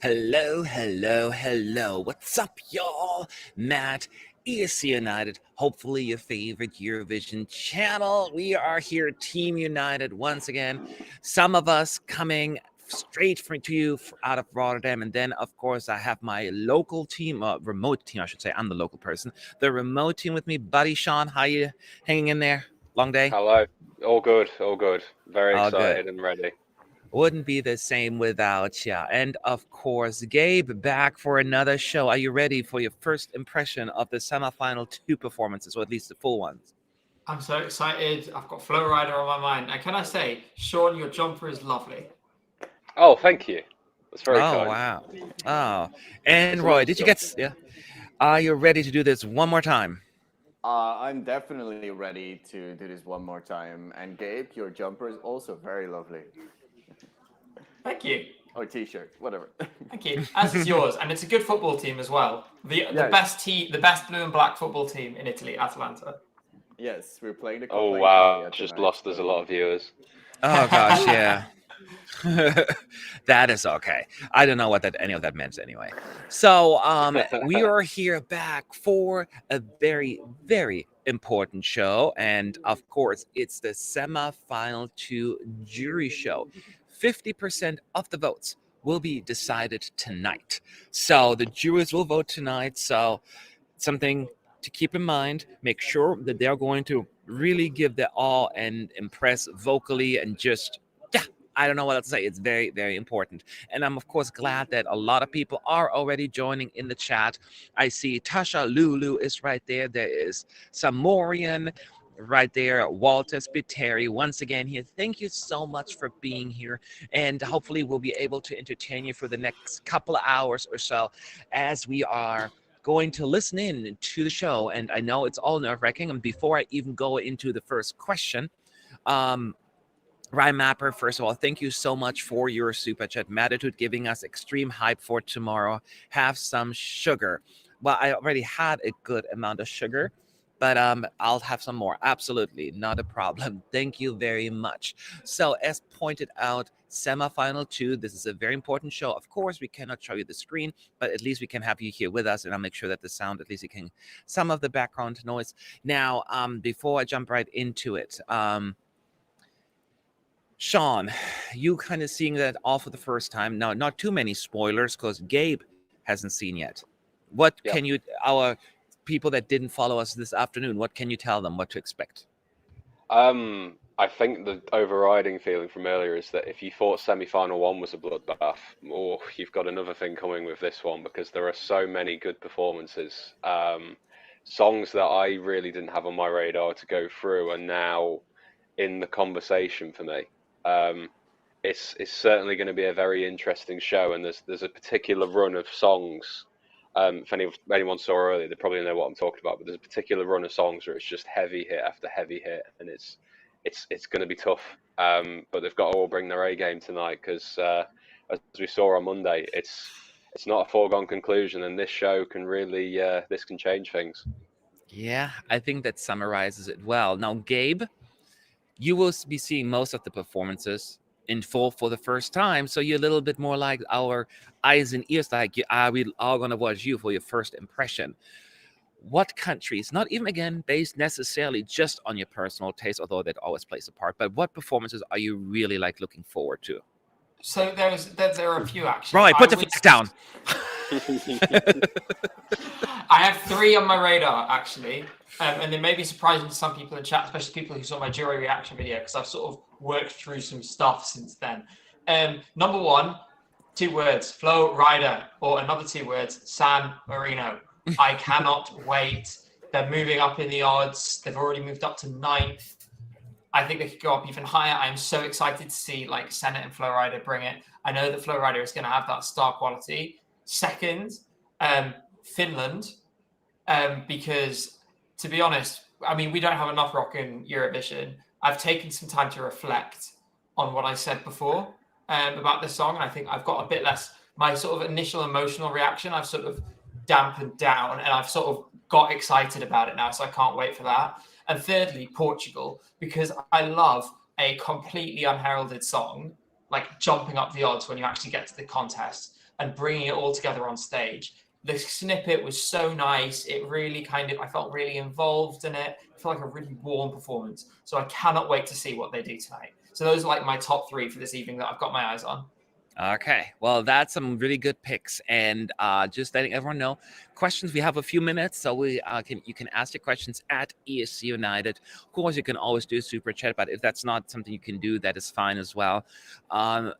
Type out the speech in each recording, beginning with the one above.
Hello, hello, hello. What's up, y'all? Matt, ESC United, hopefully your favorite Eurovision channel. We are here, Team United, once again. Some of us coming straight to you out of Rotterdam. And then, of course, I have my local team, remote team, I should say. I'm the local person. The remote team with me, buddy Sean. How you hanging in there? Long day? Hello. All good, all good. Very All excited good. and ready. Wouldn't be the same without you. And of course, Gabe back for another show. Are you ready for your first impression of the semifinal 2 performances, or at least the full ones? I'm so excited. I've got Flow Rider on my mind. And can I say, Sean, your jumper is lovely. Oh, thank you. That's very Oh, kind. wow. Oh, and Roy, did you get... Yeah. Are you ready to do this one more time? I'm definitely ready to do this one more time. And Gabe, your jumper is also very lovely. Thank you. Or t-shirt, whatever. Thank you. As is yours, and it's a good football team as well. The best blue and black football team in Italy, Atalanta. Yes, we're playing the. Oh wow! Just lost us a lot of viewers. Oh gosh, yeah. That is okay. I don't know what any of that meant anyway. So we are here back for a very, very important show, and of course, it's the semi-final 2 jury show. 50% of the votes will be decided tonight. So the jurors will vote tonight. So something to keep in mind, make sure that they're going to really give their all and impress vocally and just, I don't know what else to say. It's very, very important. And I'm, of course, glad that a lot of people are already joining in the chat. I see Tasha Lulu is right there. There is Samorian right there. Walter Spiteri once again here. Thank you so much for being here. And hopefully we'll be able to entertain you for the next couple of hours or so as we are going to listen in to the show. And I know it's all nerve-wracking. And before I even go into the first question, Ryan Mapper, first of all, thank you so much for your super chat. Matitude giving us extreme hype for tomorrow. Have some sugar. Well, I already had a good amount of sugar, but I'll have some more. Absolutely, not a problem. Thank you very much. So as pointed out, semifinal 2, this is a very important show. Of course, we cannot show you the screen, but at least we can have you here with us, and I'll make sure that the sound, at least you can, some of the background noise. Now, before I jump right into it, Sean, you kind of seeing that all for the first time. Now, not too many spoilers because Gabe hasn't seen yet. What can you, our people that didn't follow us this afternoon, what can you tell them what to expect? I think the overriding feeling from earlier is that if you thought semi-final 1 was a bloodbath, you've got another thing coming with this one, because there are so many good performances. Songs that I really didn't have on my radar to go through are now in the conversation for me. It's certainly going to be a very interesting show, and there's a particular run of songs. If anyone saw earlier, they probably know what I'm talking about. But there's a particular run of songs where it's just heavy hit after heavy hit, and it's going to be tough. But they've got to all bring their A game tonight, because as we saw on Monday, it's not a foregone conclusion, and this show can really this can change things. Yeah, I think that summarizes it well. Now, Gabe, you will be seeing most of the performances in full for the first time, so you're a little bit more like our eyes and ears, like we are going to watch you for your first impression. What countries, not even again based necessarily just on your personal taste, although that always plays a part, but what performances are you really like looking forward to? So there are a few actually. Right, put the flag down. I have 3 on my radar actually, and they may be surprising to some people in chat, especially people who saw my jury reaction video, because I've sort of worked through some stuff since then. Number 1, 2 words, Flow Rider, or another 2 words, San Marino. I cannot wait. They're moving up in the odds. They've already moved up to 9th. I think they could go up even higher. I'm so excited to see like Senhit and Flow Rider bring it. I know that Flow Rider is going to have that star quality. Second, Finland, because to be honest, I mean, we don't have enough rock in Eurovision. I've taken some time to reflect on what I said before about this song, and I think I've got a bit less, my sort of initial emotional reaction, I've sort of dampened down, and I've sort of got excited about it now, so I can't wait for that. And thirdly, Portugal, because I love a completely unheralded song, like jumping up the odds when you actually get to the contest. and bringing it all together on stage. The snippet was so nice. It really I felt really involved in it. I felt like a really warm performance. So I cannot wait to see what they do tonight. So those are like my top 3 for this evening that I've got my eyes on. Okay, well, that's some really good picks, and just letting everyone know, questions. We have a few minutes, so you can ask your questions at ESC United. Of course, you can always do super chat, but if that's not something you can do, that is fine as well.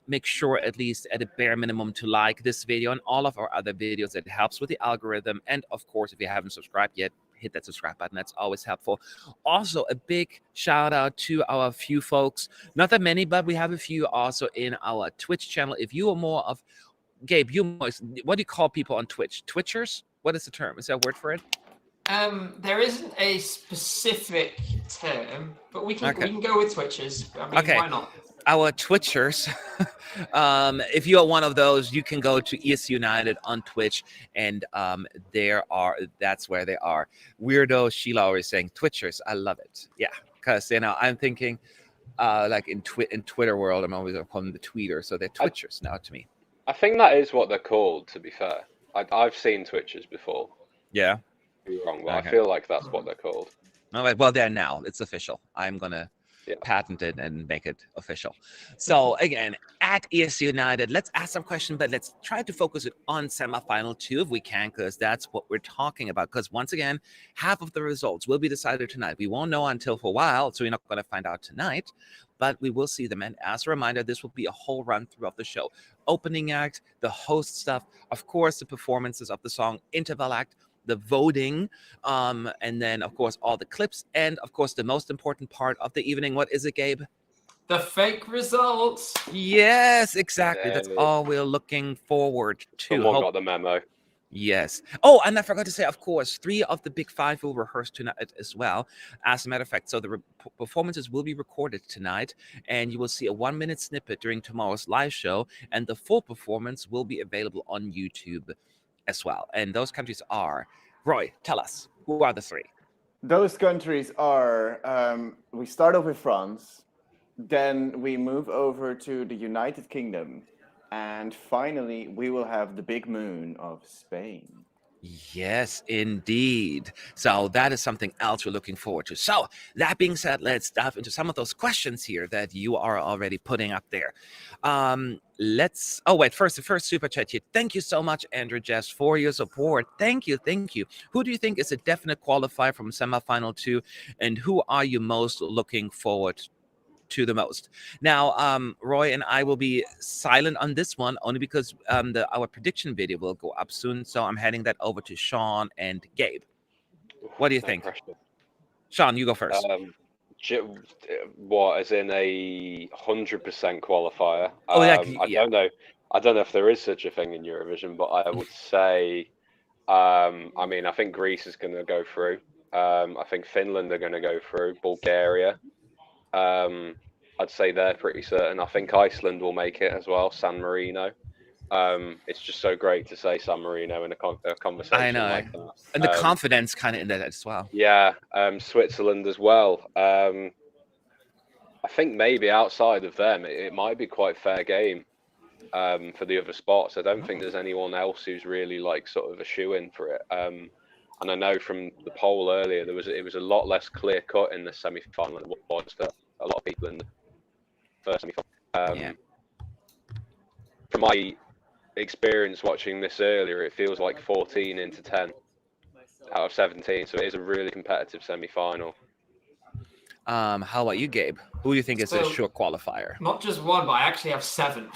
Make sure at least at a bare minimum to like this video and all of our other videos. It helps with the algorithm, and of course, if you haven't subscribed yet, hit that subscribe button. That's always helpful. Also, a big shout out to our few folks, not that many, but we have a few also in our Twitch channel. If you are more of, Gabe, what do you call people on Twitch? Twitchers? What is the term? Is there a word for it? There isn't a specific term, but we can go with Twitchers. I mean, why not? Our Twitchers, if you are one of those, you can go to ESC United on Twitch, and that's where they are. Weirdo Sheila always saying Twitchers. I love it. Yeah, because I'm thinking like in Twitter world, I'm always calling them the tweeters, so they're Twitchers now to me. I think that is what they're called. To be fair, I've seen Twitchers before. Yeah, you're wrong, but I feel like that's what they're called. All right, well, they're now. It's official. I'm gonna patent it and make it official. So again, at ESC United, let's ask some questions, but let's try to focus it on semifinal 2 if we can, because that's what we're talking about. Because once again, half of the results will be decided tonight. We won't know until for a while, so you're not going to find out tonight, but we will see them. And as a reminder, this will be a whole run through of the show. Opening act, the host stuff, of course, the performances of the song, interval act, the voting, and then, of course, all the clips, and, of course, the most important part of the evening. What is it, Gabe? The fake results. Yes, exactly. That's all we're looking forward to. Someone got the memo. Yes. Oh, and I forgot to say, of course, 3 of the big 5 will rehearse tonight as well. As a matter of fact, so the performances will be recorded tonight, and you will see a 1-minute snippet during tomorrow's live show, and the full performance will be available on YouTube as well. And those countries are, Roy, tell us, who are the 3? Those countries are, we start off with France, then we move over to the United Kingdom, and finally we will have the big moon of Spain. Yes, indeed. So that is something else we're looking forward to. So that being said, let's dive into some of those questions here that you are already putting up there. First, the first super chat here. Thank you so much, Andrew Jess, for your support. Thank you. Who do you think is a definite qualifier from semifinal 2, and who are you most looking forward to the most? Now, Roy and I will be silent on this one only because our prediction video will go up soon. So I'm handing that over to Sean and Gabe. What do you think? Pressure. Sean, you go first. What, as in a 100% qualifier? I don't know if there is such a thing in Eurovision, but I would say, I think Greece is going to go through. I think Finland are going to go through. Bulgaria. I'd say they're pretty certain. I think Iceland will make it as well. San Marino. It's just so great to say San Marino in a conversation I know. like that. And the confidence kind of in that as well. Yeah, Switzerland as well. I think maybe outside of them, it might be quite fair game for the other spots. I don't think there's anyone else who's really like sort of a shoe-in for it. And I know from the poll earlier, it was a lot less clear cut in the semi-final than it was for a lot of people in the first semi-final. From my experience watching this earlier, it feels like 14 into 10 out of 17. So it is a really competitive semi-final. How about you, Gabe? Who do you think is a sure qualifier? Not just one, but I actually have 7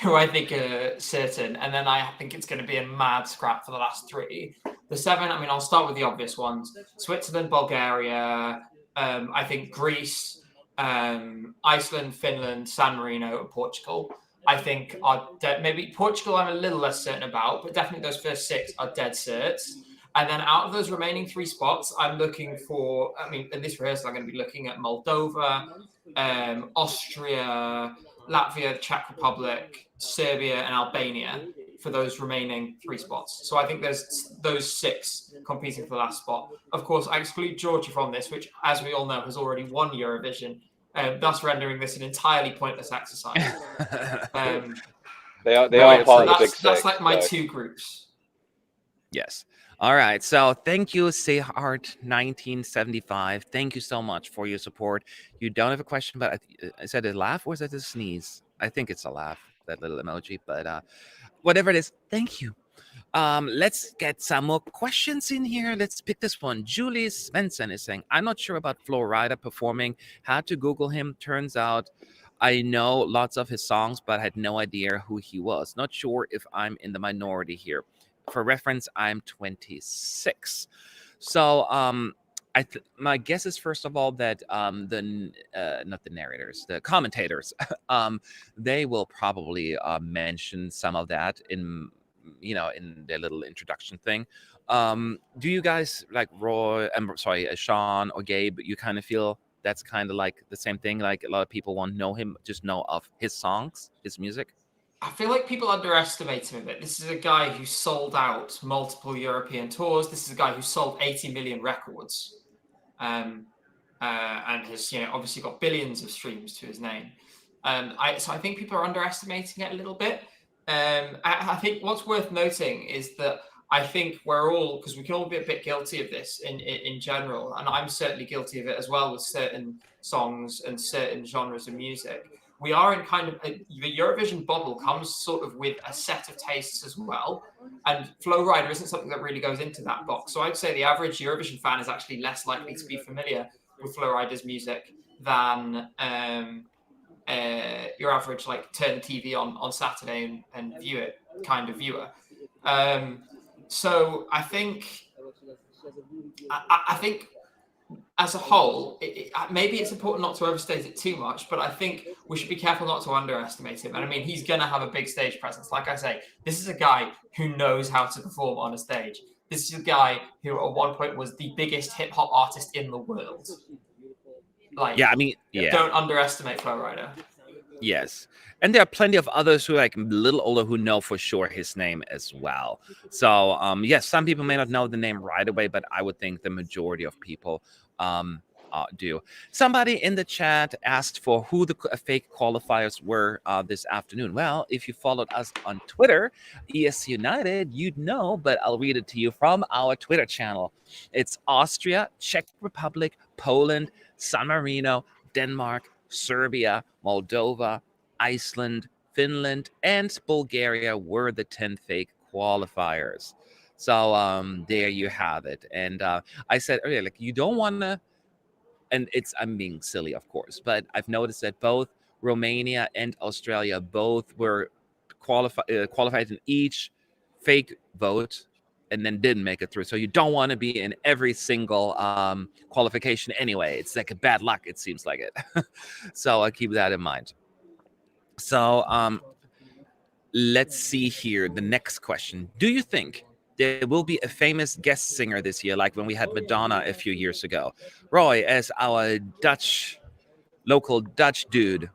who I think are certain. And then I think it's going to be a mad scrap for the last 3. The 7, I'll start with the obvious ones. Switzerland, Bulgaria, I think Greece, Iceland, Finland, San Marino, and Portugal. I think are maybe Portugal I'm a little less certain about, but definitely those first 6 are dead certs. And then out of those remaining 3 spots, I'm looking for, in this rehearsal, I'm going to be looking at Moldova, Austria, Latvia, the Czech Republic, Serbia, and Albania for those remaining 3 spots. So I think there's those 6 competing for the last spot. Of course, I exclude Georgia from this, which, as we all know, has already won Eurovision, thus rendering this an entirely pointless exercise. They are Right, part so of the big that's six. like my so- two groups. Yes. All right. So thank you, Sayhart1975. Thank you so much for your support. You don't have a question, but is that a laugh or is that a sneeze? I think it's a laugh, that little emoji. But whatever it is, thank you. Let's get some more questions in here. Let's pick this one. Julie Svensson is saying, I'm not sure about Flo Rida performing. Had to Google him. Turns out I know lots of his songs, but had no idea who he was. Not sure if I'm in the minority here. For reference, I'm 26. So my guess is, first of all, that not the narrators, the commentators, they will probably mention some of that in their little introduction thing. Do you guys, like Sean or Gabe, you kind of feel that's kind of like the same thing? Like a lot of people won't know him, just know of his songs, his music? I feel like people underestimate him a bit. This is a guy who sold out multiple European tours. This is a guy who sold 80 million records, and has obviously got billions of streams to his name. So I think people are underestimating it a little bit. I think what's worth noting is that I think we're all, because we can all be a bit guilty of this in general, and I'm certainly guilty of it as well with certain songs and certain genres of music. We are in kind of the Eurovision bubble comes sort of with a set of tastes as well, and Flo Rida isn't something that really goes into that box. So I'd say the average Eurovision fan is actually less likely to be familiar with Flo Rida's music than your average turn the TV on Saturday and view it kind of viewer. So I think as a whole, maybe it's important not to overstate it too much, but I think we should be careful not to underestimate him. And I mean, he's going to have a big stage presence. Like I say, this is a guy who knows how to perform on a stage. This is a guy who at one point was the biggest hip hop artist in the world. Don't underestimate Flo Rida. Yes. And there are plenty of others who are a little older who know for sure his name as well. So, yes, some people may not know the name right away, but I would think the majority of people do. Somebody in the chat asked for who the fake qualifiers were this afternoon. Well, if you followed us on Twitter, ES United, you'd know, but I'll read it to you from our Twitter channel. It's Austria, Czech Republic, Poland, San Marino, Denmark, Serbia, Moldova, Iceland, Finland, and Bulgaria were the 10 fake qualifiers. So there you have it. And I said earlier, you don't want to, and I'm being silly, of course, but I've noticed that both Romania and Australia both were qualified in each fake vote and then didn't make it through. So you don't want to be in every single qualification anyway. It's like a bad luck, it seems like it. So I'll keep that in mind. So let's see here. The next question. Do you think there will be a famous guest singer this year, like when we had Madonna a few years ago? Roy, as our local Dutch dude,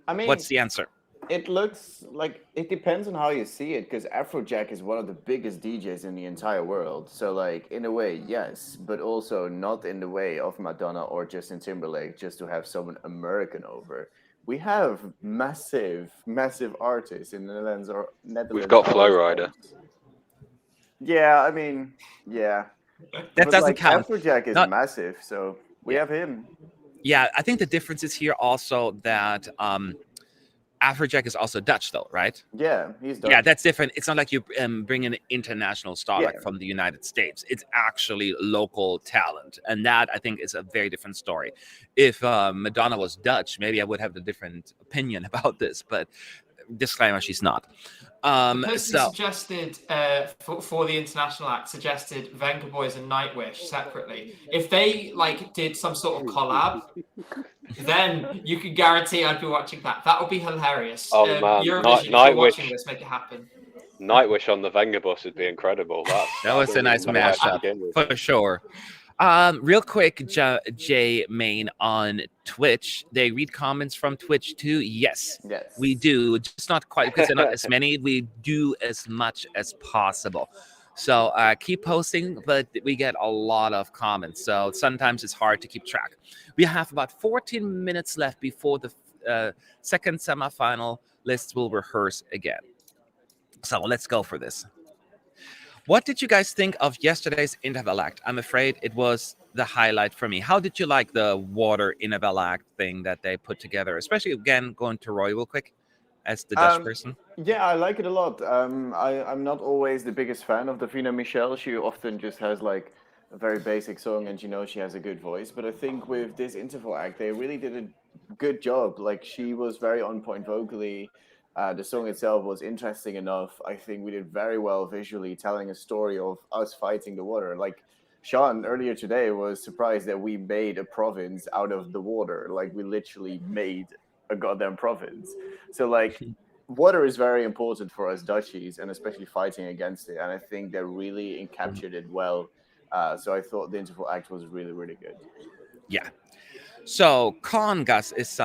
I mean, what's the answer? It looks like it depends on how you see it, because Afrojack is one of the biggest DJs in the entire world. So, in a way, yes, but also not in the way of Madonna or Justin Timberlake, just to have someone American over. We have massive, massive artists in the Netherlands or Netherlands. We've got Flo Rida. Yeah, I mean, yeah. That doesn't count. Afrojack is massive, so we have him. Yeah, I think the difference is here also that Afrojack is also Dutch, though, right? Yeah, he's Dutch. Yeah, that's different. It's not like you bring an international star like from the United States. It's actually local talent, and that I think is a very different story. If Madonna was Dutch, maybe I would have a different opinion about this, but disclaimer, she's not. The person suggested for the international act suggested Venga Boys and Nightwish separately. If they did some sort of collab, then you can guarantee I'd be watching that. That would be hilarious. Oh man, Eurovision, if you're watching this, make it happen. Nightwish on the Venga bus would be incredible. That was a nice mashup for sure. Real quick, J Main on Twitch. They read comments from Twitch too. Yes, we do. Just not quite, because they're not as many. We do as much as possible. So keep posting, but we get a lot of comments. So sometimes it's hard to keep track. We have about 14 minutes left before the second semifinal lists will rehearse again. So let's go for this. What did you guys think of yesterday's interval act? I'm afraid it was the highlight for me. How did you like the water interval act thing that they put together? Especially, again, going to Roy real quick as the Dutch person. Yeah, I like it a lot. I'm not always the biggest fan of Davina Michel. She often just has like a very basic song, and she has a good voice. But I think with this interval act, they really did a good job. Like, she was very on point vocally. The song itself was interesting enough. I think we did very well visually, telling a story of us fighting the water. Like, Sean earlier today was surprised that we made a province out of the water. Like, we literally made a goddamn province. So, like, water is very important for us Dutchies, and especially fighting against it. And I think they really captured it well. So I thought the interval act was really, really good. Yeah. So Congas is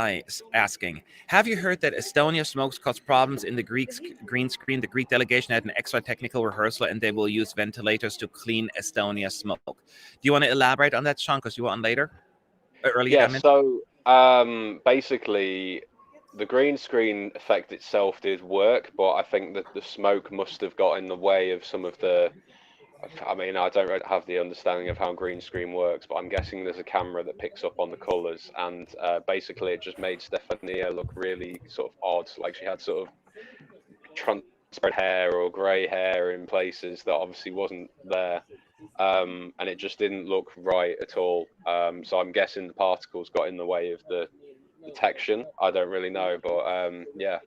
asking, have you heard that Estonia smokes caused problems in the green screen? The Greek delegation had an extra technical rehearsal, and they will use ventilators to clean Estonia smoke. Do you want to elaborate on that, Sean, because you were on later? Earlier, Yeah, so basically the green screen effect itself did work, but I think that the smoke must have got in the way of some of the... I mean, I don't really have the understanding of how green screen works, but I'm guessing there's a camera that picks up on the colours, and basically it just made Stefania look really sort of odd. Like, she had sort of transparent hair or grey hair in places that obviously wasn't there, and it just didn't look right at all. So I'm guessing the particles got in the way of the detection. I don't really know, but yeah.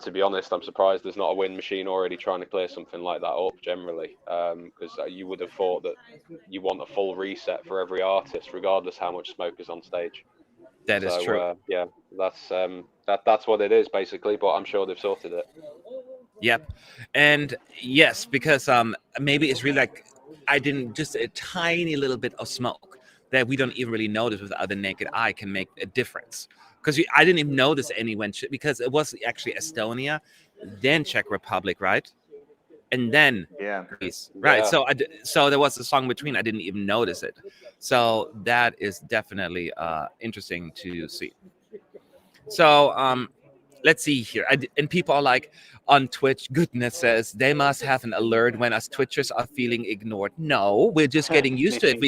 To be honest, I'm surprised there's not a wind machine already trying to clear something like that up generally, because you would have thought that you want a full reset for every artist, regardless how much smoke is on stage. That is true. Yeah, that's what it is basically, but I'm sure they've sorted it. Yep. And yes, because maybe it's really like just a tiny little bit of smoke that we don't even really notice with the naked eye can make a difference. Because I didn't even notice anyone, because it was actually Estonia, then Czech Republic, right? And then Greece, right? Yeah. So there was a song between. I didn't even notice it. So that is definitely interesting to see. So let's see here. And people are like on Twitch, goodness says they must have an alert when us Twitchers are feeling ignored. No, we're just getting used to it.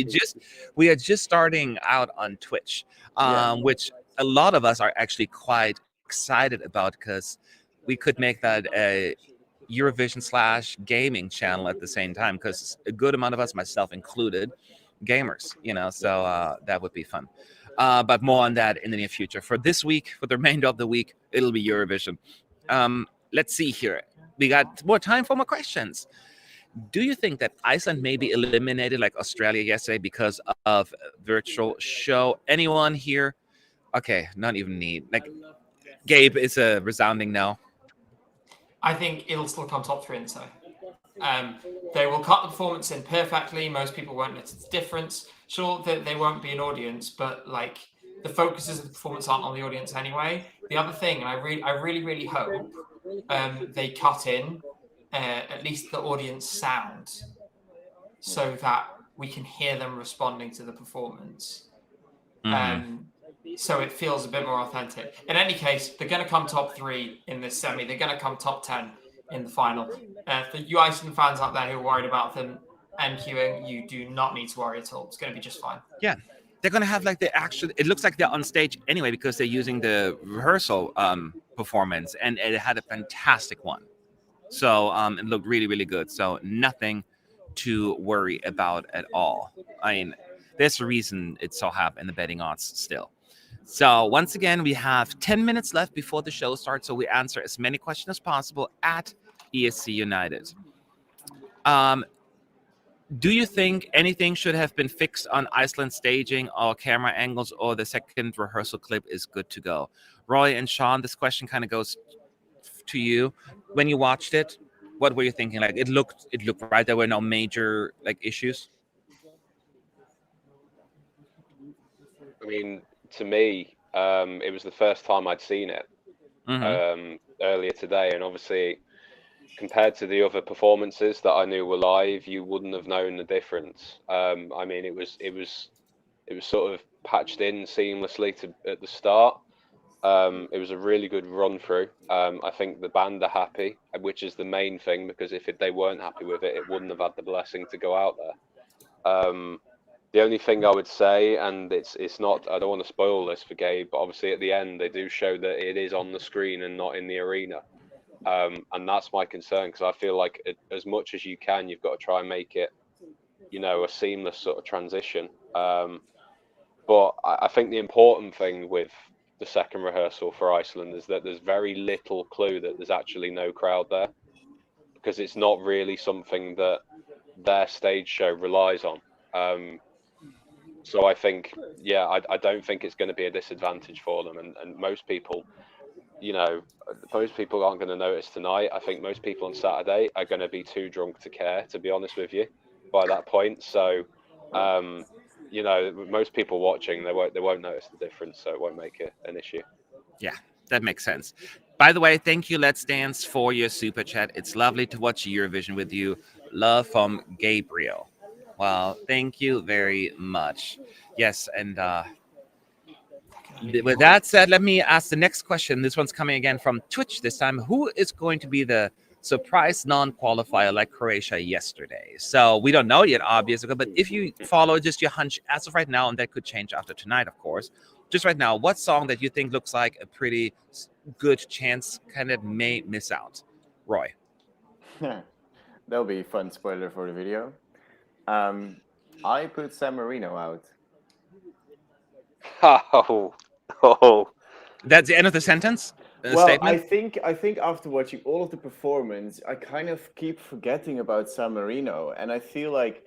We are just starting out on Twitch, which a lot of us are actually quite excited about, because we could make that a Eurovision / gaming channel at the same time, because a good amount of us, myself included, gamers, so that would be fun. But more on that in the near future. For this week, for the remainder of the week, it'll be Eurovision. Let's see here. We got more time for more questions. Do you think that Iceland may be eliminated like Australia yesterday because of virtual show? Anyone here? Okay, not even need. Like, Gabe is a resounding no. I think it'll still come top 3 and so. They will cut the performance in perfectly. Most people won't notice the difference. Sure, they won't be an audience, but like the focuses of the performance aren't on the audience anyway. The other thing, and I really hope they cut in at least the audience sound, so that we can hear them responding to the performance. So it feels a bit more authentic. In any case, they're going to come top 3 in this semi. They're going to come top 10 in the final. For you Iceland fans out there who are worried about them NQing, you do not need to worry at all. It's going to be just fine. Yeah. They're going to have like it looks like they're on stage anyway, because they're using the rehearsal performance, and it had a fantastic one. So it looked really, really good. So nothing to worry about at all. I mean, there's a reason it's so high in the betting odds still. So once again, we have 10 minutes left before the show starts, so we answer as many questions as possible at ESC United. Do you think anything should have been fixed on Iceland staging or camera angles, or the second rehearsal clip is good to go? Roy and Sean, this question kind of goes to you. When you watched it, what were you thinking? Like, it looked right. There were no major like issues. I mean, to me, it was the first time I'd seen it earlier today, and obviously, compared to the other performances that I knew were live, you wouldn't have known the difference. I mean, it was sort of patched in seamlessly at the start, It was a really good run through. I think the band are happy, which is the main thing, because if they weren't happy with it, it wouldn't have had the blessing to go out there. The only thing I would say, and it's not, I don't want to spoil this for Gabe, but obviously at the end they do show that it is on the screen and not in the arena. And that's my concern, because I feel like as much as you can, you've got to try and make it, a seamless sort of transition. But I think the important thing with the second rehearsal for Iceland is that there's very little clue that there's actually no crowd there, because it's not really something that their stage show relies on. So I think, I don't think it's going to be a disadvantage for them. And most people, most people aren't going to notice tonight. I think most people on Saturday are going to be too drunk to care, to be honest with you, by that point. So, most people watching, they won't notice the difference, so it won't make it an issue. Yeah, that makes sense. By the way, thank you, Let's Dance, for your super chat. It's lovely to watch Eurovision with you. Love from Gabriel. Well, thank you very much. Yes, and with that said, let me ask the next question. This one's coming again from Twitch this time. Who is going to be the surprise non-qualifier like Croatia yesterday? So we don't know yet, obviously, but if you follow just your hunch as of right now, and that could change after tonight, of course, just right now, what song that you think looks like a pretty good chance kind of may miss out? Roy. That'll be a fun spoiler for the video. I put San Marino out. Oh. That's the end of the sentence? Well, Statement? I think after watching all of the performance, I kind of keep forgetting about San Marino, and I feel like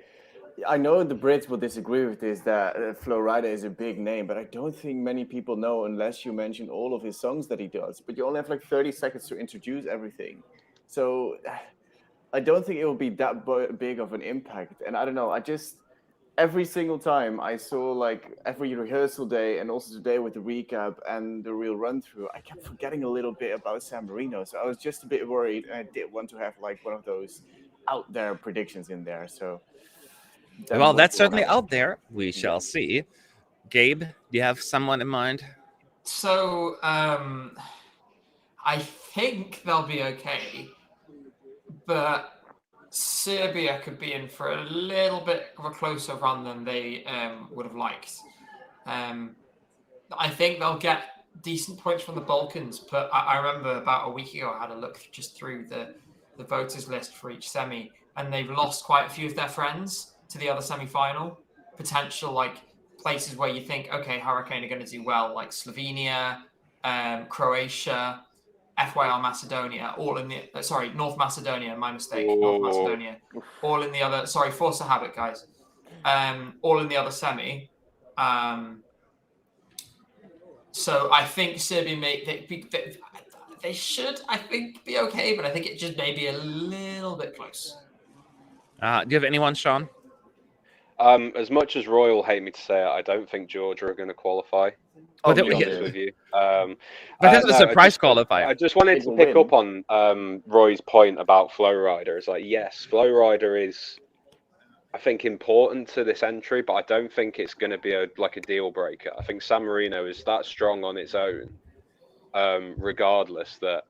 I know the Brits will disagree with this, that Flo Rida is a big name, but I don't think many people know unless you mention all of his songs that he does. But you only have like 30 seconds to introduce everything, so I don't think it will be that big of an impact. And I don't know, every single time I saw, like, every rehearsal day and also today with the recap and the real run through, I kept forgetting a little bit about San Marino. So I was just a bit worried, and I did want to have like one of those out there predictions in there. So well, that's certainly out there. We shall see. Gabe, do you have someone in mind? So I think they'll be okay, but Serbia could be in for a little bit of a closer run than they would have liked. I think they'll get decent points from the Balkans, but I remember about a week ago I had a look just through the voters list for each semi, and they've lost quite a few of their friends to the other semi-final. Potential like places where you think, okay, Hurricane are going to do well, like Slovenia, Croatia, FYR Macedonia, all in the North Macedonia, my mistake. North Macedonia, all in the other. Sorry, force a habit, guys. All in the other semi. So I think Serbia they should, I think, be okay, but I think it just may be a little bit close. Do you have anyone, Sean? As much as Roy will hate me to say it, I don't think Georgia are going to qualify. Well, I'll be honest with you. But that's a surprise qualifier. I just wanted to pick up on Roy's point about Flow Rider. It's like, yes, Flow Rider is, I think, important to this entry, but I don't think it's going to be a deal breaker. I think San Marino is that strong on its own, regardless, that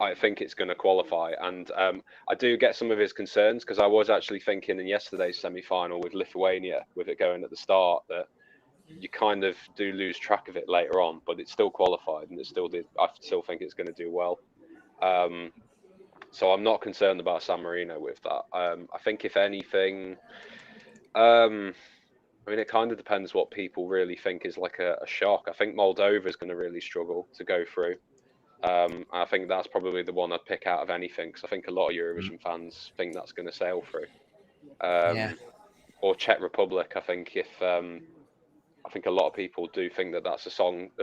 I think it's going to qualify. And I do get some of his concerns, because I was actually thinking in yesterday's semi-final with Lithuania, with it going at the start, that you kind of do lose track of it later on, but it still qualified, and it still did. I still think it's going to do well. So I'm not concerned about San Marino with that. I think if anything, I mean, it kind of depends what people really think is like a shock. I think Moldova is going to really struggle to go through. I think that's probably the one I'd pick out of anything, because I think a lot of Eurovision fans think that's going to sail through. Or Czech Republic. I think I think a lot of people do think that that's a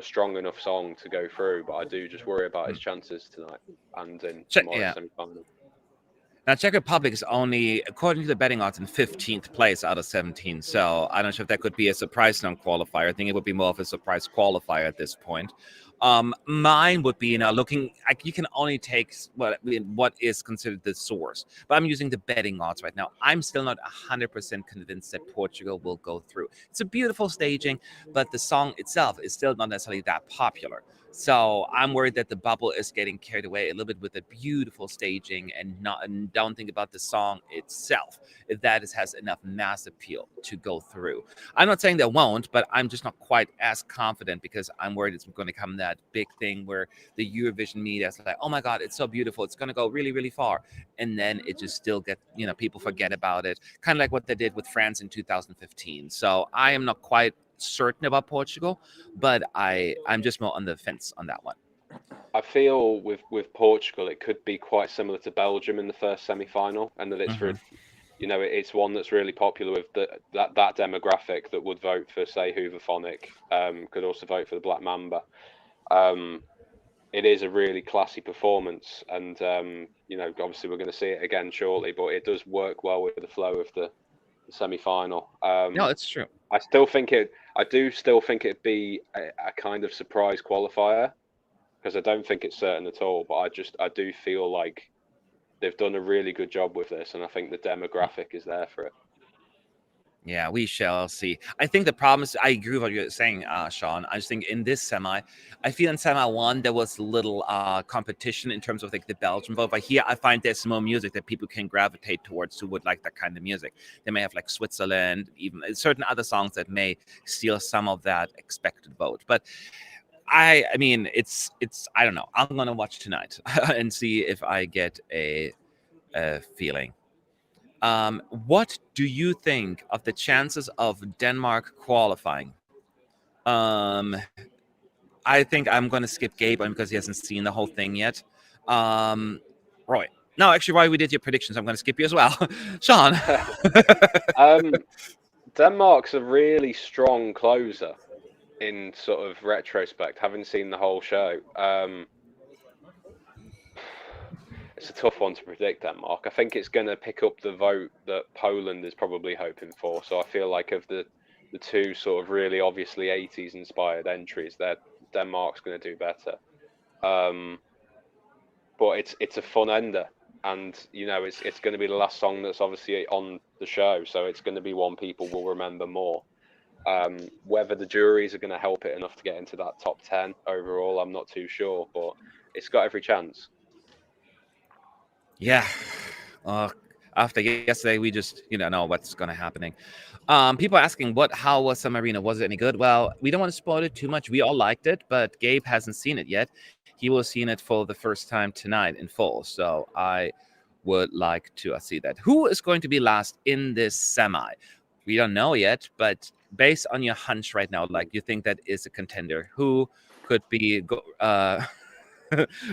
strong enough song to go through, but I do just worry about his chances tonight and in tomorrow's semi-final. Now, Czech Republic is only, according to the betting odds, in 15th place out of 17. So I don't know if that could be a surprise non-qualifier. I think it would be more of a surprise qualifier at this point. Mine would be, looking, you can only take what is considered the source, but I'm using the betting odds right now. I'm still not 100% convinced that Portugal will go through. It's a beautiful staging, but the song itself is still not necessarily that popular. So I'm worried that the bubble is getting carried away a little bit with the beautiful staging and don't think about the song itself, if that has enough mass appeal to go through. I'm not saying they won't, but I'm just not quite as confident because I'm worried it's going to come that big thing where the Eurovision media is like, oh my God, it's so beautiful. It's going to go really, really far. And then it just still gets, people forget about it. Kind of like what they did with France in 2015. So I am not quite certain about Portugal, but I'm just more on the fence on that one. I feel with Portugal, it could be quite similar to Belgium in the first semi-final, and that it's it's one that's really popular with that demographic that would vote for, say, Hooverphonic, could also vote for the Black Mamba. It is a really classy performance, and obviously we're going to see it again shortly, but it does work well with the flow of the semi-final. No, it's true. I do still think it'd be a kind of surprise qualifier, because I don't think it's certain at all, but I do feel like they've done a really good job with this, and I think the demographic is there for it. Yeah, we shall see. I think the problem is, I agree with what you're saying, Sean. I just think in this semi, I feel in semi one, there was little competition in terms of like the Belgian vote. But here I find there's more music that people can gravitate towards who would like that kind of music. They may have like Switzerland, even certain other songs that may steal some of that expected vote. But I mean, it's I don't know. I'm going to watch tonight and see if I get a feeling. What do you think of the chances of Denmark qualifying? I think I'm going to skip Gabe because he hasn't seen the whole thing yet. Roy. No, actually, Roy, we did your predictions. I'm going to skip you as well. Sean. Denmark's a really strong closer in sort of retrospect, having seen the whole show. It's a tough one to predict, Denmark. I think it's going to pick up the vote that Poland is probably hoping for. So I feel like of the two sort of really obviously 80s inspired entries, that Denmark's going to do better. But it's a fun ender, and it's going to be the last song that's obviously on the show, so it's going to be one people will remember more. Whether the juries are going to help it enough to get into that top 10 overall, I'm not too sure, but it's got every chance. Yeah. After yesterday, we just know what's going to happening. People are asking how was San Marino? Was it any good? Well, we don't want to spoil it too much. We all liked it, but Gabe hasn't seen it yet. He will see it for the first time tonight in full. So I would like to see that. Who is going to be last in this semi? We don't know yet, but based on your hunch right now, like you think that is a contender. Who could be?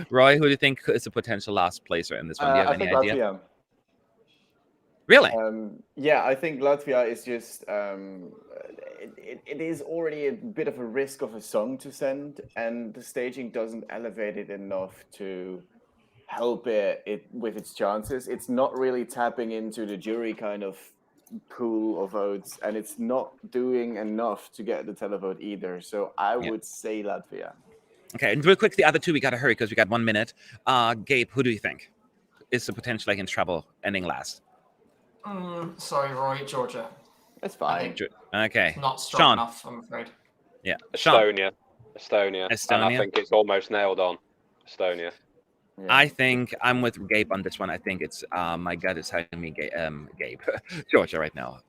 Roy, who do you think is a potential last placer in this one? Do you have any idea? Latvia. Really? Yeah, I think Latvia is just it is already a bit of a risk of a song to send, and the staging doesn't elevate it enough to help it with its chances. It's not really tapping into the jury kind of pool of votes, and it's not doing enough to get the televote either. So I would say Latvia. Okay, and real quick, the other two, we got to hurry because we got 1 minute. Gabe, who do you think is the potential in trouble ending last? Sorry, Roy, Georgia. That's fine. Okay. It's not strong Sean. enough, I'm afraid. Yeah. Estonia. Estonia. And I think it's almost nailed on. Estonia. Yeah. I think I'm with Gabe on this one. I think it's my gut is telling me Gabe. Georgia right now.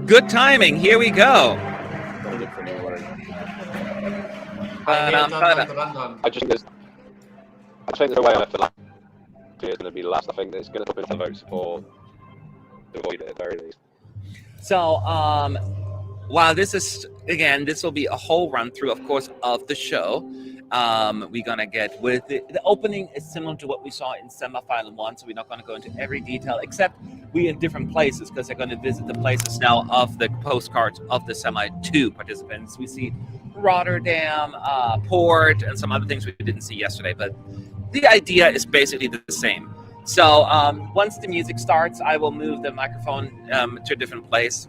Good timing. Here we go. I just think there's a way on it for Latvia is going to be last. I think it's going to put in the votes for to avoid it at the very least. So, while this will be a whole run through, of course, of the show. We're gonna get with the opening is similar to what we saw in semifinal 1, so we're not going to go into every detail, except we're in different places because they're going to visit the places now of the postcards of the semi 2 participants. We see Rotterdam, Port, and some other things we didn't see yesterday, but the idea is basically the same. So once the music starts, I will move the microphone to a different place,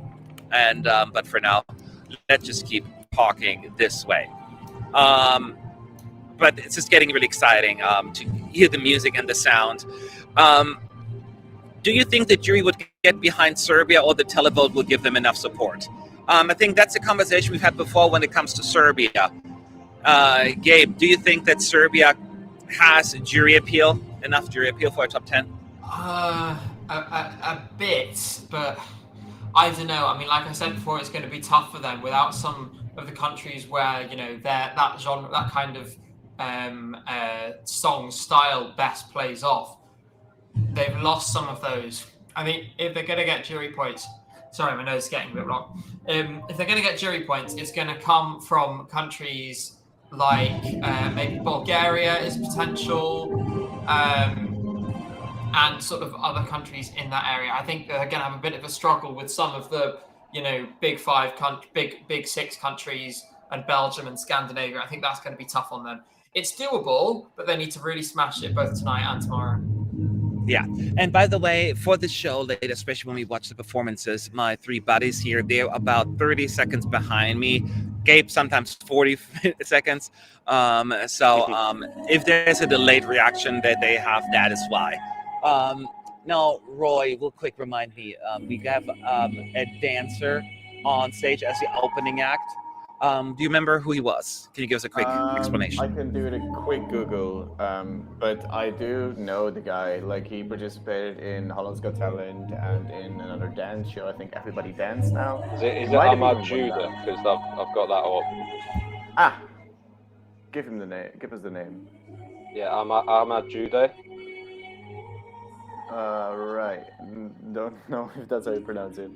and but for now, let's just keep talking this way. But it's just getting really exciting to hear the music and the sound. Do you think the jury would get behind Serbia, or the televote will give them enough support? I think that's a conversation we've had before when it comes to Serbia. Gabe, do you think that Serbia has enough jury appeal for a top 10? A bit, but I don't know. I mean, like I said before, it's going to be tough for them without some of the countries where, you know, that genre, that kind of song style best plays off. They've lost some of those. I mean, if they're going to get jury points, sorry, my nose is getting a bit wrong. If they're going to get jury points, it's going to come from countries like maybe Bulgaria is potential, and sort of other countries in that area. I think they're going to have a bit of a struggle with some of the, you know, big six countries and Belgium and Scandinavia. I think that's going to be tough on them. It's doable, but they need to really smash it both tonight and tomorrow. Yeah. And by the way, for the show later, especially when we watch the performances, my three buddies here, they're about 30 seconds behind me. Gabe, sometimes 40 seconds. If there's a delayed reaction that they have, that is why. Now, Roy, will quick remind me, we have a dancer on stage as the opening act. Do you remember who he was? Can you give us a quick explanation? I can do it a quick Google, but I do know the guy. Like, he participated in Holland's Got Talent and in another dance show. I think Everybody Dance Now. Is it Ahmad Judah? Because I've got that up. Ah, give him the name. Give us the name. Yeah, Ahmad Judah. Right. Don't know if that's how you pronounce it.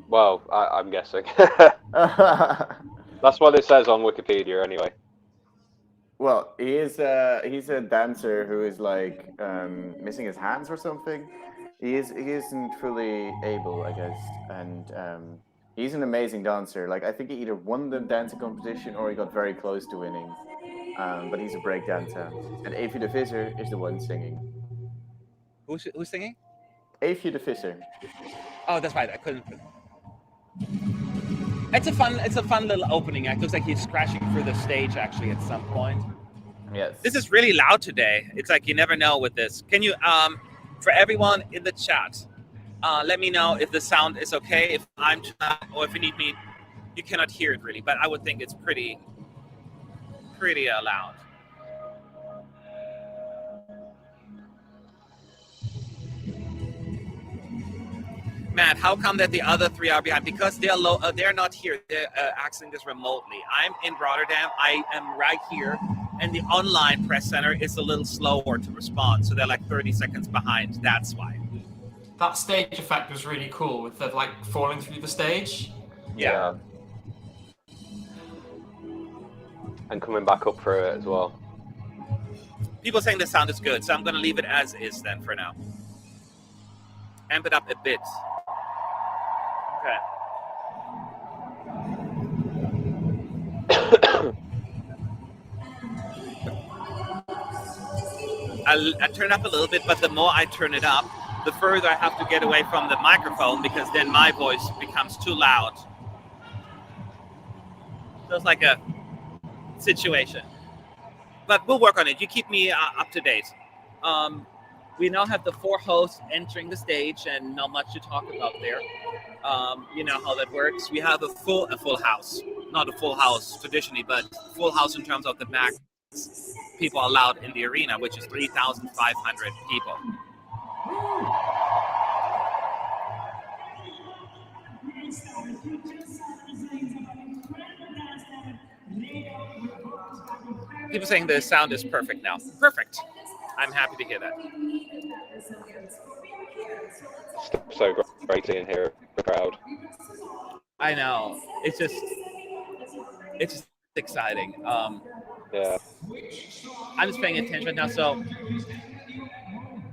Well, I'm guessing. That's what it says on Wikipedia, anyway. Well, he's a dancer who is like missing his hands or something. He isn't fully able, I guess, and he's an amazing dancer. Like, I think he either won the dancing competition or he got very close to winning. But he's a break dancer. And Evie de Visser is the one singing. Who's singing? Evie de Visser. Oh, that's right. I couldn't. It's a fun little opening act. Looks like he's crashing through the stage actually at some point. Yes. This is really loud today. It's like you never know with this. Can you, for everyone in the chat, let me know if the sound is okay, if I'm too loud, or if you need me. You cannot hear it really, but I would think it's pretty loud. Matt, how come that the other three are behind? Because they're they're not here. They're accessing this remotely. I'm in Rotterdam. I am right here, and the online press center is a little slower to respond, so they're like 30 seconds behind. That's why. That stage effect was really cool with the like falling through the stage. Yeah. And coming back up through it as well. People saying the sound is good, so I'm going to leave it as is then for now. Amp it up a bit. Okay. I turn it up a little bit, but the more I turn it up, the further I have to get away from the microphone because then my voice becomes too loud. So it's like a situation. But we'll work on it. You keep me up to date. We now have the four hosts entering the stage and not much to talk about there. You know how that works. We have a full house. Not a full house traditionally, but full house in terms of the max people allowed in the arena, which is 3,500 people. People saying the sound is perfect now. Perfect. I'm happy to hear that. So great to hear the crowd. I know. It's just exciting. Yeah. I'm just paying attention now. So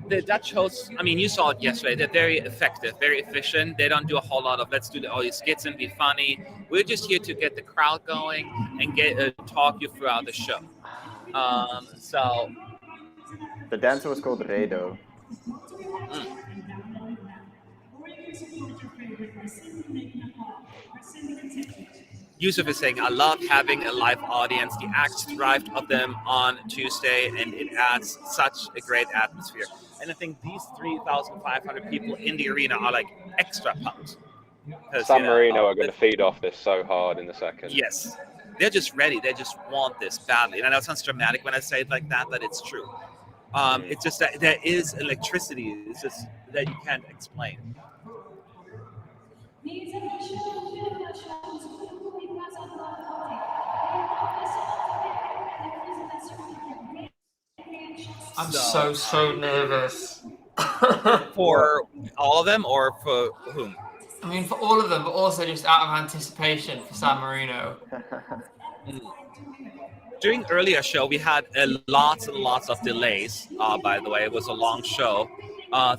the Dutch hosts, I mean, you saw it yesterday. They're very effective, very efficient. They don't do a whole lot of let's do all these skits and be funny. We're just here to get the crowd going and talk you throughout the show. So the dancer was called Redo. Yusuf is saying, I love having a live audience. The acts thrived of them on Tuesday, and it adds such a great atmosphere. And I think these 3,500 people in the arena are like extra pumped. San Marino are going to feed off this so hard in a second. Yes. They're just ready. They just want this badly. And I know it sounds dramatic when I say it like that, but it's true. It's just that there is electricity. It's just that you can't explain. I'm so nervous. For all of them or for whom? I mean, for all of them, but also just out of anticipation for San Marino. During earlier show, we had lots and lots of delays. By the way, it was a long show.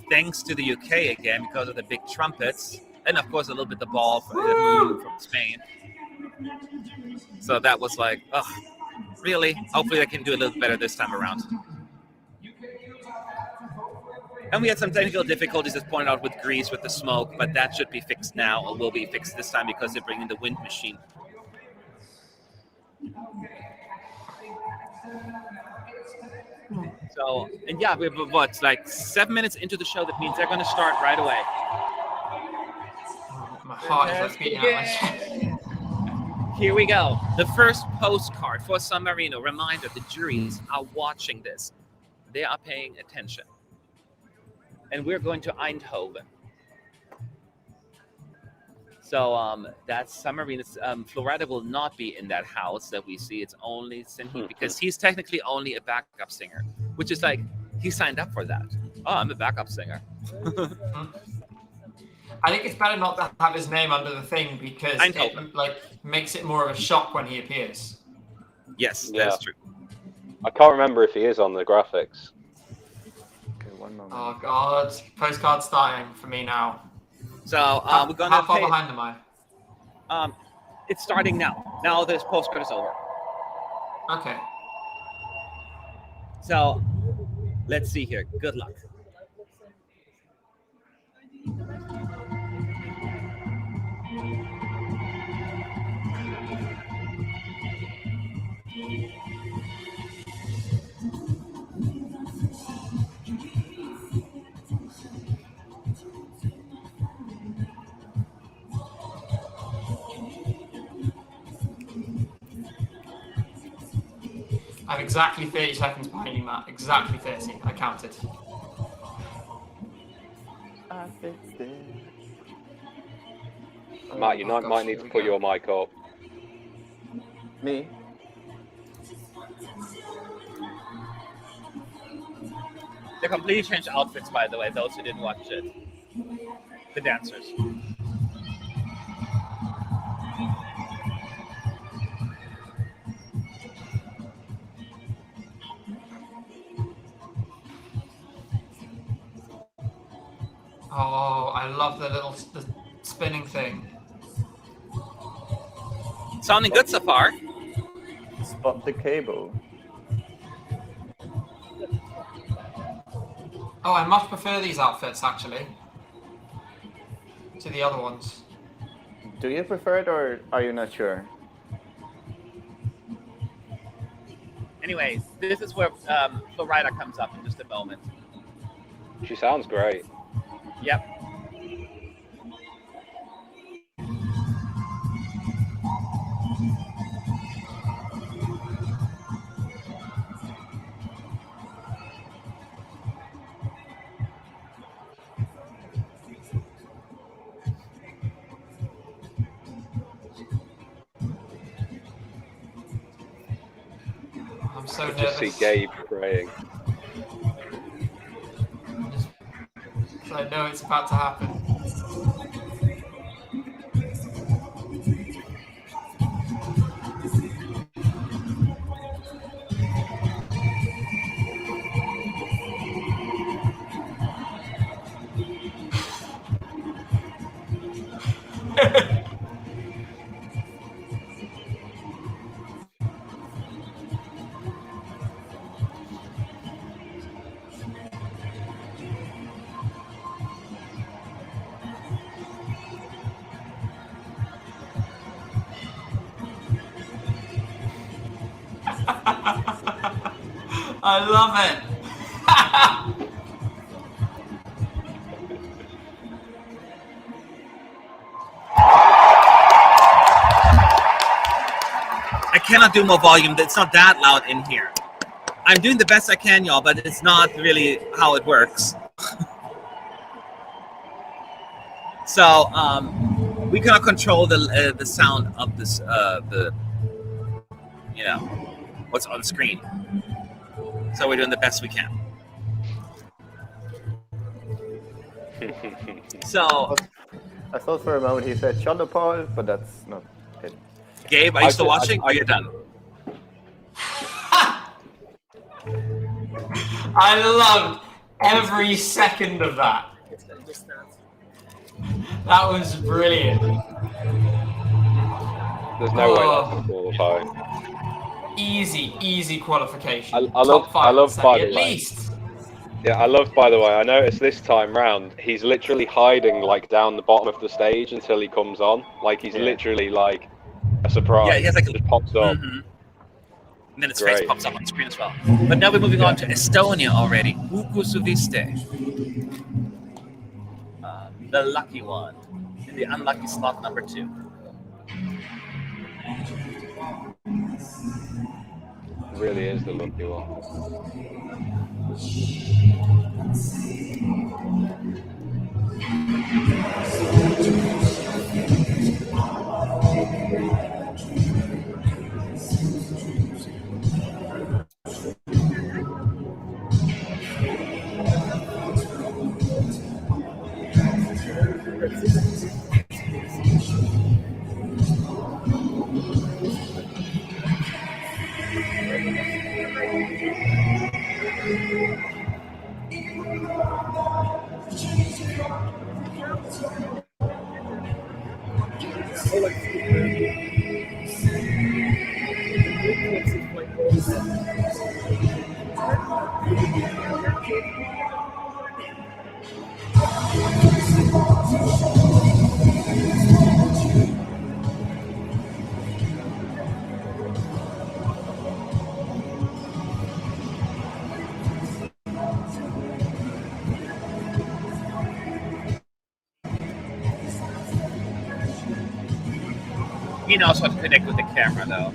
Thanks to the UK again because of the big trumpets, and of course a little bit the ball from Spain. So that was like, oh, really? Hopefully I can do a little better this time around. And we had some technical difficulties, as pointed out, with Greece, with the smoke, but that should be fixed now, or will be fixed this time because they're bringing the wind machine. So, and yeah, we're what, like 7 minutes into the show. That means they're going to start right away. My heart is like beating out my chest. Here we go. The first postcard for San Marino. Reminder, the juries are watching this. They are paying attention. And we're going to Eindhoven. So that's San Marino's. Florida will not be in that house that we see. It's only Senhit, because he's technically only a backup singer, which is like, he signed up for that. Oh, I'm a backup singer. I think it's better not to have his name under the thing because it like makes it more of a shock when he appears. Yes, that's true. I can't remember if he is on the graphics. Oh God, postcard starting for me now. So we're gonna. How far behind am I? It's starting now. Now this postcard is over. Okay. So let's see here. Good luck. I have exactly 30 seconds behind you, Matt. Exactly 30. I counted. Matt, you might need to put your mic up. Me? They completely changed outfits, by the way, those who didn't watch it. The dancers. Oh, I love the spinning thing. Sounding good so far. Spot the cable. Oh, I much prefer these outfits actually to the other ones. Do you prefer it or are you not sure? Anyways, this is where Florida comes up in just a moment. She sounds great. Yep. I'm so nervous. Just see Gabe praying. I know it's about to happen. I love it. cannot do more volume. It's not that loud in here. I'm doing the best I can, y'all, but it's not really how it works. So we cannot control the sound of this what's on screen. So we're doing the best we can. So I thought for a moment he said Paul, but that's not it. Gabe, are you still watching? Or are you done? I loved every second of that. That was brilliant. There's no way that's going to qualify. Easy qualification. I love, by the at way. least. Yeah, I love, by the way, I noticed this time round, he's literally hiding, like, down the bottom of the stage until he comes on. Like, he's literally, like, a surprise. Yeah, he has, like, just pops up. Mm-hmm. And then his face pops up on screen as well. But now we're moving on to Estonia already. Suviste. The lucky one. In the unlucky slot number 2. It really is the lucky one. He knows how to connect with the camera, though.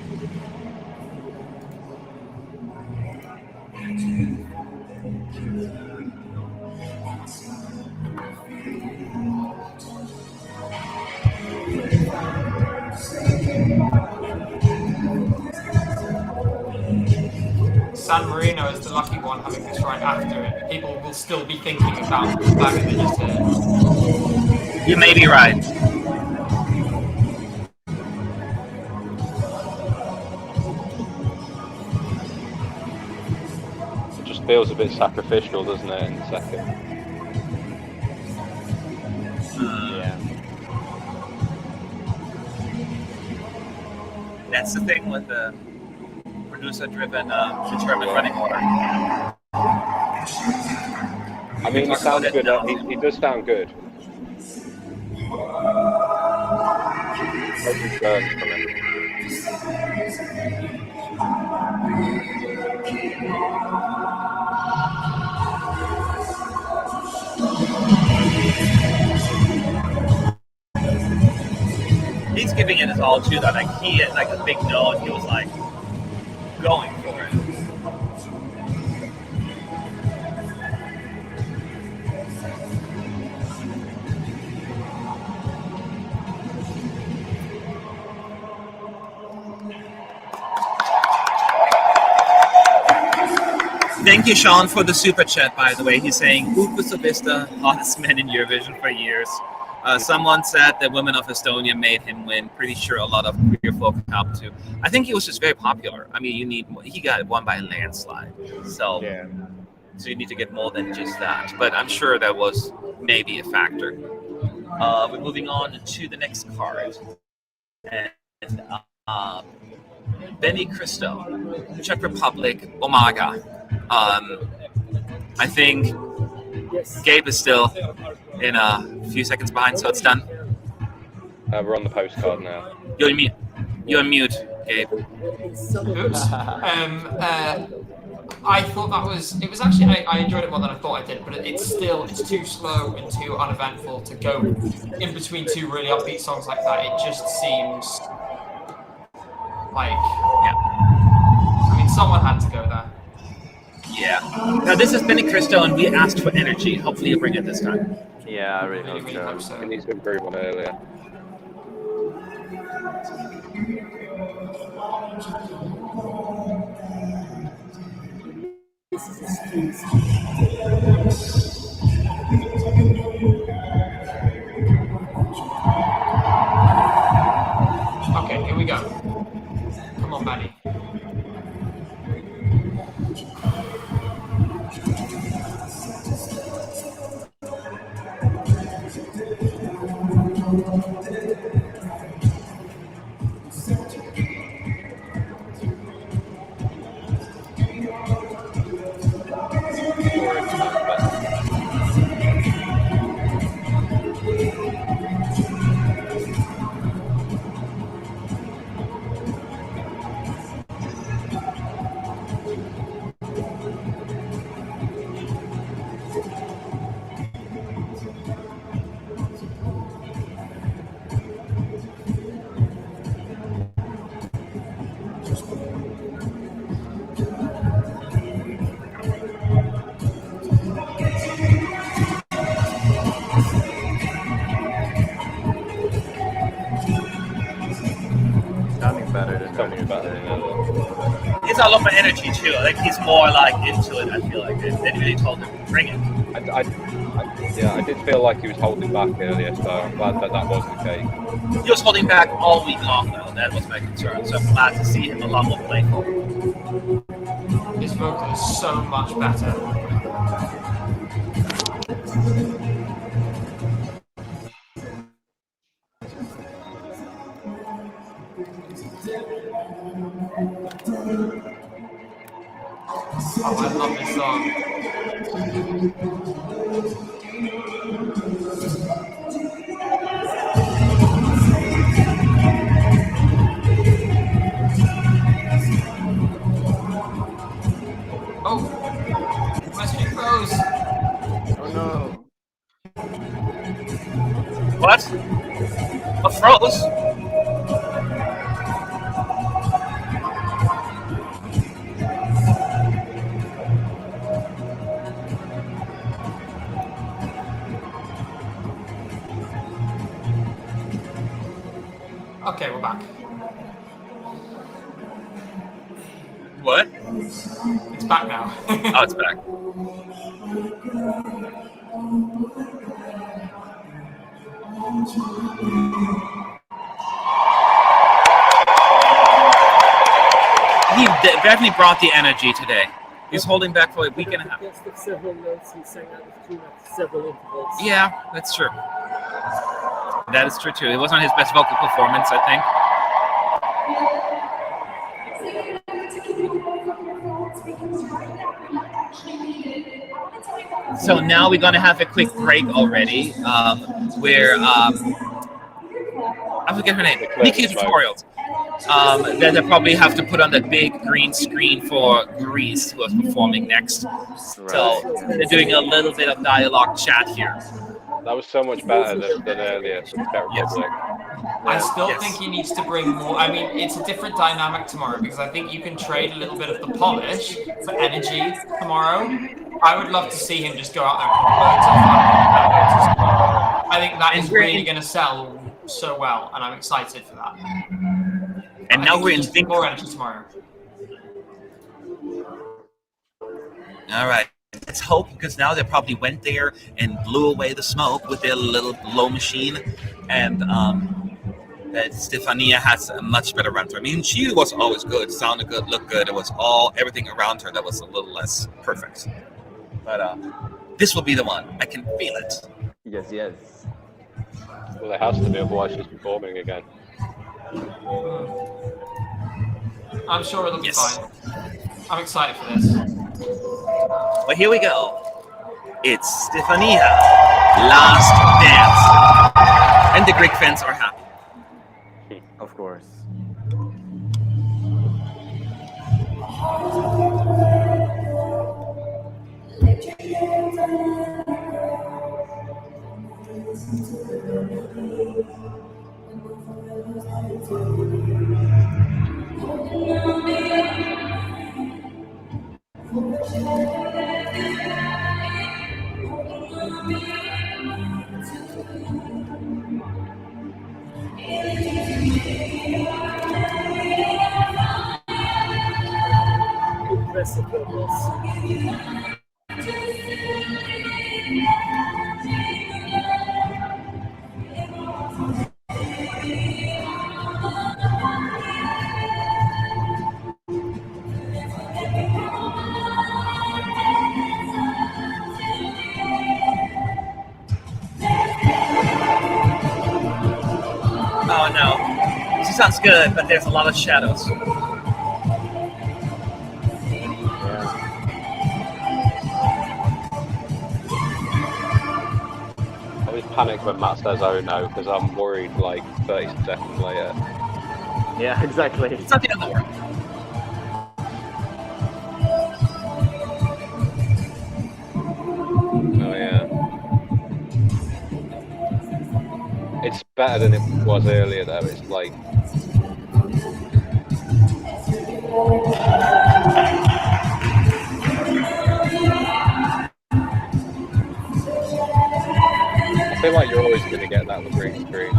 San Marino is the lucky one having this right after it. People will still be thinking about the fact that they just heard. You may be right. It just feels a bit sacrificial, doesn't it, in second? Yeah. That's the thing with the producer-driven determined running order. I mean, he sounds good. He does sound good. He's giving it his all too, though. Like he had like a big note. He was like going for it. Thank you, Sean, for the super chat, by the way. He's saying, Suviste, hottest man in Eurovision for years. Someone said that Women of Estonia made him win. Pretty sure a lot of queer folk helped too. I think he was just very popular. I mean, he got won by a landslide. So you need to get more than just that. But I'm sure that was maybe a factor. We're moving on to the next card. And Benny Cristo, Czech Republic, Omaga. I think Gabe is still in a few seconds behind, so it's done. We're on the postcard now. You're on mute, Gabe. Oops. I thought it was actually, I enjoyed it more than I thought I did, but it's too slow and too uneventful to go in between two really upbeat songs like that. It just seems Like, Yeah. I mean, someone had to go there. Yeah. Now this is Benny Cristo, and we asked for energy. Hopefully, you'll bring it this time. Yeah, I Really, really really hope so. He needs to improve on earlier. Okay, here we go. Come on, Benny. Sounding better than Something about it. He's a lot more energy too. I think he's more like into it. I feel like they really told him bring it. I did feel like he was holding back earlier, so I'm glad that wasn't the case. He was holding back all week long, though. That was my concern. So I'm glad to see him a lot more playful. His vocal is so much better. Oh, I love this song. Oh, my stream froze. Oh no. What? What froze? Okay, we're back. What? It's back now. Oh, it's back. He definitely brought the energy today. He's holding back for a week and a half. Of several notes, he sang out of tune at several intervals. Yeah, that's true. That is true too. It wasn't his best vocal performance, I think. So now we're gonna have a quick break already, where I forget her name, Nikki Tutorials. Then they probably have to put on the big green screen for Greece, who is performing next. So they're doing a little bit of dialogue chat here. That was so much better than earlier from Czech Republic. I still think he needs to bring more. I mean, it's a different dynamic tomorrow because I think you can trade a little bit of the polish for energy tomorrow. I would love to see him just go out there and put loads of fun. I think that is really going to sell so well, and I'm excited for that. And now we're in more energy tomorrow. All right. Let's hope, because now they probably went there and blew away the smoke with their little blow machine, and that Stefania has a much better run through. I mean, she was always good, sounded good, looked good. It was everything around her that was a little less perfect. But this will be the one. I can feel it. Yes, yes. Well, it has to be, otherwise she's performing again. I'm sure it'll be fine. I'm excited for this. But here we go. It's Stefania, last dance. And the Greek fans are happy. Of course. Impressive vocals. Oh no. She sounds good, but there's a lot of shadows. I always panic when Matt says "oh no" because I'm worried like 30 seconds later. Yeah, exactly. It's not the end of the world. Oh yeah. It's better than it was earlier though. It's like I feel like you're always going to get that on the green screen.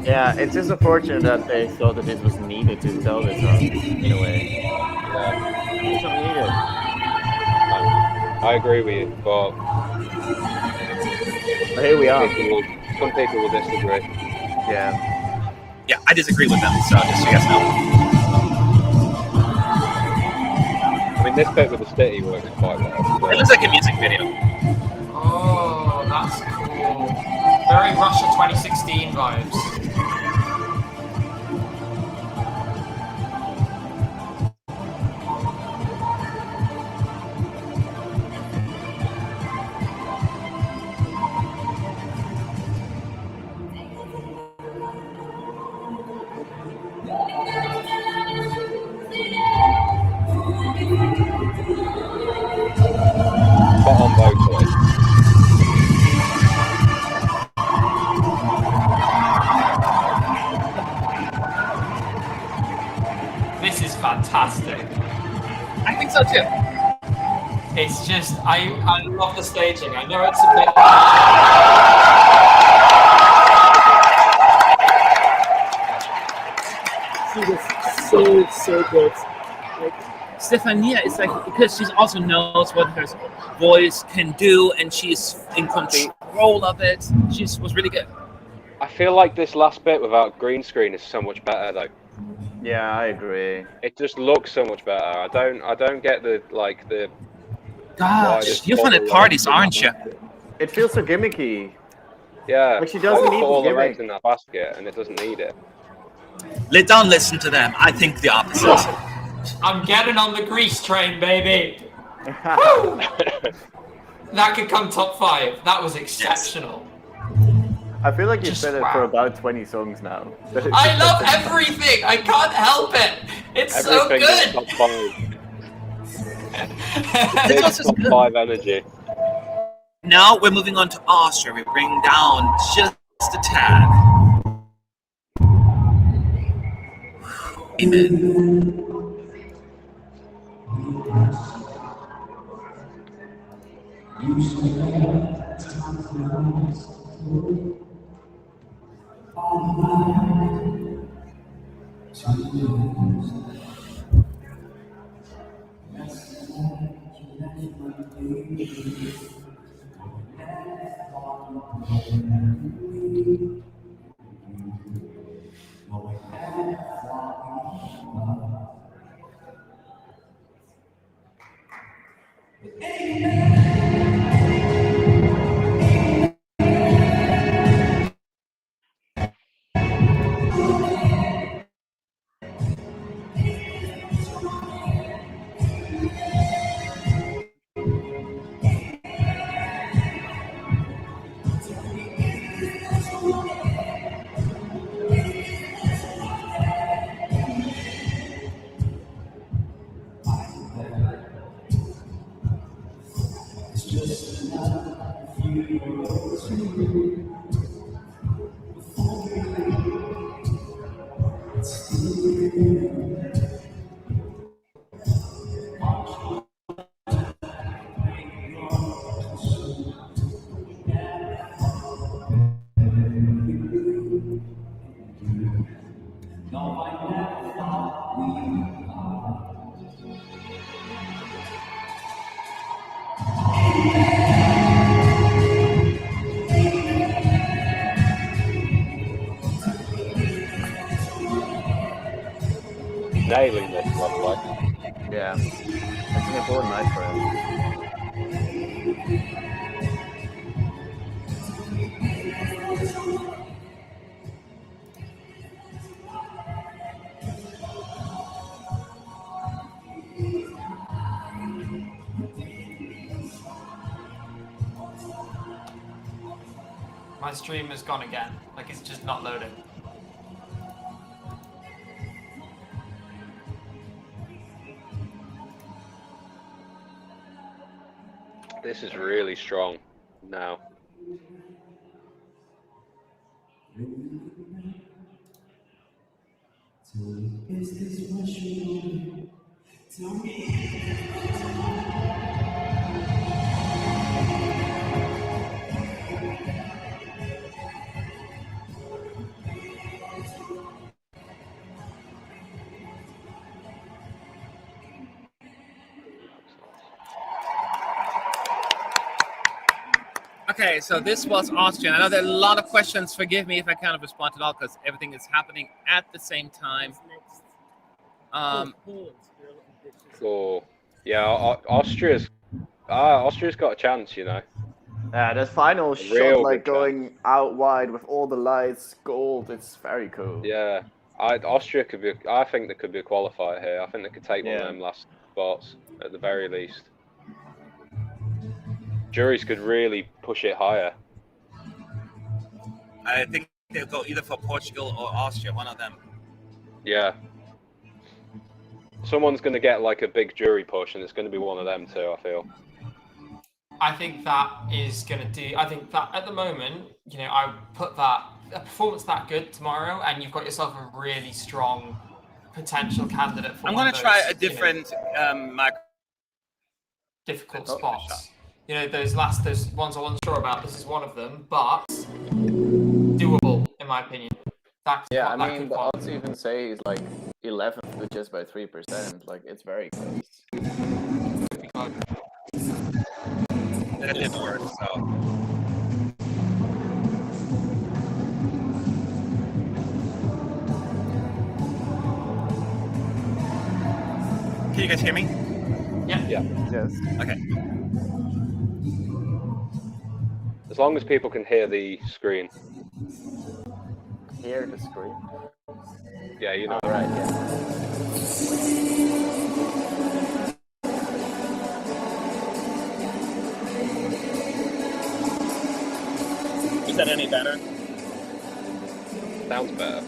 Yeah, it's just unfortunate that they thought that this was needed to tell this song, in a way. Yeah, It's not needed. I agree with you, but But here we are. some people will disagree. Yeah. Yeah, I disagree with them, so just so you guys know. I mean, this bit with the city works quite well. It looks like a music video. Oh, that's cool. Very Russia 2016 vibes. Spot on vocally. This is fantastic. I think so too. It's just, I love the staging. I know it's a bit. She was so good. Like, Stefania is like, because she also knows what her voice can do and she's in control of it. She was really good. I feel like this last bit without green screen is so much better though. Yeah, I agree. It just looks so much better. I don't get the Gosh, you're fun at parties, aren't you? It feels so gimmicky. Yeah. Like she doesn't put need all the the eggs gimmick. in that basket and it doesn't need it. Don't listen to them. I think the opposite. I'm getting on the grease train, baby. Woo! That could come top 5. That was exceptional. I feel like you've Just said it wow. for about 20 songs now. I love everything. I can't help it. It's so Everything is good. top 5. This Big was just top good. 5 energy. Now we're moving on to Austria. We bring down just a tad. Amen. Nailing this, by the way. Yeah, it's an important night for him. My stream has gone again. Like it's just not loading. This is really strong now. Okay, so this was Austrian. I know there are a lot of questions. Forgive me if I kind of respond to all because everything is happening at the same time. Cool. Yeah, Austria's got a chance, you know. Yeah, that final Real shot, like good going out wide with all the lights, gold. It's very cool. Yeah, Austria could be. I think there could be a qualifier here. I think they could take one of them last spots at the very least. Juries could really push it higher. I think they'll go either for Portugal or Austria, one of them. Yeah. Someone's going to get like a big jury push, and it's going to be one of them too, I feel. I think that is going to do. I think that at the moment, you know, I put that a performance that good tomorrow, and you've got yourself a really strong potential candidate for. I'm going to try a different difficult spots. You know, those ones I wasn't sure about. This is one of them, but doable in my opinion. Yeah, I mean, the odds even say he's like 11th with just by 3%. Like, it's very close. That didn't work, so. Can you guys hear me? Yeah. Yeah. Yes. Okay. As long as people can hear the screen. Hear the screen. Yeah, you know. All right, yeah. Is that any better? Sounds better.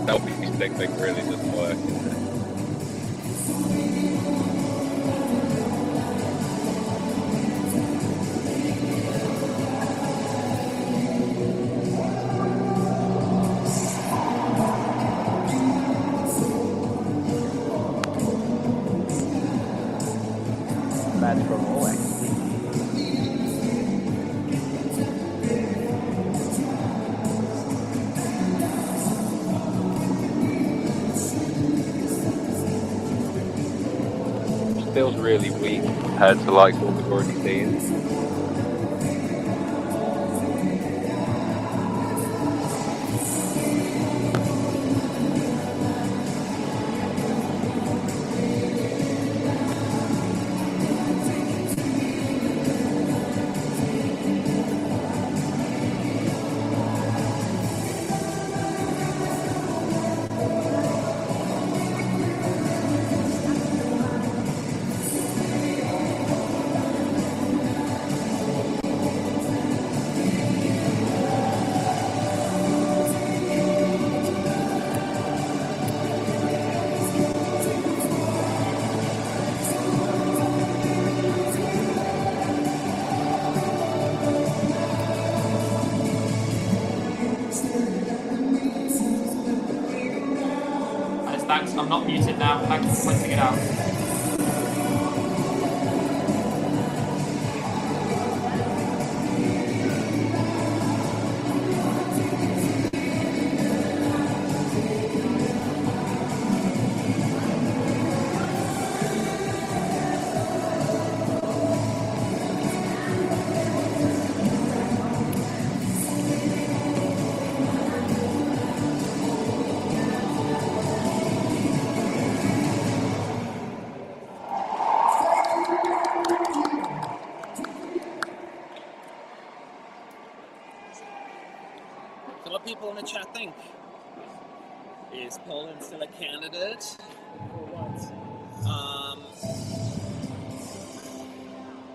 Selfie stick thing really doesn't work. That's from Omaga. Feels really weak compared to like what we've already seen. Thanks, I'm not muted now. Thank you for pointing it out. the chat think? Is Poland still a candidate? For what?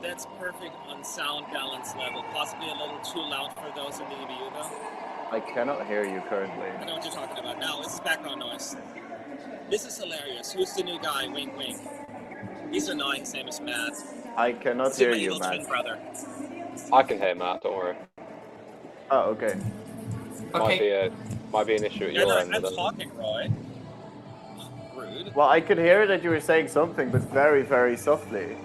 That's perfect on sound balance level. Possibly a little too loud for those in the EBU though. I cannot hear you currently. I know what you're talking about. No, this is background noise. This is hilarious. Who's the new guy? Wink, wink. He's annoying, same as Matt. I cannot See hear my you, evil twin Matt. brother. I can hear Matt. Don't worry. Oh, okay. Okay. Might be an issue at Yeah, your no, end. I'm but then- talking, Roy. Rude. Well, I could hear that you were saying something, but very, very softly.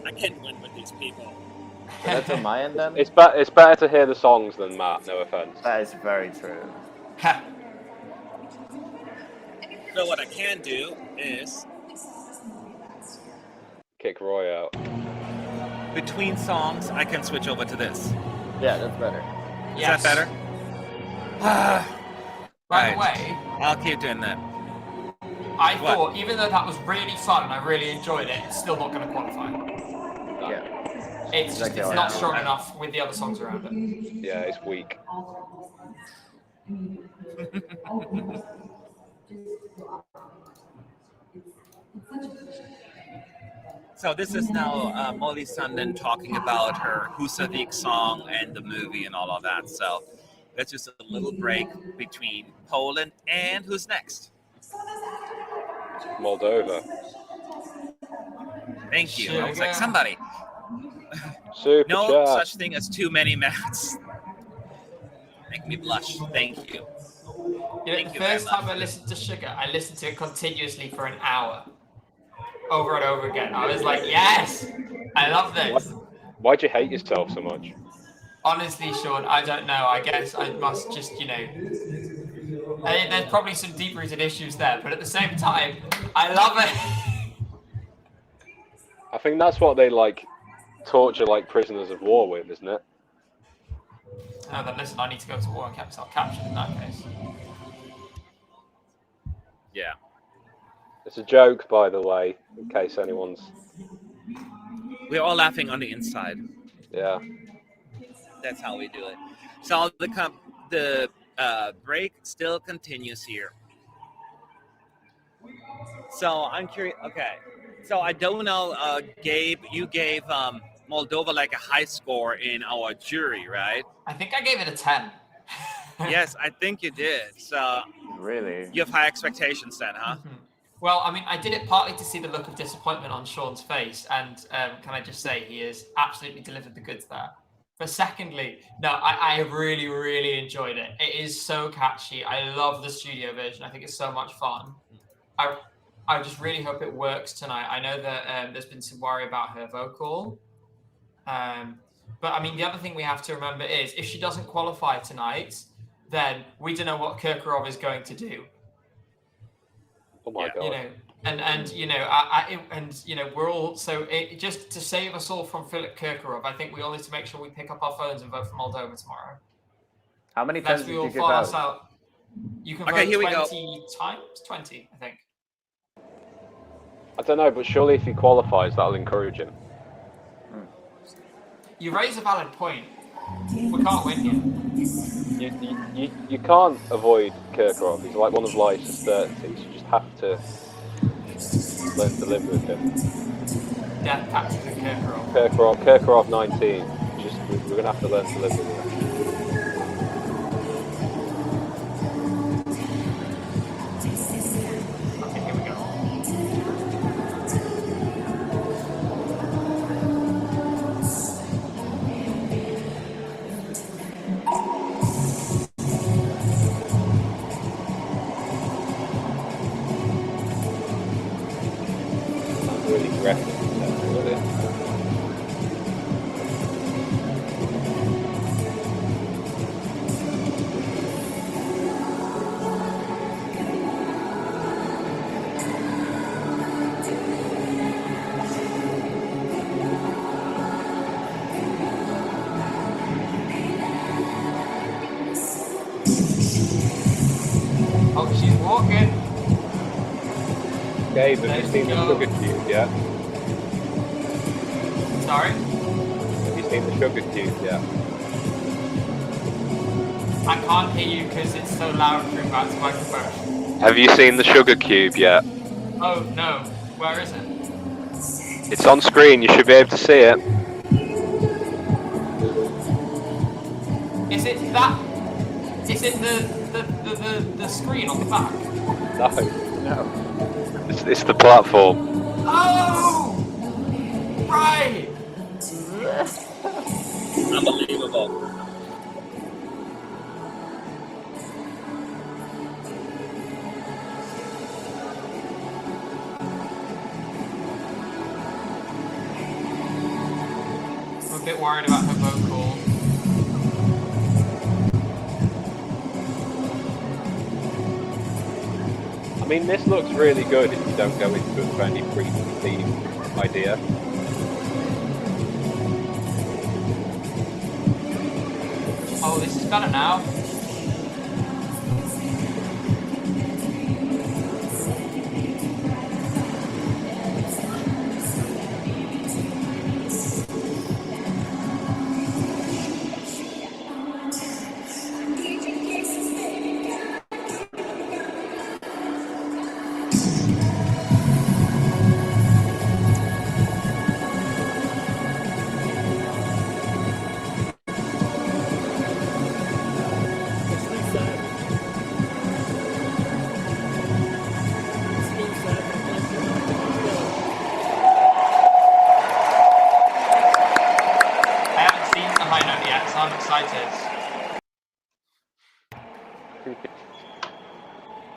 I can't win with these people. So that's on my end then? It's better to hear the songs than Matt. No offense. That is very true. So what I can do is Kick Roy out. between songs, I can switch over to this. Yeah, that's better. Is Yes. that better? By the Right. way, I'll keep doing that. I What? thought even though that was really fun and I really enjoyed it, it's still not going to qualify. No. Yeah. It's just Exactly it's how I not feel. strong enough with the other songs around it. Yeah, it's weak. So this is now Molly Sanden talking about her Husavik song and the movie and all of that. So that's just a little break between Poland and who's next? Moldova. Thank you. I was like, Sugar. somebody. Super No chat. such thing as too many mats. Make me blush. Thank you. You know, Thank the you very first time much. I listened to Sugar, I listened to it continuously for an hour. Over and over again. I was like, yes! I love this. Why'd you hate yourself so much? Honestly, Sean, I don't know. I guess I must just, there's probably some deep-rooted issues there, but at the same time, I love it. I think that's what they torture prisoners of war with, isn't it? No, then listen, I need to go to war and get myself captured in that case. Yeah. It's a joke, by the way, in case anyone's. We're all laughing on the inside. Yeah. That's how we do it. So the break still continues here. So I'm curious. Okay. So I don't know, Gabe, you gave Moldova a high score in our jury, right? I think I gave it a 10. Yes, I think you did. So Really? you have high expectations then, huh? Mhm. Well, I mean, I did it partly to see the look of disappointment on Sean's face, and can I just say he has absolutely delivered the goods there. But secondly, no, I really, really enjoyed it. It is so catchy. I love the studio version. I think it's so much fun. I just really hope it works tonight. I know that there's been some worry about her vocal. But I mean, the other thing we have to remember is if she doesn't qualify tonight, then we don't know what Kirkorov is going to do. Oh my god. We're all just to save us all from Philip Kirkorov. I think we all need to make sure we pick up our phones and vote for Moldova tomorrow. How many times Lest did we all you give fall us out? out. You can Okay, vote here we go. 20 times, 20, I think. I don't know, but surely if he qualifies, that'll encourage him. You raise a valid point. We can't win here. You can't avoid Kirkorov. He's like one of life's certainties. You just have to learn to live with him. Death taxes and Kirkorov. Kirkorov 19. We're gonna have to learn to live with him. Okay, here we go. Sounds really graphic. Really. Oh, she's walking. Gabe, have you Let's seen the go. sugar cube yet? Sorry? Have you seen the sugar cube yet? I can't hear you because it's so loud through back to microphone. Have you seen the sugar cube yet? Oh no, where is it? It's on screen, you should be able to see it. Is it that? Is it the screen on the back? No. It's the platform. Oh! Right! Unbelievable. I'm a bit worried about her vocal. I mean, this looks really good if you don't go into it with any preconceived idea. Oh, this is better now.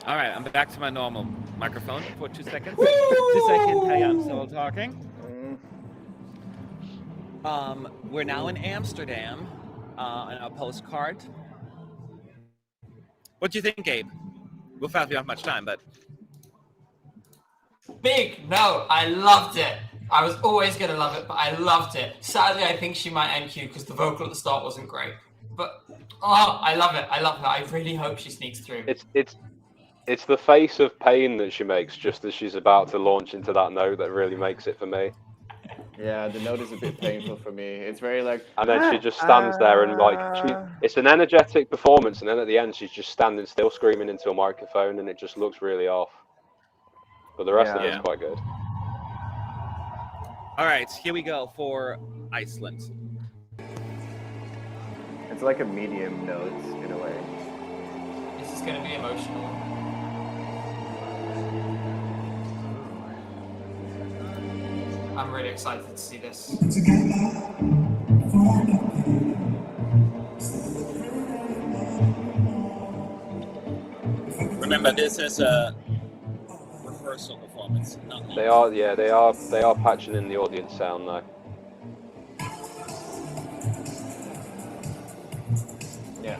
All right, I'm back to my normal microphone for 2 seconds. 2 seconds. Hey, I'm still talking. We're now in Amsterdam on a postcard. What do you think, Gabe? We'll fast, we don't have much time, but Big, no, I loved it. I was always going to love it, but I loved it. Sadly, I think she might NQ because the vocal at the start wasn't great. But, oh, I love it. I love that. I really hope she sneaks through. It's the face of pain that she makes just as she's about to launch into that note that really makes it for me. Yeah, the note is a bit painful for me. It's very like... And then she just stands there and it's an energetic performance, and then at the end she's just standing still screaming into a microphone, and it just looks really off. But the rest of it's quite good. All right, here we go for Iceland. It's like a medium note in a way. This is going to be emotional. I'm really excited to see this. Remember, this is a rehearsal performance. They are patching in the audience sound though. Yeah.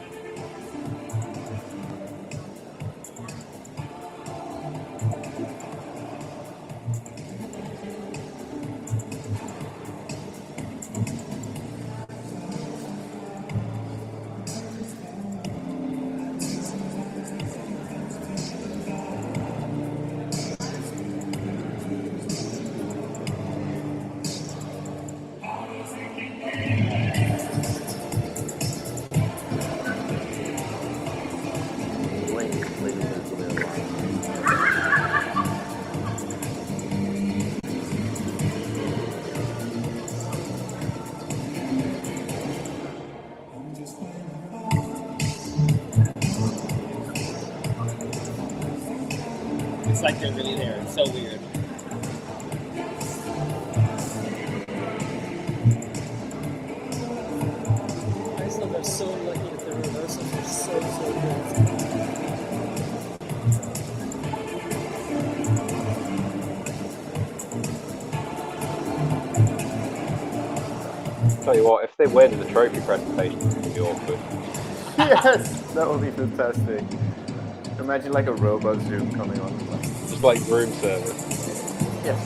It's like they're really there. It's so weird. Iceland are so lucky that the reversals are so good. Tell you what, if they win, the trophy presentation would be awkward. Yes, that would be fantastic. Imagine like a robot Zoom coming on. Just like room service. Yes.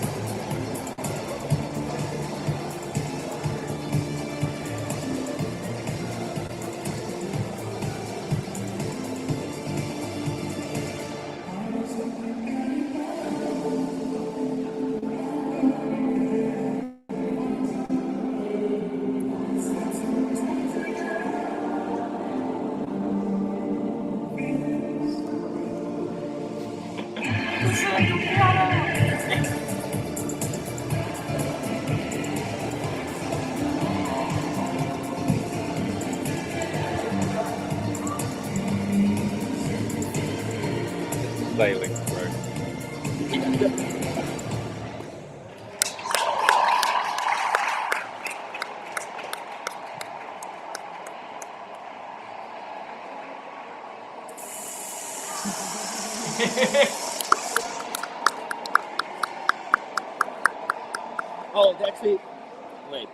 Sailing, bro. Oh, it's actually. Wait.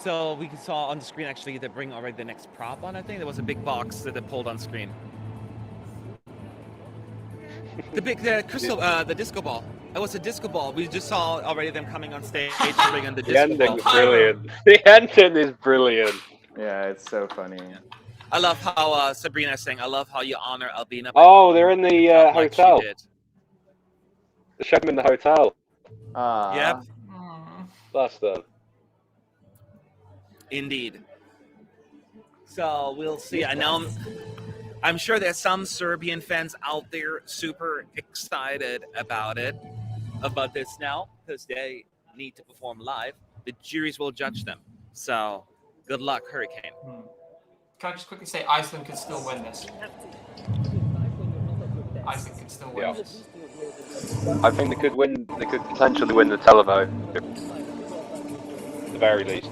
So we saw on the screen actually they bring already the next prop on. I think there was a big box that they pulled on screen. The crystal, the disco ball. It was a disco ball. We just saw already them coming on stage to bring in the The disco ball. ending's brilliant. The ending is brilliant. Yeah, it's so funny. I love how Sabrina's saying, I love how you honor Albina. Oh, they're in the like she hotel. did. They showed them in the hotel. Yep, That's done. indeed. So we'll see. I know. I'm sure there's some Serbian fans out there super excited about this now, because they need to perform live. The juries will judge them. So good luck, Hurricane. Can I just quickly say Iceland could still win this? Iceland could still win this. I think they could win. They could potentially win the televote, at the very least.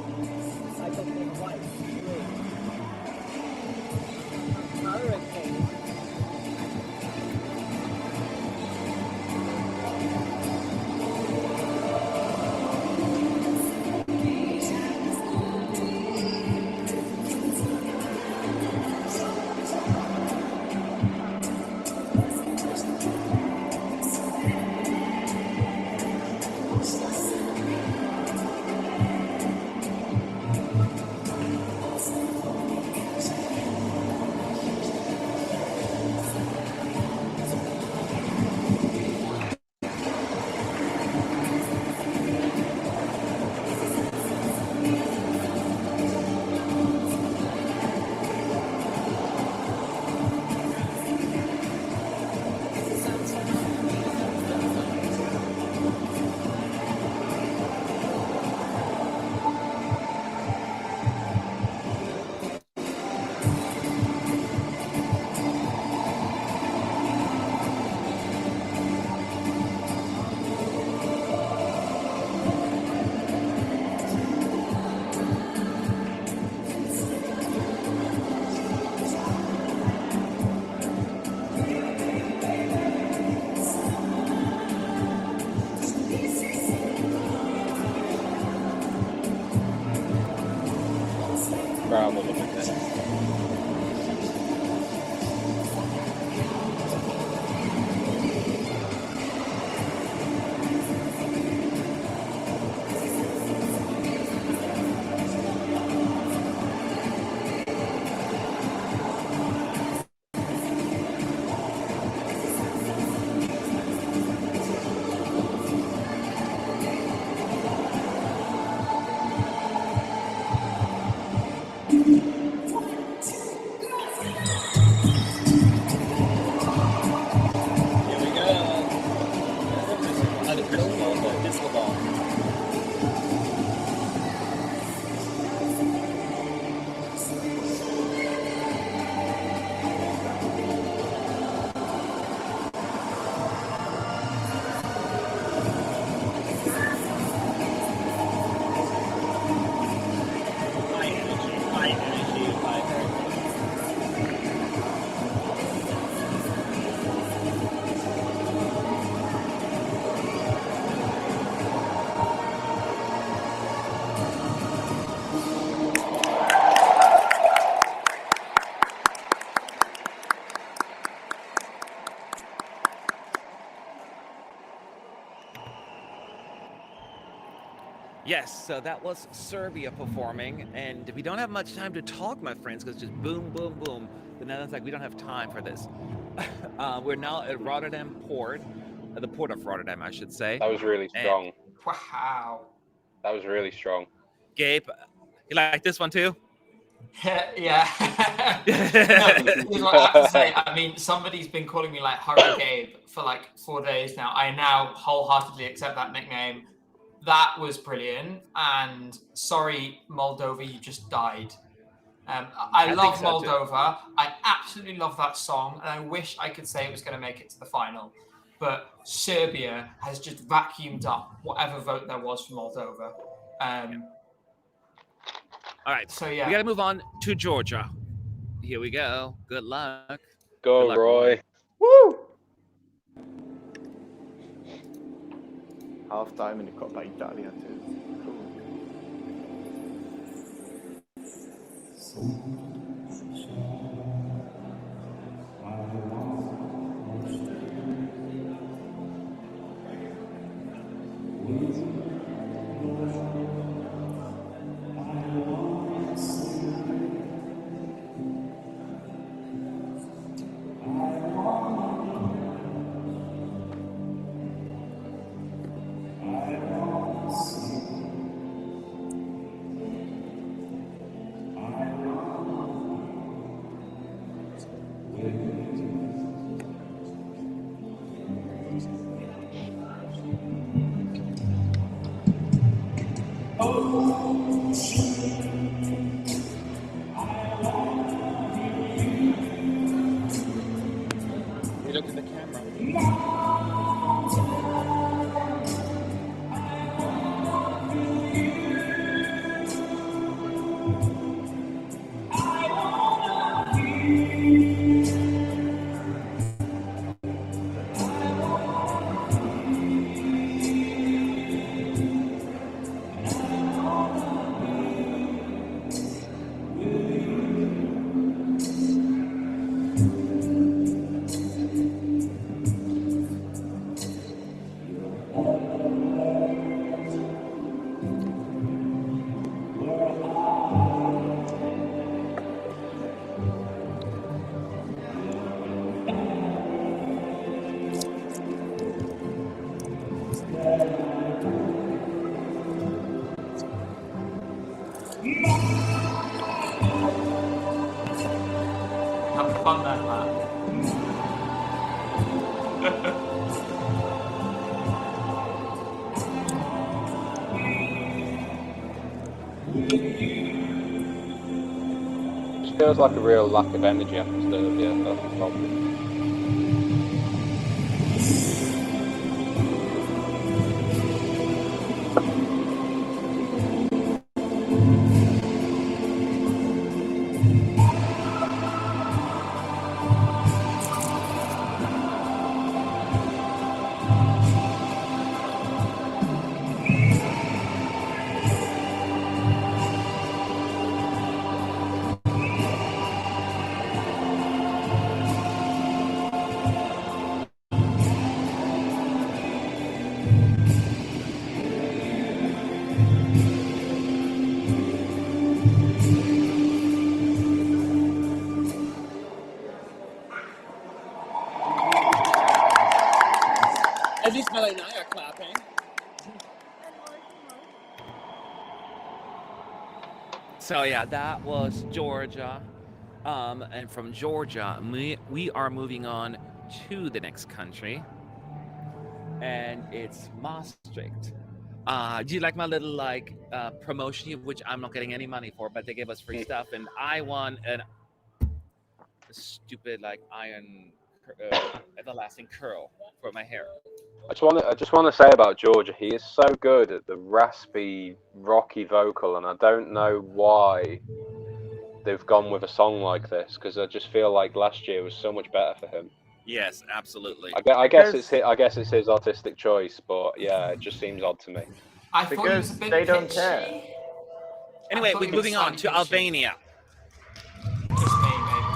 Yes, so that was Serbia performing, and we don't have much time to talk, my friends, because just boom, boom, boom. The Netherlands like, we don't have time for this. We're now at Rotterdam Port, the port of Rotterdam, I should say. That was really strong. Wow. That was really strong. Gabe, you like this one too? Yeah. Here's what I have to say. I mean, somebody's been calling me like Horror Gabe for like 4 days now. I now wholeheartedly accept that nickname. That was brilliant. And sorry, Moldova, you just died. I love think so, too. Moldova. I absolutely love that song, and I wish I could say it was going to make it to the final. But Serbia has just vacuumed up whatever vote there was for Moldova. All right. So yeah, We got to move on to Georgia. Here we go. Good luck. Go, Good luck, Roy. Woo! Half time in the Coppa Italia too. Cool. Look at the camera. have fun then, Matt. Just feels like a real lack of energy after Serbia. That's the problem. At least Melanie and I are clapping. So yeah, that was Georgia. And from Georgia, we are moving on to the next country. And it's Maastricht. Do you like my little promotion here, which I'm not getting any money for, but they gave us free stuff, and I won a stupid iron everlasting curl for my hair. I just want to say about Georgia, he is so good at the raspy, rocky vocal, and I don't know why they've gone with a song like this, because I just feel like last year was so much better for him. Yes, absolutely. I guess it's his artistic choice, but yeah, it just seems odd to me. I thought it was a Because bit they don't pitchy. care. Anyway, thought we're it was moving on slightly to pitchy. Albania. Just me, maybe.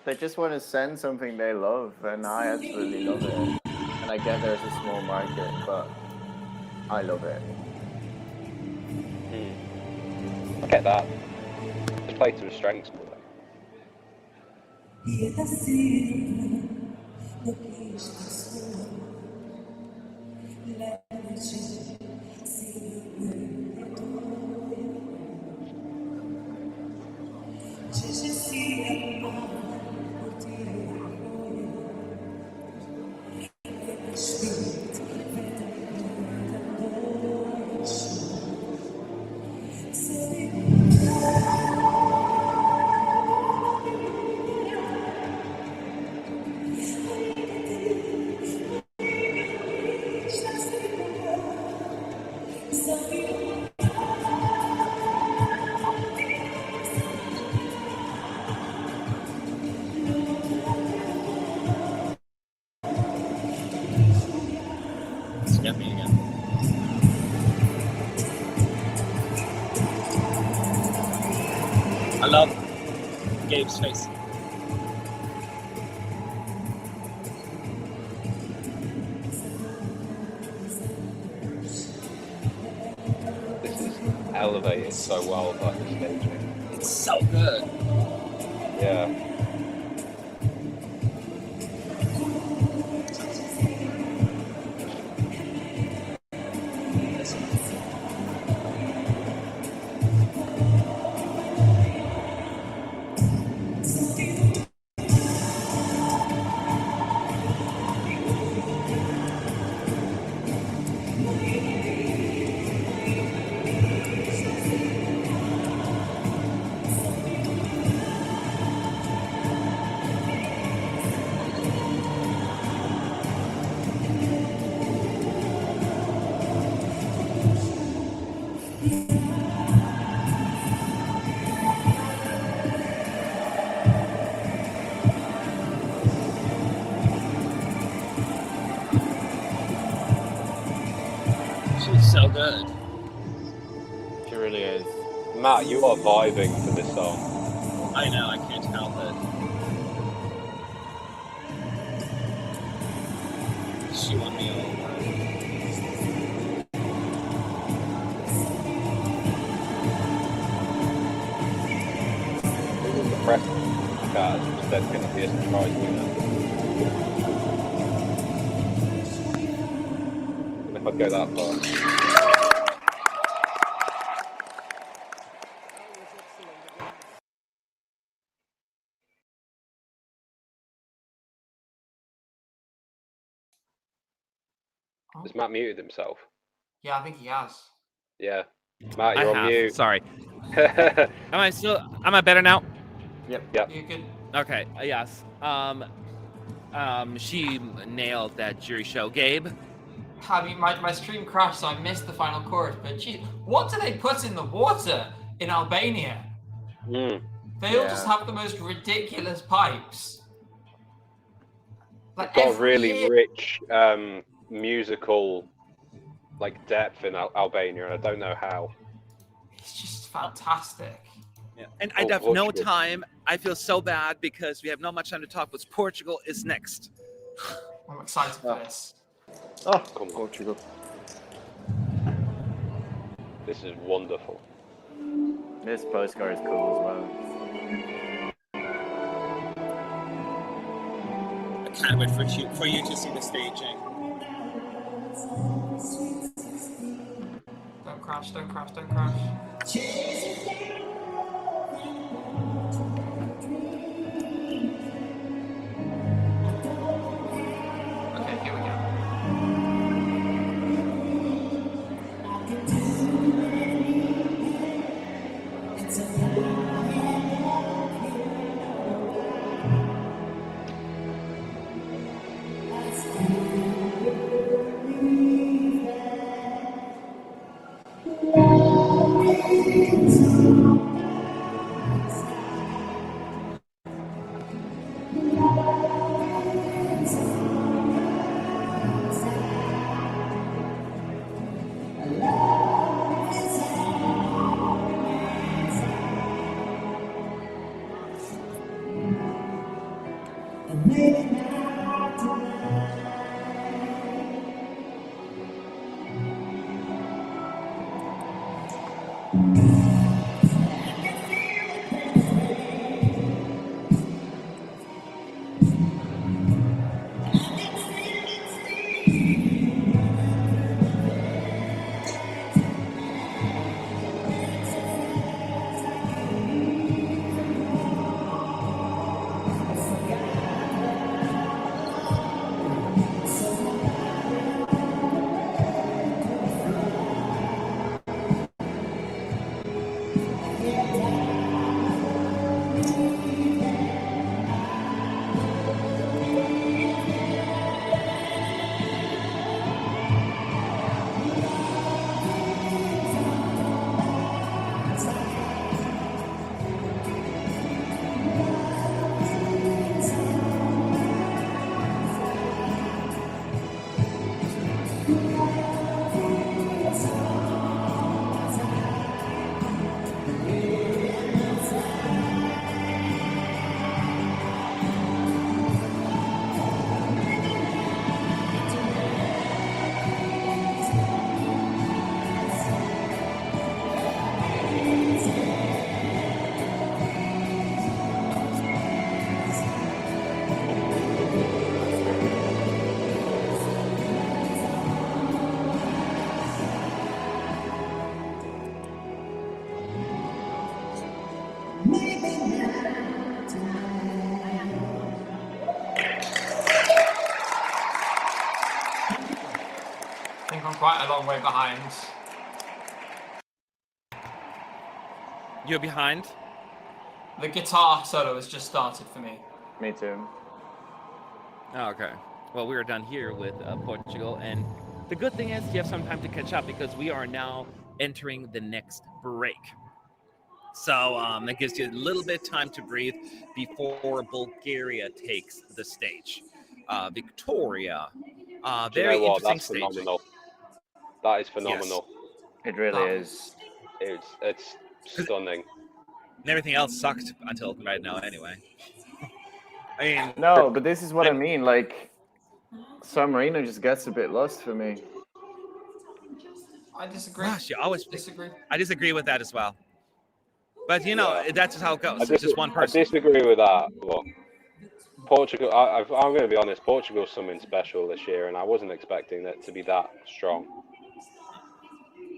They just want to send something they love, and I absolutely love it. And I get there's a small market, but I love it. I get that. Just play to his strengths more. I love Gabe's face. This is elevated so well by the staging. It's so good. Yeah. She's so good. She really is. Matt, you are vibing to this song. I know, I can't help it. She won me over. It was the press card, instead going to be a surprise winner. And if I go that far. Has Matt muted himself? Yeah, I think he has. Yeah. Matt, you're on mute. Sorry. Am I better now? Yep. You good? Okay. Yes. She nailed that jury show. Gabe? I mean, my stream crashed, so I missed the final chorus. But geez, what do they put in the water in Albania? Mm. They all just have the most ridiculous pipes. Like Got a every really year- rich musical depth in Albania, and I don't know how. It's just fantastic. Yeah. And I have no time. I feel so bad because we have not much time to talk, but Portugal is next. I'm excited for this. Oh, Come on. Portugal. This is wonderful. This postcard is cool as well. I can't wait for you to see the staging. Don't crash, don't crash, don't crash. Okay, here we go. I think I'm quite a long way behind. You're behind? The guitar solo has just started for me. Me too. Oh, okay. Well, we are done here with Portugal, and the good thing is you have some time to catch up because we are now entering the next break. So that gives you a little bit of time to breathe before Bulgaria takes the stage. Victoria, very interesting That's stage. phenomenal. That is phenomenal. It really is. It's stunning. And everything else sucked until right now, anyway. I mean, No, but this is what I mean. Like, San Marino just gets a bit lost for me. I disagree. gosh, you always Disagree. I disagree with that as well. But you know, that's just how it goes. It's just one I person. disagree with that. Well, Portugal, I'm going to be honest, Portugal's something special this year, and I wasn't expecting it to be that strong.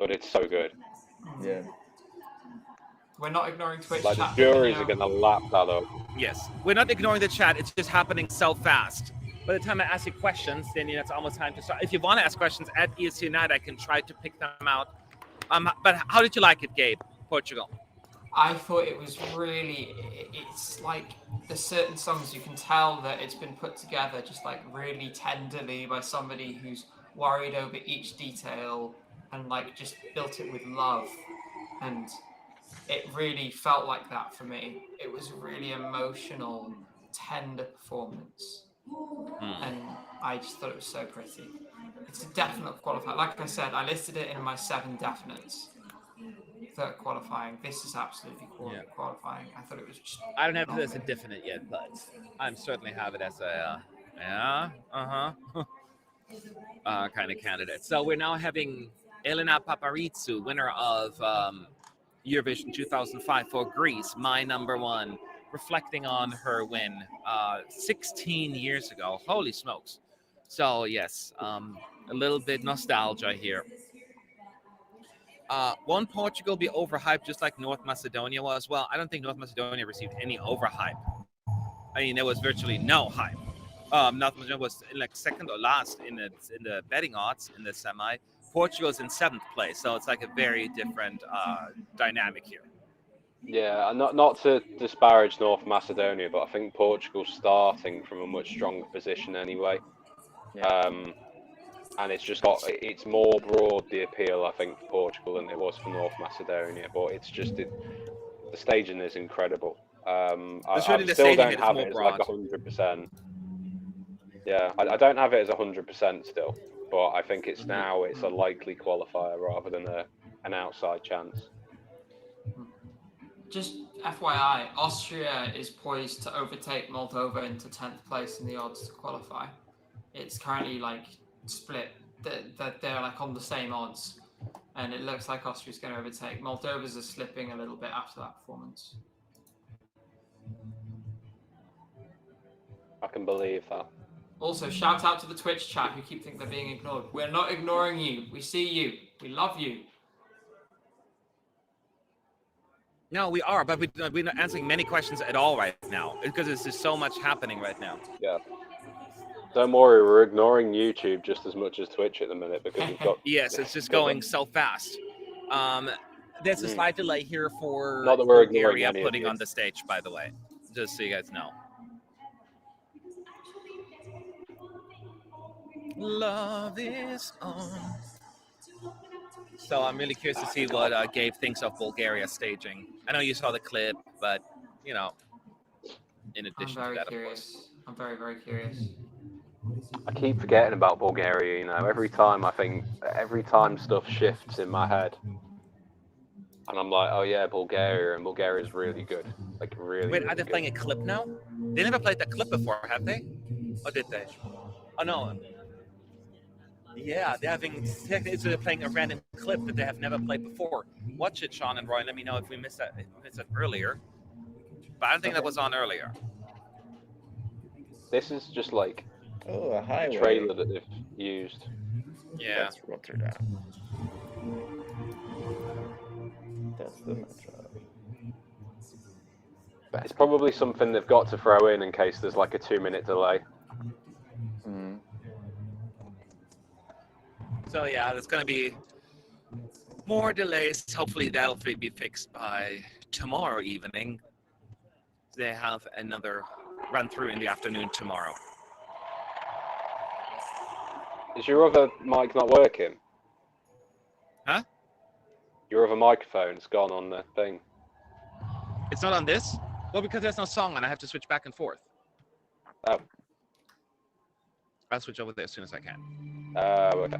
But it's so good. Yeah. We're not ignoring Twitch Like, the chat. juries are going to lap that up. Yes, we're not ignoring the chat. It's just happening so fast. By the time I ask you questions, then it's almost time to start. If you want to ask questions at ESC United, I can try to pick them out. But how did you like it, Gabe? Portugal. I thought it was really, it's like there's certain songs you can tell that it's been put together just like really tenderly by somebody who's worried over each detail and like just built it with love. And it really felt like that for me. It was a really emotional, tender performance. And I just thought it was so pretty. It's a definite qualifier. Like I said, I listed it in my 7 definites. Third qualifying. This is absolutely qualifying. I thought it was just. I don't have it as a definite yet, but I certainly have it as a kind of candidate. So we're now having Elena Paparizou, winner of Eurovision 2005 for Greece, my number one, reflecting on her win 16 years ago. Holy smokes. So yes, a little bit nostalgia here. Won't Portugal be overhyped just like North Macedonia was? Well, I don't think North Macedonia received any overhype. I mean, there was virtually no hype. North Macedonia was like second or last in the betting odds in the semi. Portugal's in 7th place, so it's like a very different dynamic here. Yeah, not to disparage North Macedonia, but I think Portugal's starting from a much stronger position anyway. Yeah. And it's more broad, the appeal, I think, for Portugal than it was for North Macedonia. But it's just, the staging is incredible. I still don't have it as like 100%. Yeah, I don't have it as 100% still. But I think it's a likely qualifier rather than an outside chance. Just FYI, Austria is poised to overtake Moldova into 10th place in the odds to qualify. It's currently like split. They're like on the same odds, and it looks like Austria's going to overtake. Moldova's are slipping a little bit after that performance. I can believe that. Also, shout out to the Twitch chat who keep thinking they're being ignored. We're not ignoring you. We see you. We love you. No, we are, but we're not answering many questions at all right now because there's just so much happening right now. Yeah. Don't worry, we're ignoring YouTube just as much as Twitch at the minute because we've got. Yes, it's just going so fast. There's a slight delay here for Not that we're ignoring Bulgaria any of putting you. on the stage, by the way, just so you guys know. Love is on. So I'm really curious to see what Gabe thinks of Bulgaria staging. I know you saw the clip, but you know, in addition to that, of course. I'm very, very curious. I keep forgetting about Bulgaria, you know. Every time stuff shifts in my head. And I'm like, oh yeah, Bulgaria, and Bulgaria's really good. Like, really. Wait, really are they good. playing a clip now? They never played that clip before, have they? Or did they? Oh no. Yeah, they're playing a random clip that they have never played before. Watch it, Sean and Roy. Let me know if we missed that earlier. But I don't think that was on earlier. This is just like a highway. trailer that they've used. Yeah. That's Rotterdam. That's the metro. But it's probably something they've got to throw in case there's like a 2-minute delay. So yeah, there's going to be more delays. Hopefully that'll be fixed by tomorrow evening. They have another run through in the afternoon tomorrow. Is your other mic not working? Huh? Your other microphone's gone on the thing. It's not on this? Well, because there's no song and I have to switch back and forth. Oh. I'll switch over there as soon as I can. Okay.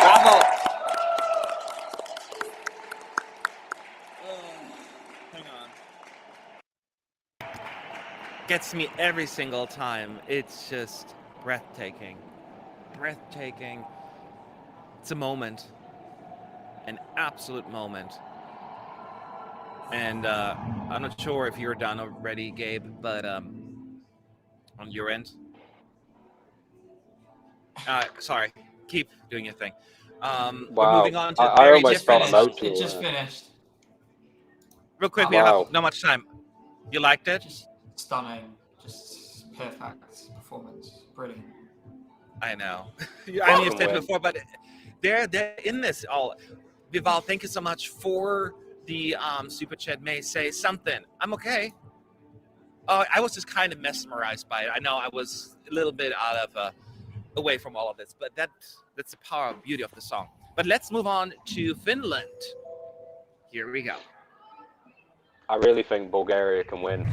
Bravo! Hang on. Gets me every single time. It's just breathtaking. Breathtaking. It's a moment. An absolute moment. And I'm not sure if you're done already, Gabe, but on your end. Sorry, keep doing your thing. We're Wow. moving on to I very almost felt different. emotional. It just finished. Real quick, we Wow. have not much time. You liked it? Just stunning. Just perfect performance. Brilliant. I know. I mean, you've said Win. before, but they're in this all. Vival, thank you so much for the super chat. May say something. I'm okay. Oh, I was just kind of mesmerized by it. I know I was a little bit out of away from all of this, but that's the power and beauty of the song. But let's move on to Finland. Here we go. I really think Bulgaria can win.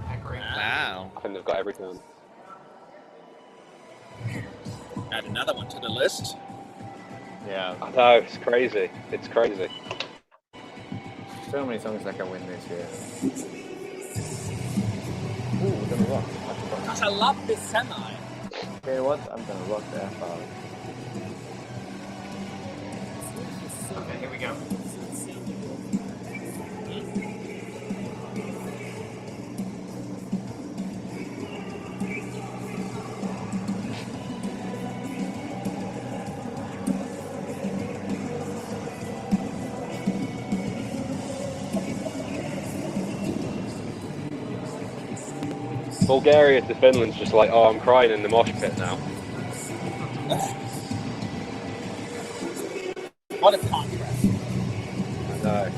I agree. Wow. I think they've got everything. Add another one to the list. Yeah. I know, it's crazy. It's crazy. so many songs that can win this year. Ooh, we're gonna rock. Gosh, I love this semi. Okay, what? I'm gonna rock the F out. Okay, here we go. Bulgaria to Finland's just like, oh, I'm crying in the mosh pit now. What a contrast. I know.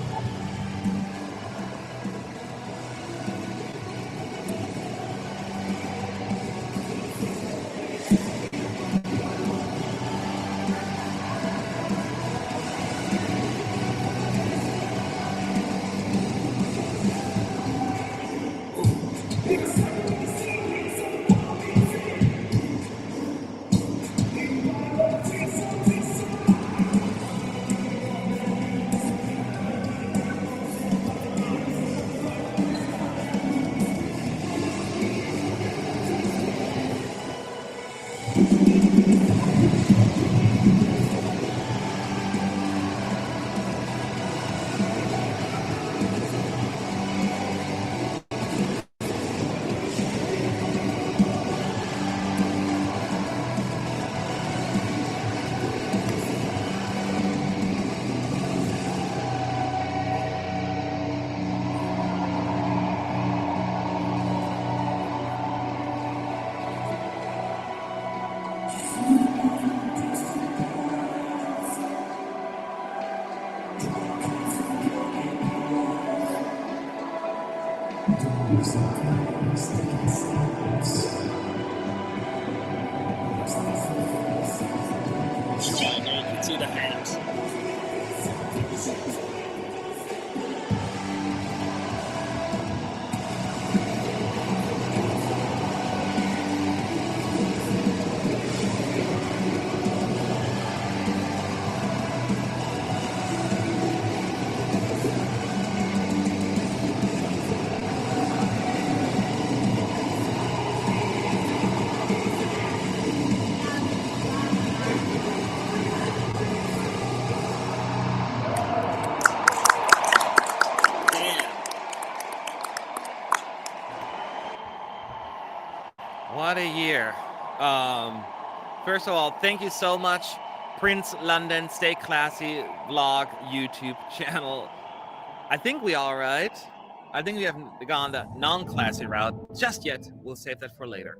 Yeah, you can see the hands. What a year. First of all, thank you so much, Prince London Stay Classy vlog YouTube channel. I think we all right. I think we haven't gone the non-classy route just yet. We'll save that for later.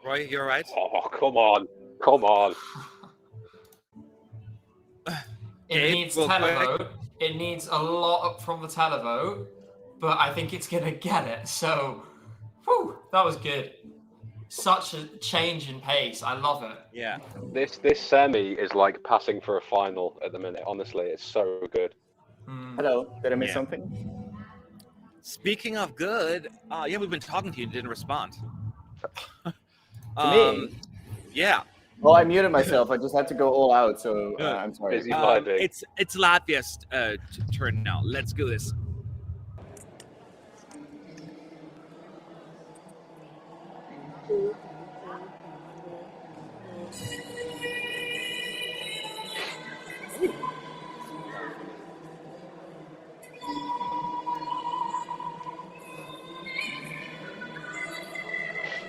Roy, you're right. Oh, come on. Come on. It Gabe, needs real quick. televote. It needs a lot up from the televote, but I think it's gonna get it. So, whew, that was good. Such a change in pace. I love it. Yeah. This semi is like passing for a final at the minute. Honestly, it's so good. Hello, did I miss Yeah. something? Speaking of good, yeah, we've been talking to you. You didn't respond. Me? Yeah. Oh, I muted myself. I just had to go all out, so I'm sorry. Busy vibing. It's Latvia's turn now. Let's do this.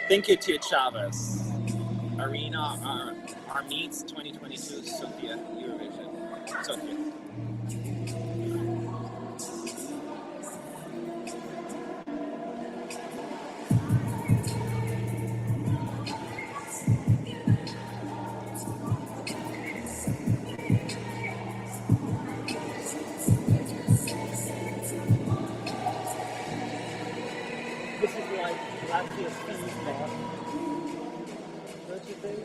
Thank you to Chavez. Arena, our meets 2022 Sofia Eurovision. Sofia. This is like Latvia's Finnish bar. Don't you think?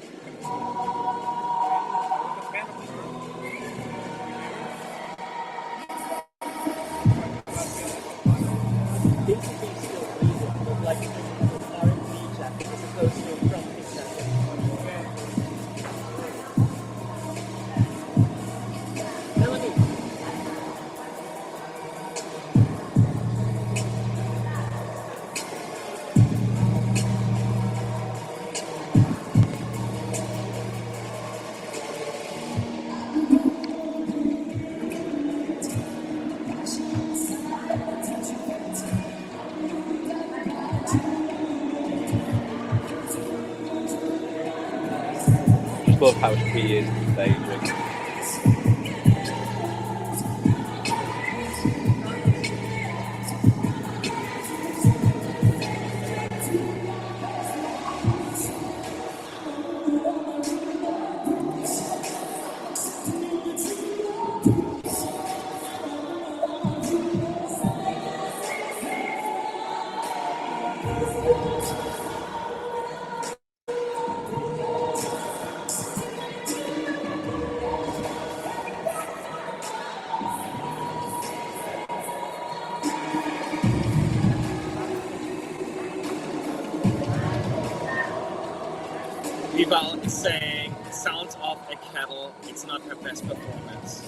Clubhouse key is staging. Vival is saying, sounds of a kettle, it's not her best performance.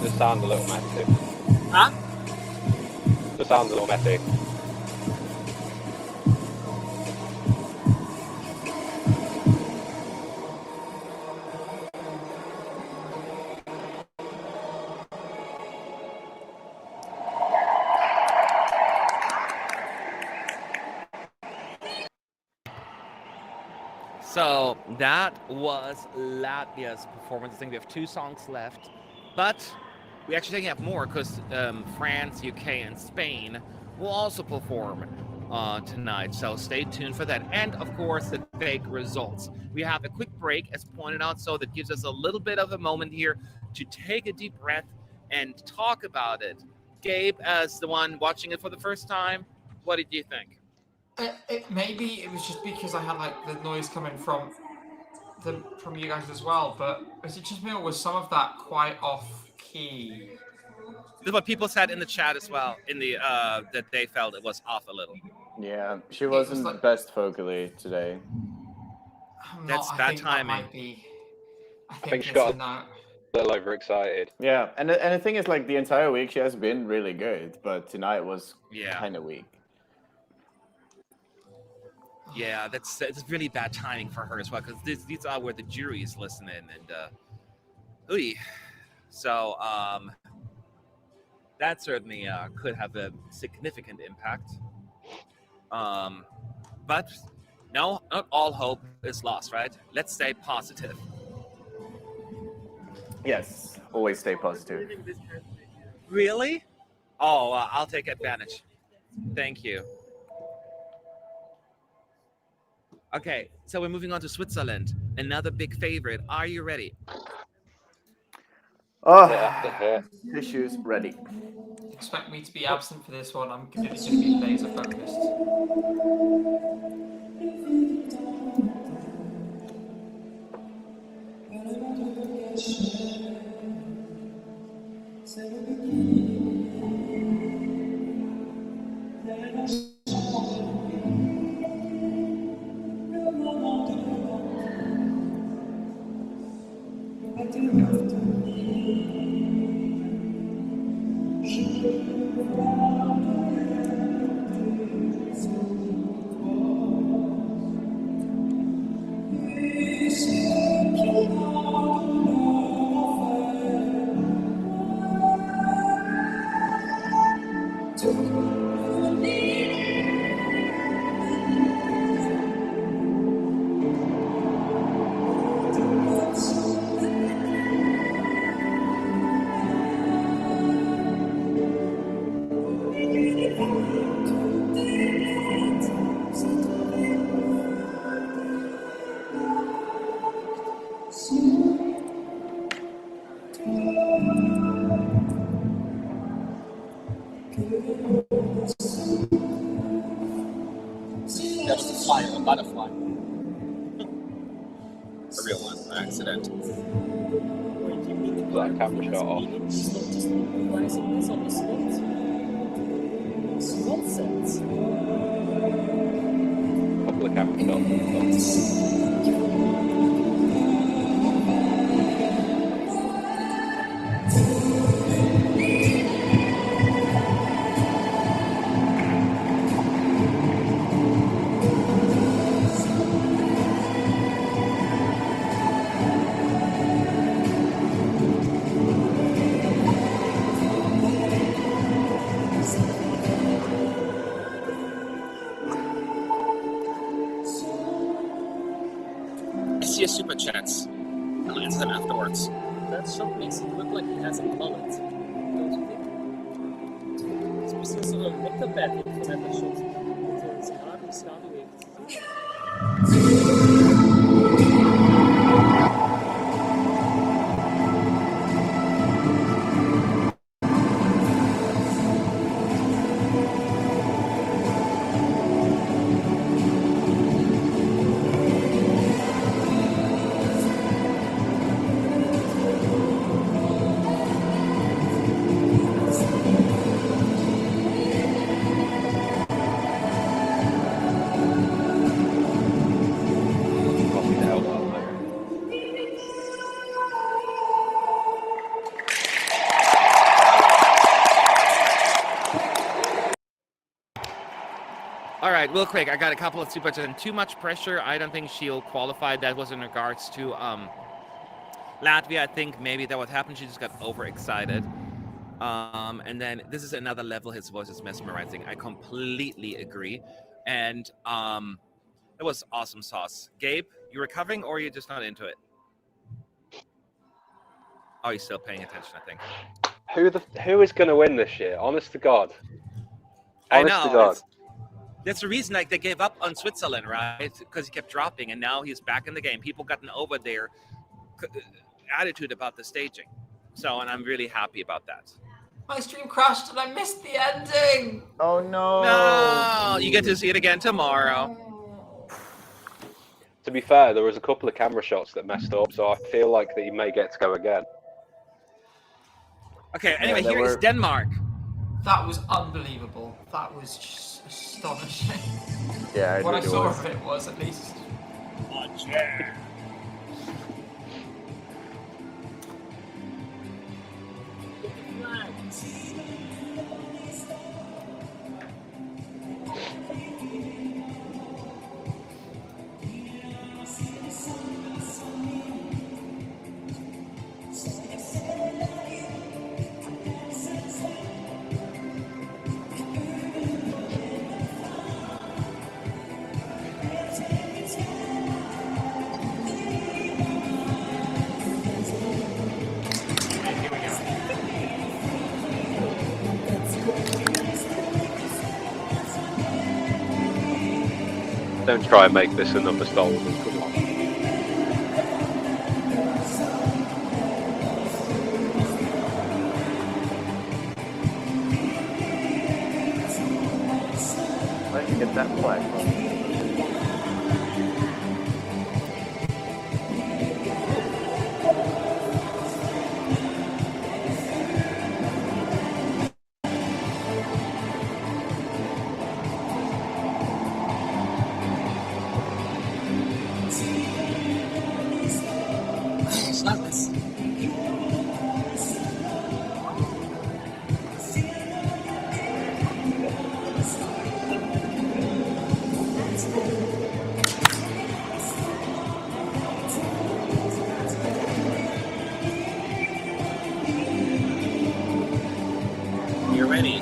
Does sound a little messy. Huh? Does sound a little messy. So that was Latvia's performance. I think we have 2 songs left, but we actually have more because France, UK, and Spain will also perform tonight. So stay tuned for that. And of course, the fake results. We have a quick break, as pointed out, so that gives us a little bit of a moment here to take a deep breath and talk about it. Gabe, as the one watching it for the first time, what did you think? Maybe it was just because I had like the noise coming from you guys as well, but was it just me or was some of that quite off key? This is what people said in the chat as well, in the that they felt it was off a little. Yeah, she wasn't like- best vocally today. That's bad timing. I think she it's got a no. A little overexcited. Yeah, and the thing is, like, the entire week she has been really good, but tonight was kind of weak. Yeah, it's really bad timing for her as well, because these are where the jury is listening, and so that certainly could have a significant impact. But no, not all hope is lost, right? Let's stay positive. Yes, always stay positive. Really? Oh, I'll take advantage. Thank you. Okay, so we're moving on to Switzerland, another big favorite. Are you ready? Oh, tissues ready. Expect me to be absent for this one. I'm going to be laser focused. Just a fly, a butterfly. A real one, an accident. That camera shot off. Couple of camera shots. see his super chats. I'll answer them afterwards. That shot makes it look like he has a mullet, don't you think? It's precies som en nickelback från detta shot. Lite så här skadlig. All right, real quick, I got a couple of super chats and too much pressure. I don't think she'll qualify. That was in regards to Latvia. I think maybe that what happened. She just got overexcited. And then this is another level. His voice is mesmerizing. I completely agree. And it was awesome sauce. Gabe, you recovering or are you just not into it? Oh, you're still paying attention, I think. Who is going to win this year? Honest to God. Honest I know. to God. That's the reason like they gave up on Switzerland, right? Because he kept dropping, and now he's back in the game. People gotten over their attitude about the staging. So, and I'm really happy about that. My stream crashed and I missed the ending. Oh no! No, you get to see it again tomorrow. To be fair, there was a couple of camera shots that messed up, so I feel like that you may get to go again. Okay, anyway, here is Denmark. That was unbelievable. That was just astonishing. Yeah, it what really I saw was. of it was, at least. Oh, yeah. Look at flags. Don't try and make this a number stall. Come on. Where did you get that flag from? You're ready.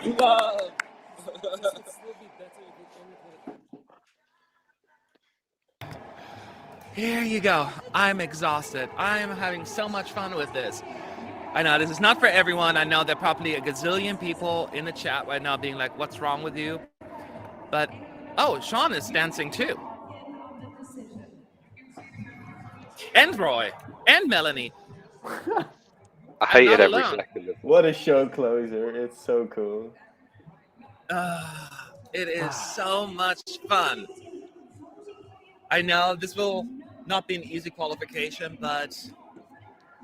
Wow. It would still be better if it only had Here you go. I'm exhausted. I'm having so much fun with this. I know this is not for everyone. I know there are probably a gazillion people in the chat right now being like, what's wrong with you? But, oh, Sean is dancing too. And Roy. And Melanie. I hated not every alone. second of it. What a show closer. It's so cool. It is so much fun. I know this will not be an easy qualification, but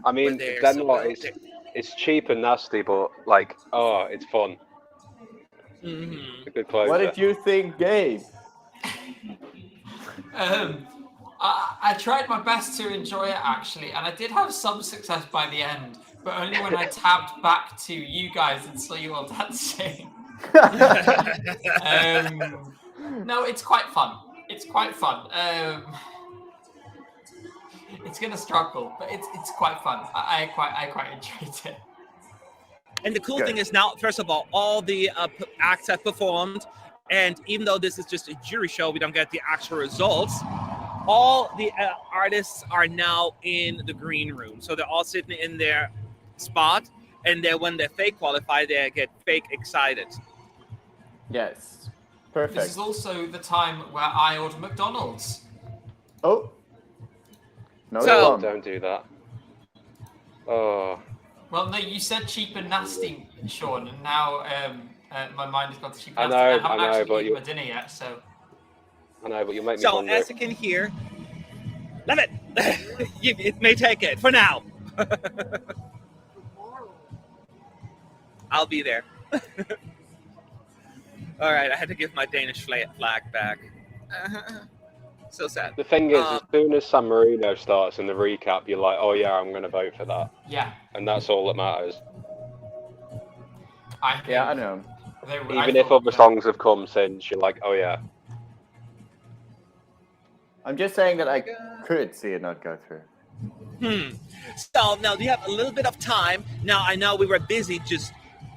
I mean, there, Denmark, so it's cheap and nasty, but like, oh, it's fun. mhm. It's a good closer. What did you think, Gabe? I tried my best to enjoy it actually, and I did have some success by the end, but only when I tabbed back to you guys and saw you all dancing. No, it's quite fun. It's quite fun. It's gonna struggle, but it's quite fun. I quite enjoyed it. And the cool Good. thing is now, first of all the acts have performed, and even though this is just a jury show, we don't get the actual results. All the artists are now in the green room, so they're all sitting in their spot, and then when they fake qualify, they get fake excited. Yes. This Perfect. is also the time where I order McDonald's. Oh. No, So- Tom. Don't do that. Oh, Well, no, you said cheap and nasty, Sean, and now my mind has gone to cheap I and know, nasty. I haven't I know, actually but eaten you- my dinner yet, so. I know, but you'll make me So hungry. as you can hear, love it. It may take it for now. I'll be there. All right, I had to give my Danish flag back. So sad. The thing is, as soon as San Marino starts in the recap, you're like, oh yeah, I'm going to vote for that. Yeah. And that's all that matters. Yeah, I know. Even if other songs have come since, you're like, oh yeah. I'm just saying that I could see it not go through. So now you have a little bit of time. Now I know we were busy just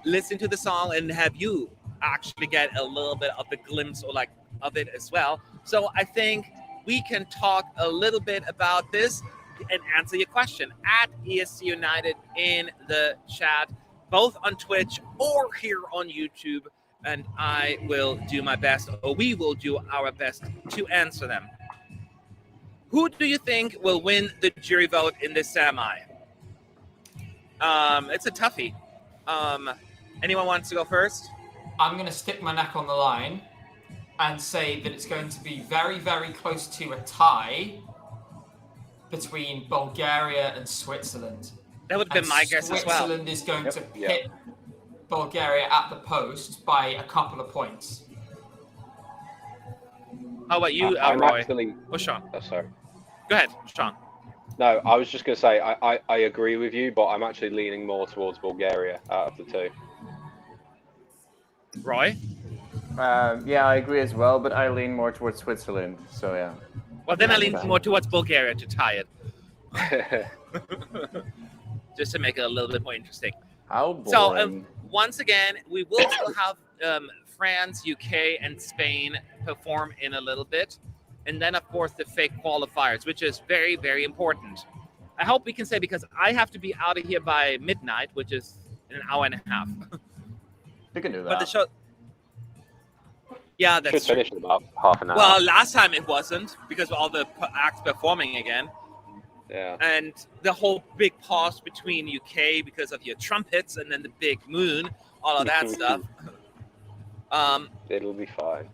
listening to the song and have you actually get a little bit of the glimpse or like of it as well. So I think we can talk a little bit about this and answer your question at ESC United in the chat, both on Twitch or here on YouTube. And I will do my best, or we will do our best to answer them. Who do you think will win the jury vote in this semi? It's a toughie. Anyone wants to go first? I'm going to stick my neck on the line and say that it's going to be very, very close to a tie between Bulgaria and Switzerland. That would have been my guess as well. Switzerland is going to Yeah. pit Bulgaria at the post by a couple of points. How about you, I'm Roy? actually... Oh, Sean. Oh, sorry. Go ahead, Sean. No, I was just going to say, I agree with you, but I'm actually leaning more towards Bulgaria out of the two. Roy? Yeah, I agree as well, but I lean more towards Switzerland. So yeah. Well, then I lean more towards Bulgaria to tie it, just to make it a little bit more interesting. How boring. So, once again, we will still have France, UK, and Spain perform in a little bit. And then, of course, the fake qualifiers, which is very, very important. I hope we can say, because I have to be out of here by midnight, which is in an hour and a half. You can do But the that. show... Yeah, Should that's true. finish in about half an hour. Well, last time it wasn't, because of all the acts performing again. yeah. And the whole big pause between UK because of your trumpets and then the big moon, all of that stuff. It'll be fine.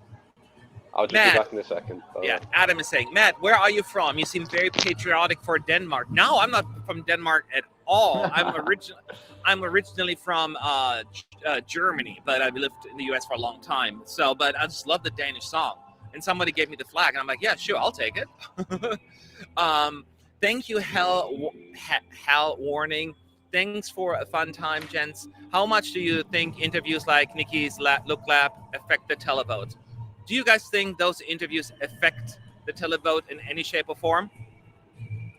I'll just Matt. be back in a second. Yeah, Adam is saying, Matt, where are you from? You seem very patriotic for Denmark. No, I'm not from Denmark at all. I'm originally from Germany, but I've lived in the US for a long time. So, but I just love the Danish song. And somebody gave me the flag, and I'm like, yeah, sure, I'll take it. Thank you, Hell Warning. Thanks for a fun time, gents. How much do you think interviews like Nikki's Look Lab affect the televote? Do you guys think those interviews affect the televote in any shape or form?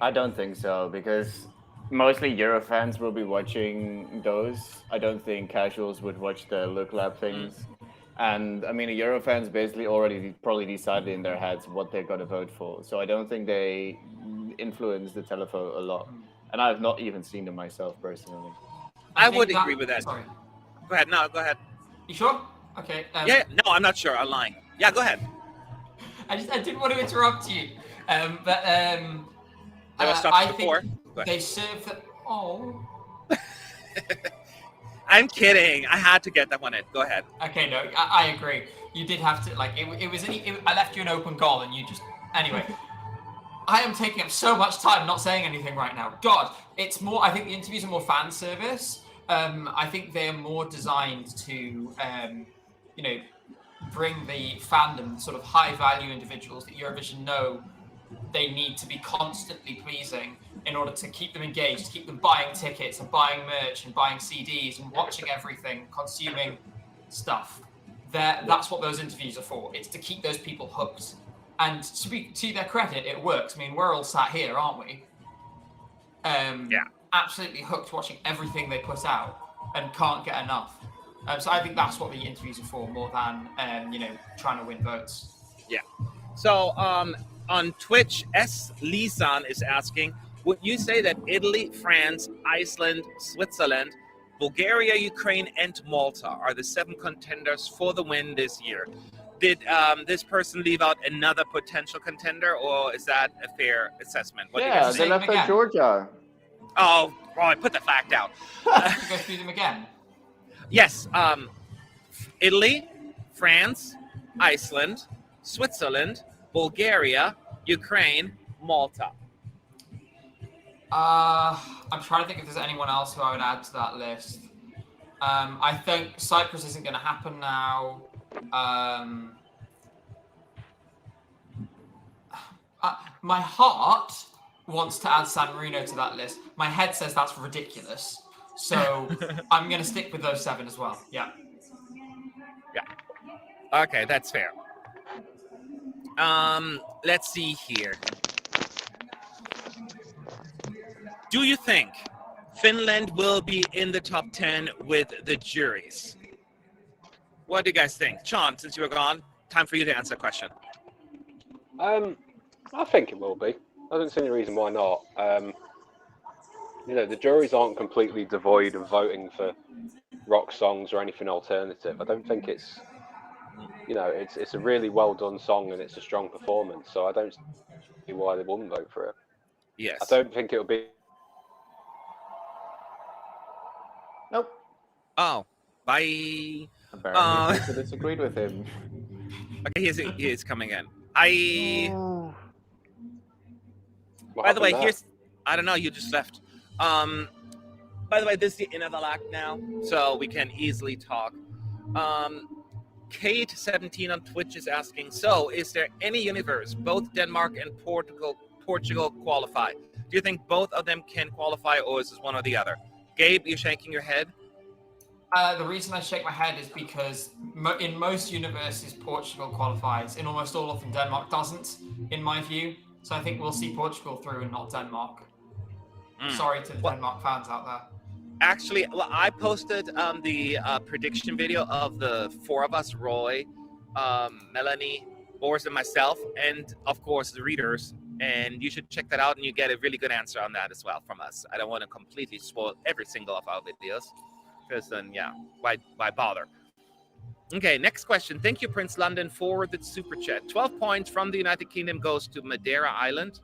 I don't think so, because Mostly Euro fans will be watching those. I don't think casuals would watch the Look Lab things. And I mean, the Euro fans basically already probably decided in their heads what they're going to vote for. So I don't think they influence the televote a lot. And I've not even seen them myself personally. I think would agree with that. Sorry. Go ahead. No, go ahead. You sure? Okay. Yeah. No, I'm not sure. I'm lying. Yeah, go ahead. I didn't want to interrupt you, but I was stopped before. think they serve the. Oh. I'm kidding. I had to get that one in. Go ahead. Okay, no, I agree. You did have to, like, I left you an open goal and you just, anyway. I am taking up so much time not saying anything right now. God, it's more, I think the interviews are more fan service. I think they're more designed to, bring the fandom, sort of high value individuals that Eurovision know they need to be constantly pleasing in order to keep them engaged, to keep them buying tickets and buying merch and buying CDs and watching everything, consuming stuff. That's what those interviews are for. It's to keep those people hooked. And to their credit, it works. I mean, we're all sat here, aren't we? Absolutely hooked watching everything they put out and can't get enough. So I think that's what the interviews are for, more than trying to win votes. Yeah. So on Twitch, S. Lisan is asking, would you say that Italy, France, Iceland, Switzerland, Bulgaria, Ukraine, and Malta are the 7 contenders for the win this year? Did this person leave out another potential contender, or is that a fair assessment? What do you Yeah, guys they think? left out Georgia. Oh, I put the fact out. You go through them again. Yes. Italy, France, Iceland, Switzerland, Bulgaria, Ukraine, Malta. I'm trying to think if there's anyone else who I would add to that list. I think Cyprus isn't going to happen now. My heart wants to add San Marino to that list. My head says that's ridiculous. So I'm going to stick with those 7 as well. Yeah. Yeah. Okay, that's fair. Let's see here. Do you think Finland will be in the top 10 with the juries? What do you guys think? Sean, since you were gone, time for you to answer the question. I think it will be. I don't see any reason why not. The juries aren't completely devoid of voting for rock songs or anything alternative. I don't think it's a really well done song and it's a strong performance. So I don't see why they wouldn't vote for it. Yes. I don't think it'll be. Nope. Oh, bye. Apparently, people disagreed with him. Okay, he is coming in. What By the way, happened there? I don't know, you just left. By the way, this is the Innoval Act now, so we can easily talk. Kate17 on Twitch is asking, so is there any universe both Denmark and Portugal qualify? Do you think both of them can qualify, or is this one or the other? Gabe, you're shaking your head? The reason I shake my head is because in most universes, Portugal qualifies. In almost all of them, Denmark doesn't, in my view. So I think we'll see Portugal through and not Denmark. Sorry to the Denmark fans out there. Actually, well, I posted the prediction video of the 4 of us, Roy, Melanie, Boris, and myself, and of course the readers. And you should check that out, and you get a really good answer on that as well from us. I don't want to completely spoil every single of our videos, because then, why bother? Okay, next question. Thank you, Prince London, for the super chat. 12 points from the United Kingdom goes to Madeira Island.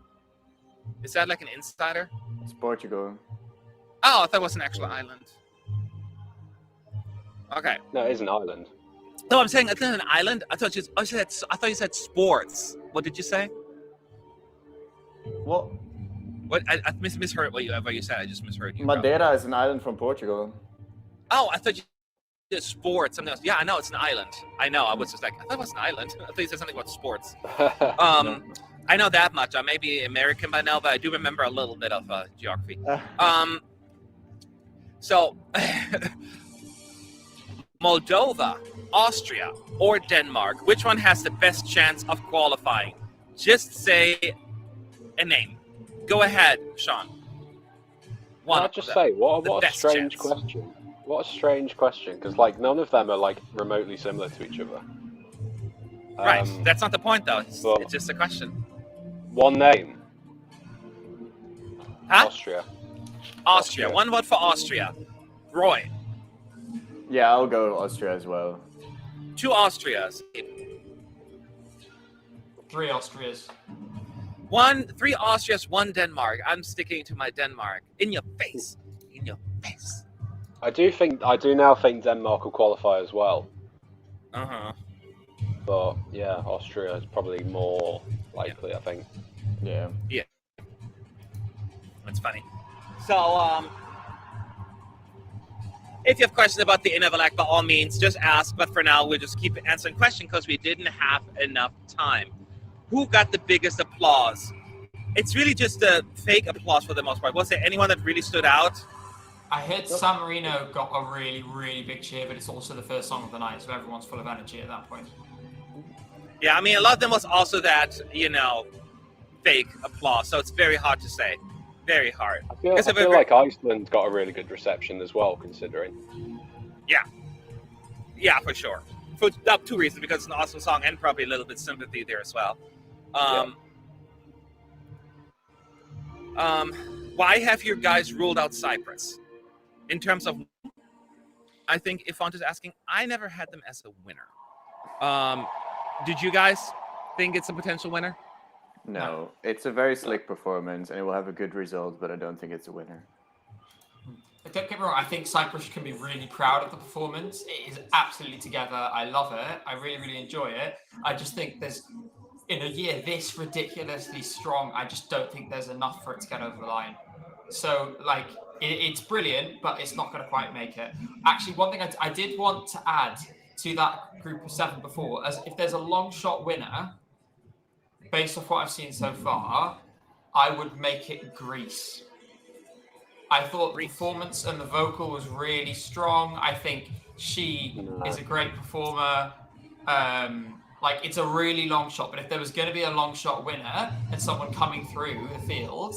Is that like an insider? It's Portugal. Oh, I thought it was an actual island. Okay. No, it is an island. No, I'm saying it's not an island. I thought you said sports. What did you say? What? What? I misheard what you said. I just misheard you. Madeira is an island from Portugal. Oh, I thought you said sports. Something else. Yeah, I know it's an island. I know. I was just like, I thought it was an island. I thought you said something about sports. I know that much. I may be American by now, but I do remember a little bit of geography. So, Moldova, Austria, or Denmark, which one has the best chance of qualifying? Just say a name. Go ahead, Sean. one Can I of just them. say, The what a best strange chance. question. What a strange question, because like none of them are like remotely similar to each other. Right. That's not the point, though. but- It's just a question. One name. Huh? Austria. Austria. One vote for Austria. Roy. Yeah, I'll go Austria as well. 2 Austrias. 3 Austrias. 3 Austrias, 1 Denmark. I'm sticking to my Denmark. In your face. In your face. I do now think Denmark will qualify as well. Uh-huh. But yeah, Austria is probably more likely, I think. Yeah. That's funny. So, if you have questions about the Inavalak, by all means, just ask. But for now, we'll just keep answering questions because we didn't have enough time. Who got the biggest applause? It's really just a fake applause for the most part. Was there anyone that really stood out? I heard San Marino got a really, really big cheer, but it's also the first song of the night, so everyone's full of energy at that point. Yeah, I mean, a lot of them was also that, fake applause. So it's very hard to say. Very hard. I feel like Iceland got a really good reception as well, considering. Yeah, for sure. For 2 reasons, because it's an awesome song and probably a little bit sympathy there as well. Why have you guys ruled out Cyprus? In terms of, I think if Font is asking, I never had them as a winner. Did you guys think it's a potential winner? No, it's a very slick performance, and it will have a good result, but I don't think it's a winner. Don't get me wrong, I think Cyprus can be really proud of the performance. It is absolutely together. I love it. I really, really enjoy it. I just think in a year this ridiculously strong, I just don't think there's enough for it to get over the line. So, it's brilliant, but it's not going to quite make it. Actually, one thing I did want to add to that group of 7 before, as if there's a long shot winner, based off what I've seen so far, I would make it Greece. I thought the performance and the vocal was really strong. I think she is a great performer. It's a really long shot, but if there was going to be a long shot winner and someone coming through the field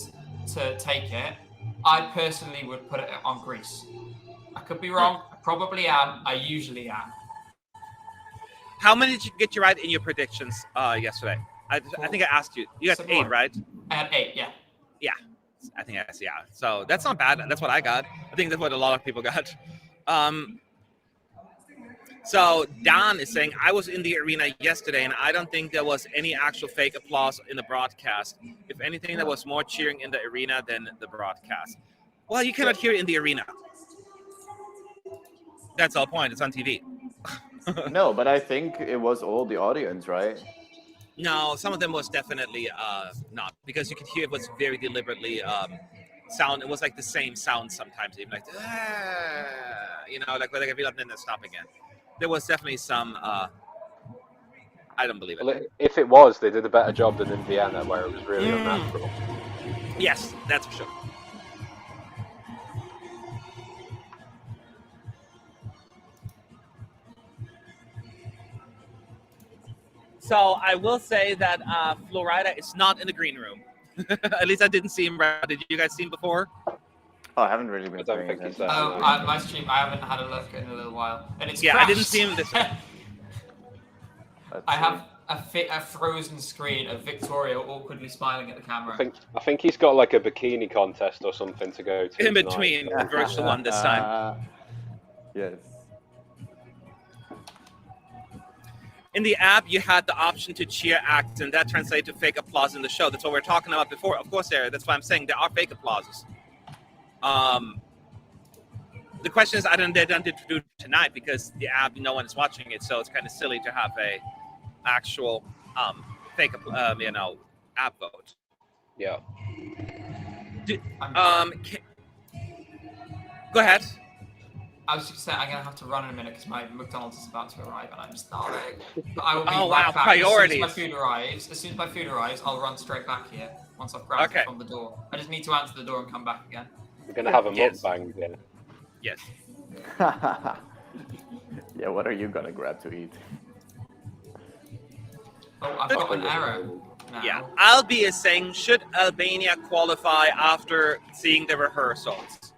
to take it, I personally would put it on Greece. I could be wrong. I probably am. I usually am. How many did you get right in your predictions yesterday? I think I asked you. You got 8, right? I had 8, yeah. Yeah. I think that's, yeah. So that's not bad. That's what I got. I think that's what a lot of people got. So Don is saying, I was in the arena yesterday, and I don't think there was any actual fake applause in the broadcast. If anything, there was more cheering in the arena than the broadcast. Well, you cannot hear it in the arena. That's the whole point. It's on TV. No, but I think it was all the audience, right? No, some of them was definitely not, because you could hear it was very deliberately sound. It was like the same sound sometimes, even like like and then they stop again. There was definitely some. I don't believe it. Well, if it was, they did a better job than in Vienna, where it was really unnatural. Yes, that's for sure. So I will say that Florida is not in the green room. At least I didn't see him. Did you guys see him before? Oh, I haven't really been I don't paying think he's attention. there. My stream, I haven't had a look in a little while, and it's Yeah, crashed. I didn't see him this time. I have a frozen screen of Victoria awkwardly smiling at the camera. I think he's got like a bikini contest or something to go to. In between the virtual one this time. Yes. In the app, you had the option to cheer acts, and that translated to fake applause in the show. That's what we were talking about before. Of course, that's why I'm saying there are fake applauses. The question is, I don't do it tonight because the app, no one is watching it, so it's kind of silly to have a actual fake, app vote. Yeah. Go ahead. I was just saying I'm gonna have to run in a minute because my McDonald's is about to arrive and I'm starving. But I will be right back. Priorities. As soon as my food arrives, I'll run straight back here once I've grabbed it from the door. I just need to answer the door and come back again. We're gonna have a mukbang then. Yes. Yeah, what are you gonna grab to eat? Oh, I've got an arrow. now. Yeah, Albi is saying, should Albania qualify after seeing the rehearsals?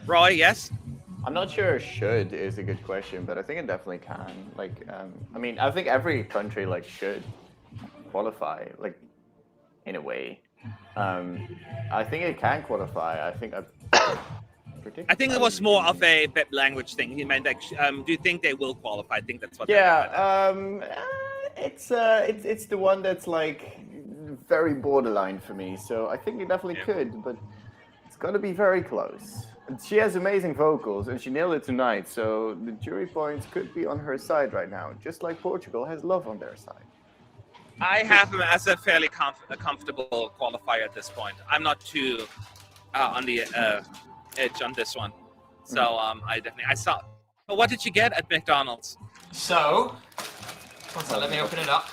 Roy, yes? I'm not sure should is a good question, but I think it definitely can. Like, I mean, I think every country like should qualify, like, in a way. I think it can qualify. I think it was more of a language thing. He meant like, do you think they will qualify? I think that's what. Yeah, it's the one that's like very borderline for me. So I think it definitely could, but it's gonna be very close. And she has amazing vocals, and she nailed it tonight. So the jury points could be on her side right now, just like Portugal has love on their side. I have him as a fairly comfortable qualifier at this point. I'm not too on the edge on this one. So I saw. But what did you get at McDonald's? So, let me open it up.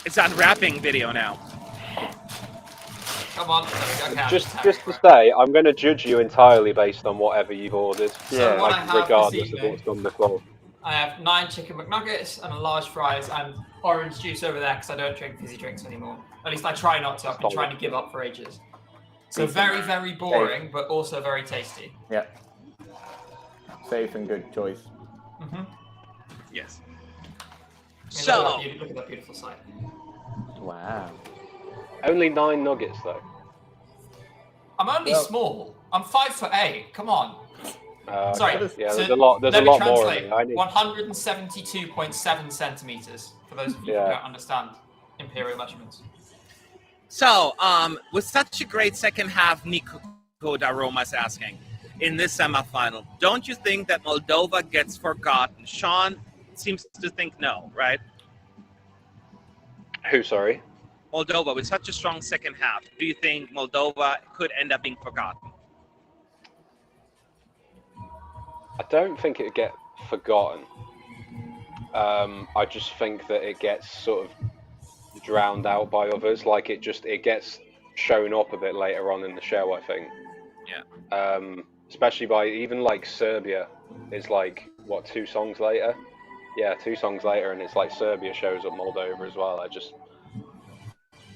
It's on rapping video now. Come on. Okay, Just to say, I'm going to judge you entirely based on whatever you've ordered. So what I have regardless this of what's done before. I have 9 chicken McNuggets and a large fries and orange juice over there because I don't drink fizzy drinks anymore. At least I try not to. I've been trying to give up for ages. So very, very boring, but also very tasty. Yeah. Safe and good choice. Mm-hmm. Yes. So look at that beautiful sight. Wow. Only 9 nuggets though. I'm only small. I'm 5'8". Come on. Sorry. Yeah, so there's a lot. There's a lot more. 172.7 centimeters. For those of you who don't understand imperial measurements. So, with such a great second half, Nico Daroma's asking, in this semifinal, don't you think that Moldova gets forgotten? Sean seems to think no, right? Who, sorry? Moldova, with such a strong second half, do you think Moldova could end up being forgotten? I don't think it would get forgotten. I just think that it gets sort of drowned out by others. Like it gets shown up a bit later on in the show, I think. Yeah. Especially by even like Serbia is like, what, 2 songs later? Yeah, 2 songs later, and it's like Serbia shows up Moldova as well.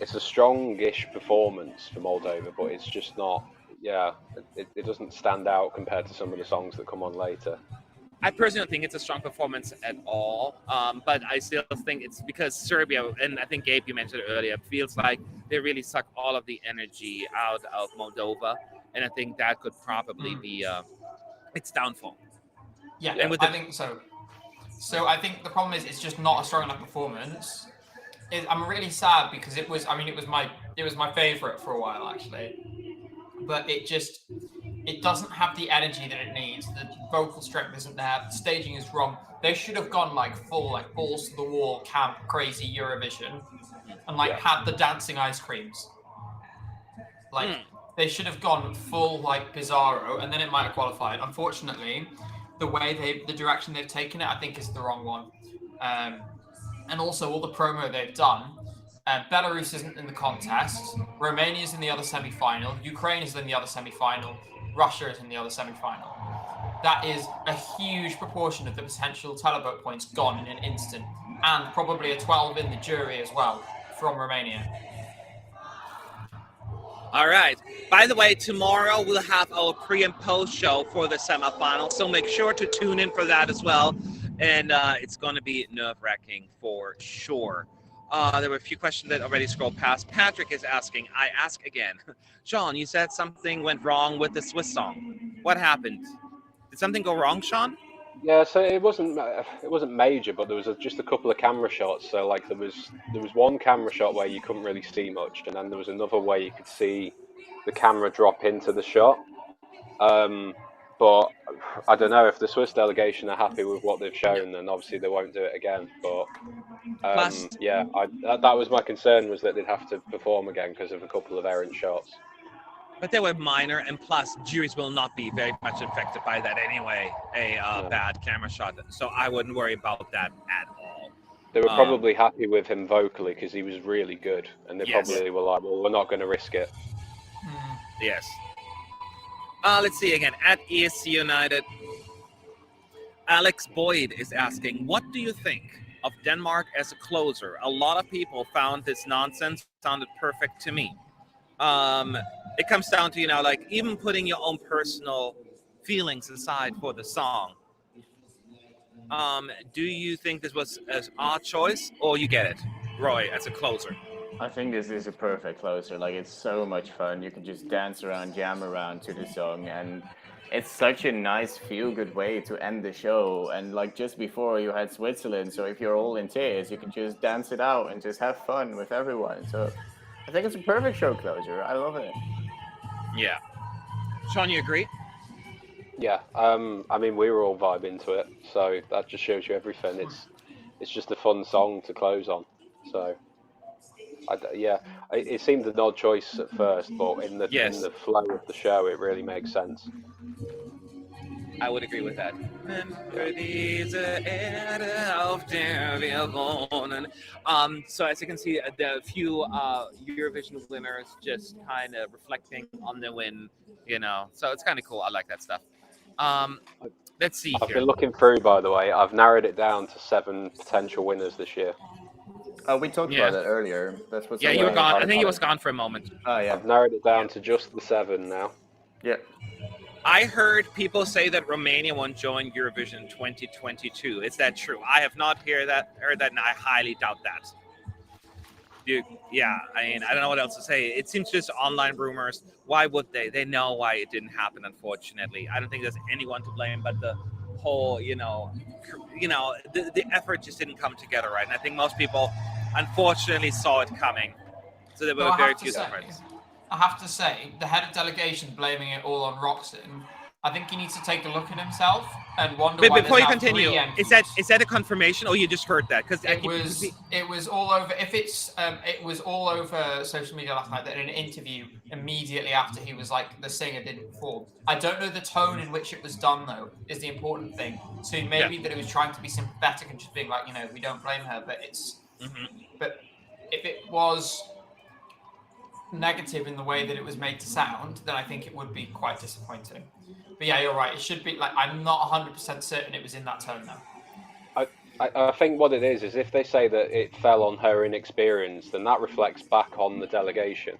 It's a strong-ish performance for Moldova, but it's just not, it doesn't stand out compared to some of the songs that come on later. I personally don't think it's a strong performance at all, but I still think it's because Serbia, and I think Gabe, you mentioned it earlier, feels like they really suck all of the energy out of Moldova, and I think that could probably be its downfall. Yeah, and I think so. So I think the problem is it's just not a strong enough performance. I'm really sad because it was my favorite for a while actually, but it doesn't have the energy that it needs. The vocal strength isn't there. The staging is wrong. They should have gone full balls to the wall, camp, crazy Eurovision, and had the dancing ice creams. They should have gone full Bizarro, and then it might have qualified. Unfortunately, the direction they've taken it, I think, is the wrong one. And also all the promo they've done. Belarus isn't in the contest. Romania's in the other semi-final. Ukraine is in the other semi-final. Russia is in the other semi-final. That is a huge proportion of the potential televote points gone in an instant, and probably a 12 in the jury as well from Romania. All right. By the way, tomorrow we'll have our pre and post show for the semifinal, so make sure to tune in for that as well. And it's going to be nerve-wracking for sure. There were a few questions that already scrolled past. Patrick is asking, I ask again. Sean, you said something went wrong with the Swiss song. What happened? Did something go wrong, Sean? Yeah, so it wasn't major, but there was just a couple of camera shots. So there was one camera shot where you couldn't really see much, and then there was another where you could see the camera drop into the shot. But I don't know if the Swiss delegation are happy with what they've shown, then obviously they won't do it again. But that was my concern, was that they'd have to perform again because of a couple of errant shots. But they were minor, and plus, juries will not be very much affected by that anyway, bad camera shot. So I wouldn't worry about that at all. They were probably happy with him vocally because he was really good, and they probably were like, well, we're not going to risk it. Yes. Let's see again. At ESC United, Alex Boyd is asking, what do you think of Denmark as a closer. A lot of people found this nonsense sounded perfect to me. It comes down to, like even putting your own personal feelings aside for the song. Do you think this was an odd choice, or you get it, Roy, as a closer? I think this is a perfect closer. Like, it's so much fun. You can just dance around, jam around to the song, and it's such a nice feel-good way to end the show. And like just before, you had Switzerland, so if you're all in tears, you can just dance it out and just have fun with everyone. So I think it's a perfect show closer. I love it. Yeah. Sean, you agree? Yeah, I mean, we were all vibing to it, so that just shows you everything. It's just a fun song to close on. So, it seemed an odd choice at first, but in the flow of the show, it really makes sense. I would agree with that. So as you can see, the few Eurovision winners just kind of reflecting on the win, So it's kind of cool. I like that stuff. Let's see I've here. been looking through, by the way. I've narrowed it down to 7 potential winners this year. Oh, we talked about that earlier. That's what's you were gone. I think he was gone for a moment. Oh, yeah. I've narrowed it down to just the 7 now. Yeah. I heard people say that Romania won't join Eurovision 2022. Is that true? I have not heard that, and I highly doubt that. I mean, I don't know what else to say. It seems just online rumors. Why would they? They know why it didn't happen, unfortunately. I don't think there's anyone to blame but the whole, the effort just didn't come together right. And I think most people, unfortunately, saw it coming. So there were very few surprises. I have to say, the head of delegation blaming it all on Roxanne, I think he needs to take a look at himself and wonder why. Before you continue, is that a confirmation, or you just heard that? Because it was all over. It was all over social media last night. That in an interview immediately after he was like, the singer didn't perform. I don't know the tone in which it was done though. Is the important thing. So maybe that it was trying to be sympathetic and just being like, we don't blame her, but it's. Mm-hmm. But if it was negative in the way that it was made to sound, then I think it would be quite disappointing. But yeah, you're right. It should be like, I'm not 100% certain it was in that tone though. I think what it is if they say that it fell on her inexperience, then that reflects back on the delegation.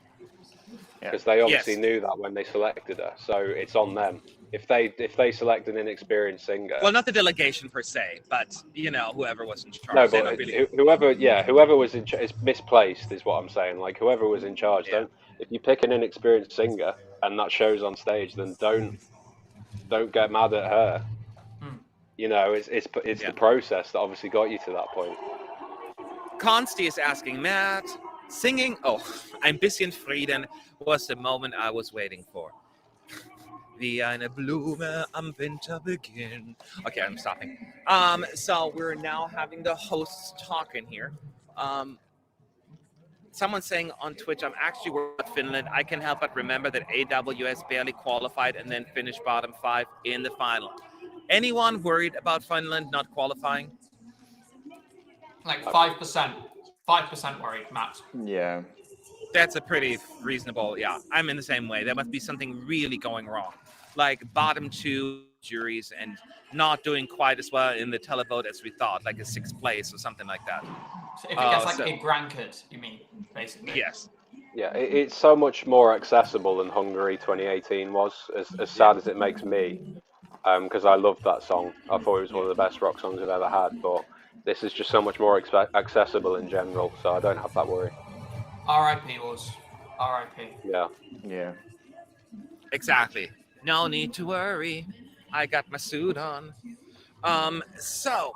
Because they obviously knew that when they selected her, so it's on them. If they select an inexperienced singer, well, not the delegation per se, but whoever was in charge. No, but whoever was in charge is misplaced, is what I'm saying. Like whoever was in charge, if you pick an inexperienced singer and that shows on stage, then don't get mad at her. It's the process that obviously got you to that point. Consti is asking, Matt, singing Ein bisschen Frieden was the moment I was waiting for. Wie eine Blume am Winterbeginn. Okay, I'm stopping. So we're now having the hosts talking here. Someone's saying on Twitch, I'm actually worried about Finland. I can help but remember that AWS barely qualified and then finished bottom 5 in the final. Anyone worried about Finland not qualifying? Like 5%. 5% worried, Matt. Yeah. That's a pretty reasonable, I'm in the same way. There must be something really going wrong. Like bottom 2 juries and not doing quite as well in the televote as we thought, like a 6th place or something like that. So if it gets a Grankert, you mean, basically? Yes. Yeah, it's so much more accessible than Hungary 2018 was, as sad as it makes me, because I loved that song. I thought it was one of the best rock songs I've ever had, but this is just so much more accessible in general, so I don't have that worry. R.I.P. was. R.I.P. Yeah. Yeah. Exactly. No need to worry. I got my suit on. So,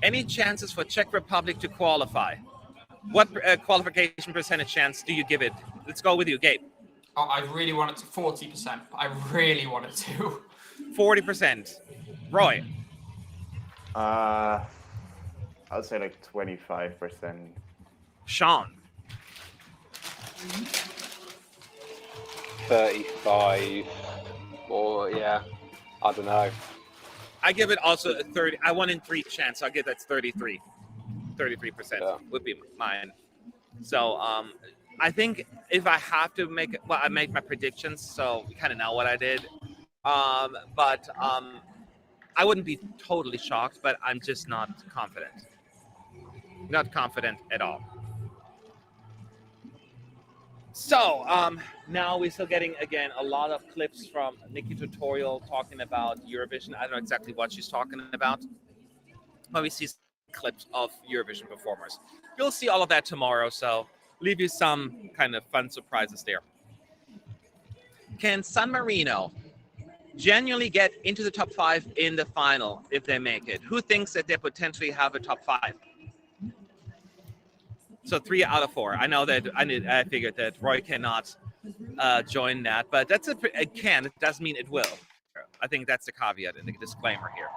any chances for Czech Republic to qualify? What qualification percentage chance do you give it? Let's go with you, Gabe. Oh, I really want it to 40%. I really want it to. 40%. Roy. I'd say like 25%. Sean. 35, or I don't know. I give it also a 30. I 1 in 3 chance. So I give that 33. 33% would be mine. So I think if I have to make it, I made my predictions, so we kind of know what I did. But I wouldn't be totally shocked, but I'm just not confident. Not confident at all. So now we're still getting, again, a lot of clips from Nikki Tutorial talking about Eurovision. I don't know exactly what she's talking about, but we see clips of Eurovision performers. You'll see all of that tomorrow, so leave you some kind of fun surprises there. Can San Marino genuinely get into the top 5 in the final if they make it? Who thinks that they potentially have a top 5? So 3 out of 4. I know that I figured that Roy cannot join that, but that's it can. It doesn't mean it will. I think that's the caveat and the disclaimer here.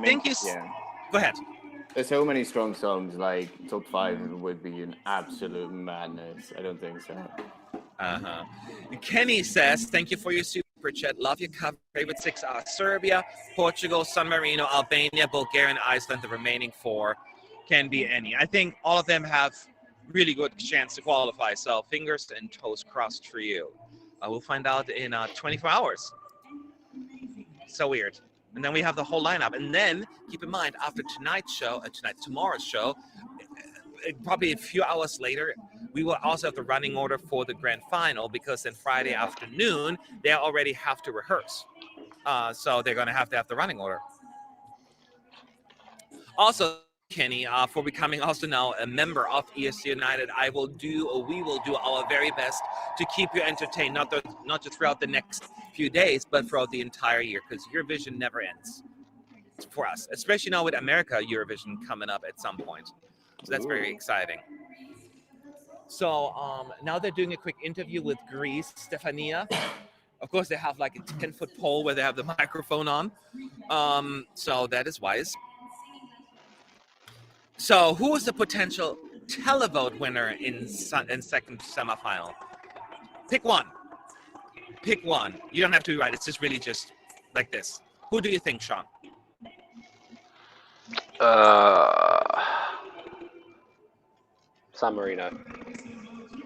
Thank you. Yeah. Go ahead. There's so many strong songs, like top 5 would be an absolute madness. I don't think so. Kenny says, thank you for your super chat. Love your cover. Favorite 6 are Serbia, Portugal, San Marino, Albania, Bulgaria, and Iceland. The remaining 4 can be any. I think all of them have really good chance to qualify. So fingers and toes crossed for you. We'll find out in 24 hours. So weird. And then we have the whole lineup. And then keep in mind, after tomorrow's show, probably a few hours later, we will also have the running order for the grand final, because then Friday afternoon, they already have to rehearse. So they're going to have the running order. Also, Kenny, for becoming also now a member of ESC United, we will do our very best to keep you entertained, not just throughout the next few days, but throughout the entire year, because Eurovision never ends for us, especially now with America Eurovision coming up at some point. So that's very exciting. So now they're doing a quick interview with Greece, Stefania. Of course, they have like a 10-foot pole where they have the microphone on. So that is wise. So who is the potential televote winner in second semifinal? Pick one. Pick one. You don't have to be right. It's just really just like this. Who do you think, Sean? San Marino.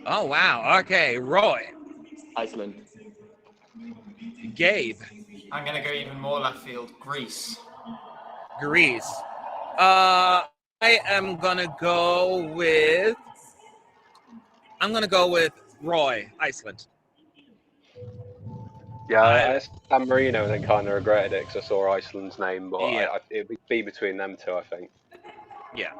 Oh, wow. Okay. Roy. Iceland. Gabe. I'm going to go even more left field. Greece. Greece. I am going to go with Roy, Iceland. Yeah, I San Marino and then kind of regretted it because I saw Iceland's name, but Yeah. it would be between them two, I think. Yeah.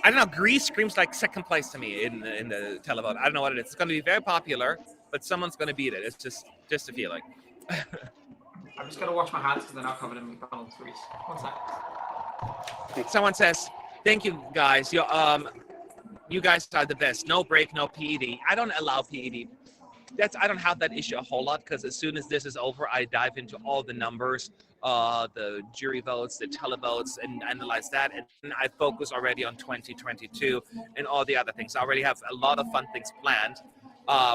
I don't know. Greece screams like second place to me in the televote. I don't know what it is. It's going to be very popular, but someone's going to beat it. It's just a feeling. I'm just going to wash my hands because they're not covered in McDonald's grease. 1 second. Someone says, "Thank you, guys. You guys are the best. No break, no PED. I don't allow PED. I don't have that issue a whole lot, because as soon as this is over, I dive into all the numbers, the jury votes, the televotes, and analyze that. And I focus already on 2022 and all the other things. I already have a lot of fun things planned,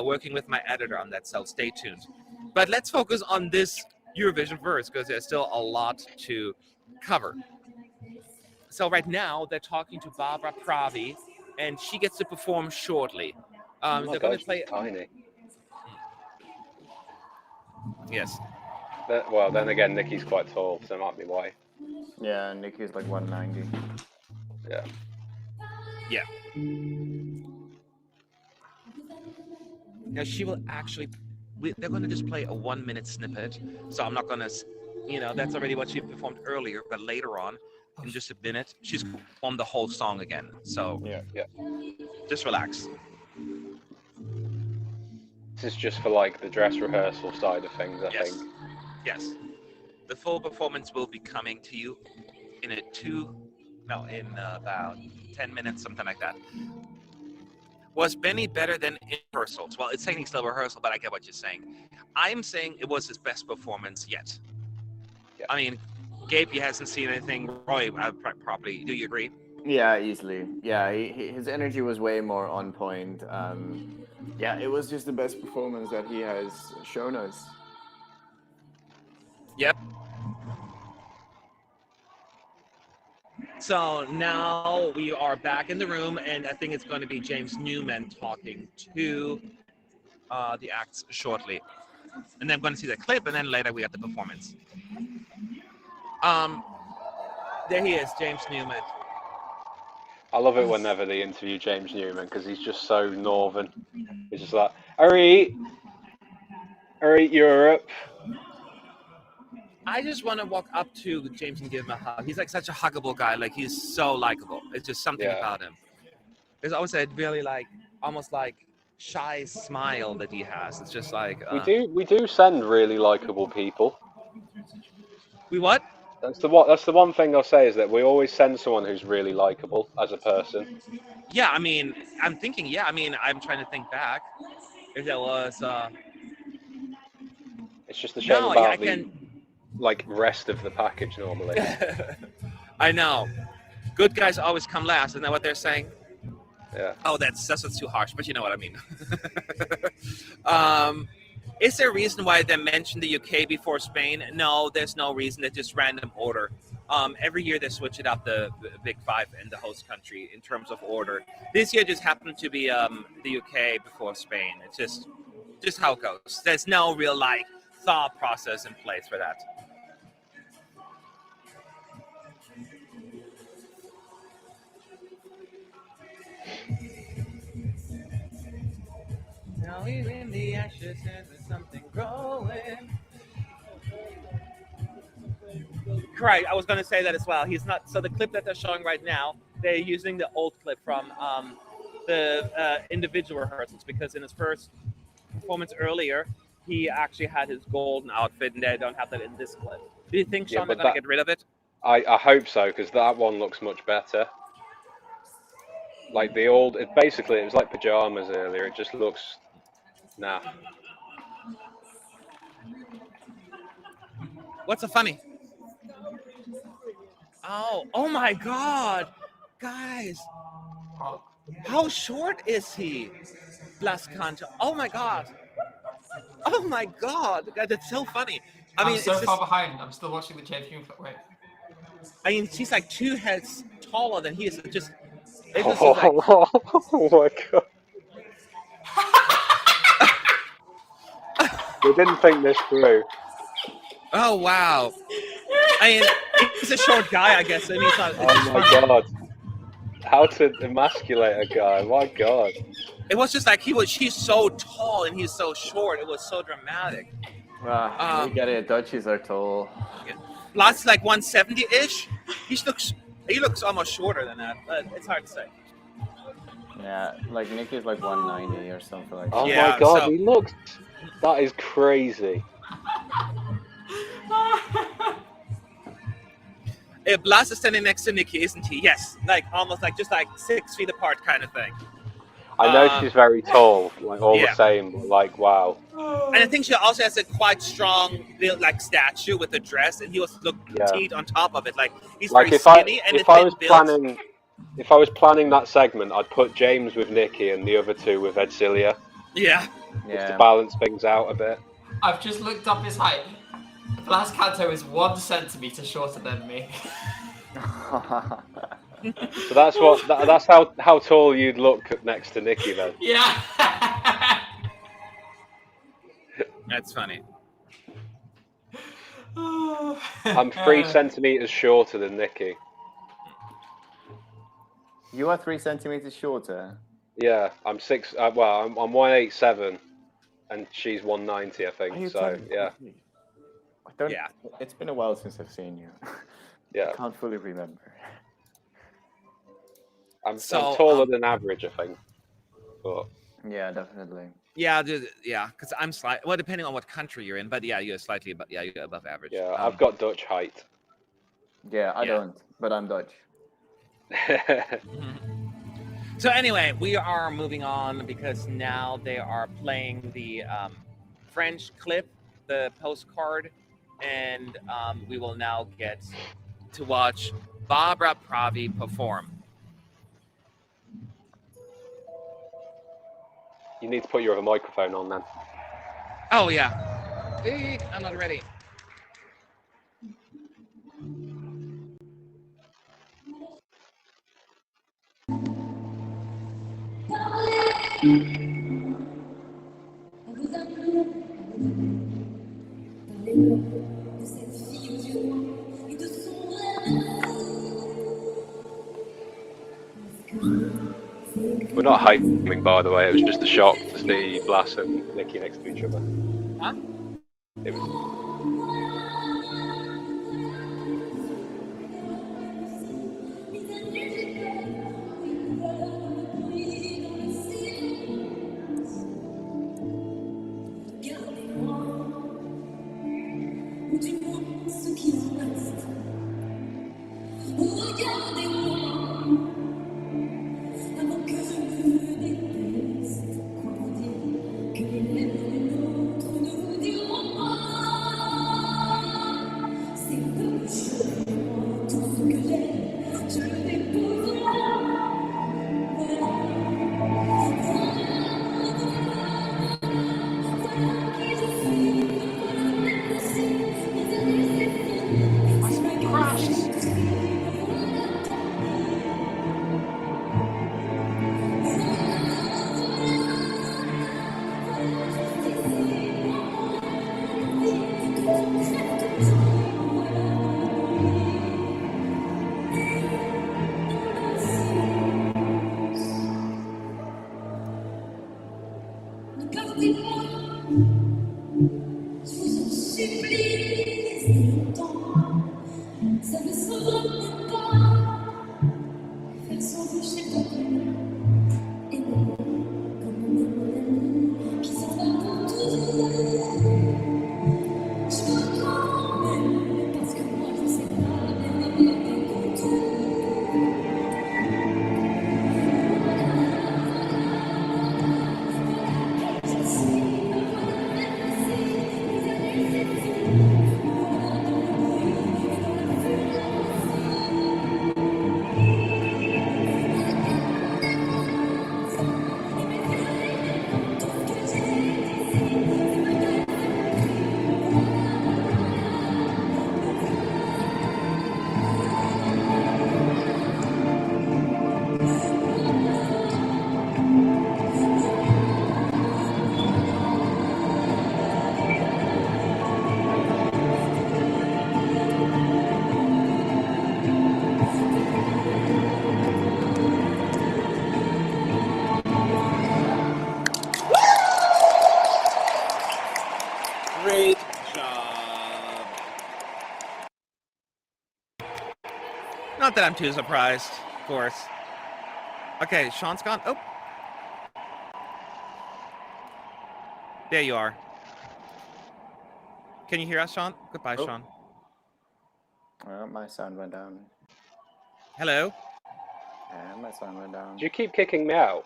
working with my editor on that, so stay tuned. But let's focus on this Eurovision first, because there's still a lot to cover. So right now, they're talking to Barbara Pravi, and she gets to perform shortly. They're going to play... Tiny. Yes. Well, then again, Nikki's quite tall, so that might be why. Yeah, Nikki's like 190. Yeah. Yeah. Now she will actually... They're going to just play a 1-minute snippet, so I'm not going to... that's already what she performed earlier, but later on, in just a minute, she's performed the whole song again. So Yeah. just relax. This is just for like the dress rehearsal side of things, I think. Yes. The full performance will be coming to you in about 10 minutes, something like that. Was Benny better than in rehearsals? Well, it's technically still rehearsal, but I get what you're saying. I'm saying it was his best performance yet. Yeah. I mean, Gabe, he hasn't seen anything. Roy, probably. Do you agree? Yeah, easily. Yeah, his energy was way more on point. Yeah, it was just the best performance that he has shown us. Yep. So now we are back in the room, and I think it's going to be James Newman talking to the acts shortly. And then I'm going to see the clip, and then later we have the performance. There he is, James Newman. I love it whenever they interview James Newman because he's just so northern. He's just like, alright, Europe. I just want to walk up to James and give him a hug. He's like such a huggable guy. Like he's so likable. It's just something about him. There's always a really like, almost like shy smile that he has. It's just like we do send really likable people. We what? That's the one thing I'll say is that we always send someone who's really likable as a person. Yeah, I mean, I'm thinking. Yeah, I mean, I'm trying to think back. If there was. It's just a shame about the like rest of the package normally. I know. Good guys always come last. Isn't that what they're saying? Yeah. Oh, that's too harsh, but you know what I mean. Is there a reason why they mentioned the UK before Spain? No, there's no reason. It's just random order. Every year they switch it up, the Big Five and the host country in terms of order. This year just happened to be the UK before Spain. It's just how it goes. There's no real like thought process in place for that. Now we're in the ashes and there's something growing. Correct. I was going to say that as well. He's not. So the clip that they're showing right now, they're using the old clip from the individual rehearsals because in his first performance earlier, he actually had his golden outfit, and they don't have that in this clip. Do you think, Sean, they're going to get rid of it? I hope so because that one looks much better. Like the old, it was like pajamas earlier. It just looks. Nah. What's so funny? Oh my God, guys! How short is he, Blaskanto? Oh my God! Oh my God! That's so funny. I'm so far behind. I'm still watching the James Newman. Wait. I mean, she's like 2 heads taller than he is. It just like, oh my God. They didn't think this through. Oh wow! I mean, he's a short guy, I guess. I mean, it's not, oh my God! How to emasculate a guy? My God! It was just like she's so tall and he's so short. It was so dramatic. We get it. Dutchies are tall. Blas is like 170-ish. He looks almost shorter than that, but it's hard to say. Yeah, like Nicky's like 190 or something like that. Oh my God! He looks. That is crazy. Blas is standing next to Nikki, isn't he? Yes, like almost like just like 6 feet apart kind of thing. I know she's very tall, like all the same, but like wow. And I think she also has a quite strong built like statue with a dress, and he was petite on top of it. Like he's like very skinny and if I was planning that segment, I'd put James with Nikki and the other 2 with Edcilia. Yeah. Just to balance things out a bit. I've just looked up his height. Blaskanto is 1 centimeter shorter than me. So that's how tall you'd look next to Nikki then. Yeah. That's funny. I'm 3 centimeters shorter than Nikki. You are 3 centimeters shorter. Yeah, I'm 6. I'm 187, and she's 190, I think. So yeah. It's been a while since I've seen you. Yeah. I can't fully remember. I'm taller than average, I think. But yeah, definitely. Yeah, because I'm slightly. Well, depending on what country you're in, but yeah, you're slightly above. Yeah, you're above average. Yeah, I've got Dutch height. Yeah, I don't, but I'm Dutch. So anyway, we are moving on because now they are playing the French clip, the postcard, and we will now get to watch Barbara Pravi perform. You need to put your other microphone on then. Oh yeah. I'm not ready. De cette fille aux yeux noirs et de We're not hyping, by the way. It was just a shock to see Blas and Nikki next to each other. Huh? It was. Great job. Not that I'm too surprised, of course. Okay, Sean's gone. Oh. There you are. Can you hear us, Sean? Goodbye, Oh. Sean. My sound went down. Hello? And my sound went down. Do you keep kicking me out?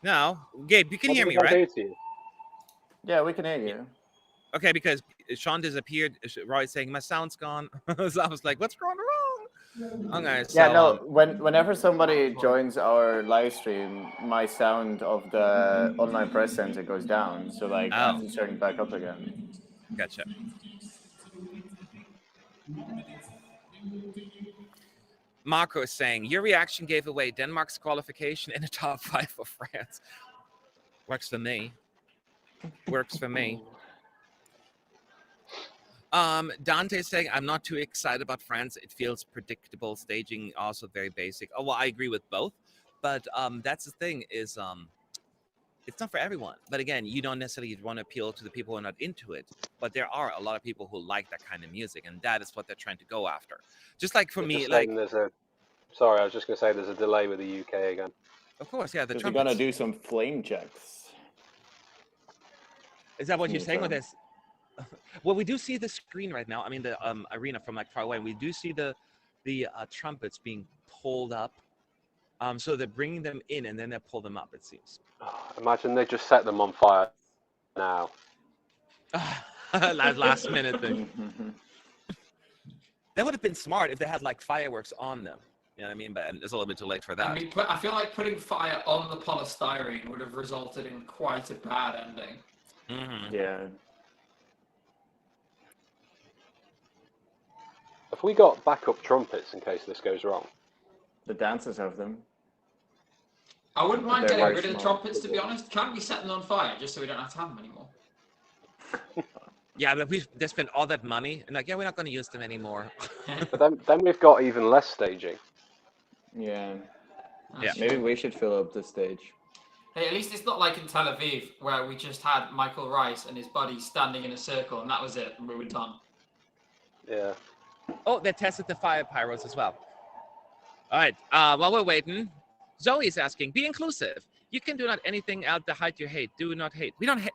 No. Gabe, you can What hear did me, I right? do to you? Yeah, we can hear you. Okay, because Sean disappeared. Roy's saying, my sound's gone. So I was like, what's going wrong? Okay, so... Yeah, no, whenever somebody joins our live stream, my sound of the online press center goes down. So, like, I have to turn it back up again. Gotcha. Marco is saying, your reaction gave away Denmark's qualification in the top 5 for France. Works for me. Works for me. Dante is saying, I'm not too excited about France. It feels predictable. Staging also very basic. Oh, well, I agree with both. But that's the thing is, it's not for everyone. But again, you don't necessarily want to appeal to the people who are not into it. But there are a lot of people who like that kind of music. And that is what they're trying to go after. Just like for They're me, just like... saying Sorry, I was just going to say there's a delay with the UK again. Of course, yeah, the Because we're trumpets. going to do some flame checks. Is that what you're Yeah, saying with sorry. this? Well, we do see the screen right now. I mean, the arena from like far away. We do see the trumpets being pulled up. So they're bringing them in and then they pull them up. It seems. Imagine they just set them on fire now. Last minute thing. That would have been smart if they had like fireworks on them. You know what I mean? But it's a little bit too late for that. I mean, I feel like putting fire on the polystyrene would have resulted in quite a bad ending. Mm-hmm. Yeah. Have we got backup trumpets in case this goes wrong? The dancers have them. I wouldn't mind They're getting very rid of the small. trumpets, to be honest. Can't we set them on fire just so we don't have to have them anymore? Yeah, but they spent all that money and like, yeah, we're not going to use them anymore. But then we've got even less staging. Yeah. Yeah. Maybe we should fill up the stage. Hey, at least it's not like in Tel Aviv where we just had Michael Rice and his buddies standing in a circle and that was it, and we were done. Yeah. Oh, they tested the fire pyros as well. All right. While we're waiting, Zoe is asking, be inclusive. You can do not anything out the height you hate. Do not hate. We don't hate.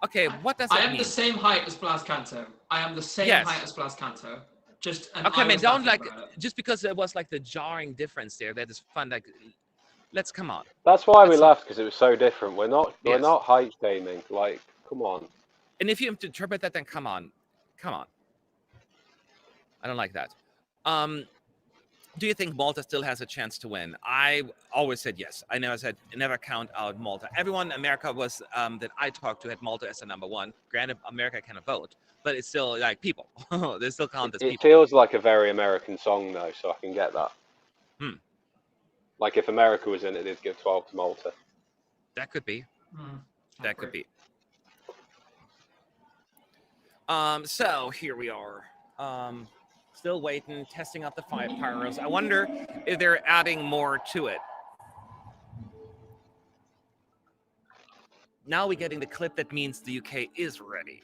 Okay, what does that mean? I am the same height as Blas Canto. I am the same height as Blas Canto. Just okay, man, don't like just because there was like the jarring difference there. That is fun. Like, let's come on. That's why we laughed, because it was so different. We're not height shaming. Like, come on. And if you interpret that, then come on. I don't like that. Do you think Malta still has a chance to win? I always said yes. I never count out Malta. Everyone in America was that I talked to had Malta as the number one. Granted, America cannot vote, but it's still like people. They still count as people. It feels like a very American song though, so I can get that. Like if America was in it, they'd give 12 to Malta. That could be. That could be. So here we are. Still waiting, testing out the fire pyros. I wonder if they're adding more to it. Now we're getting the clip that means the UK is ready.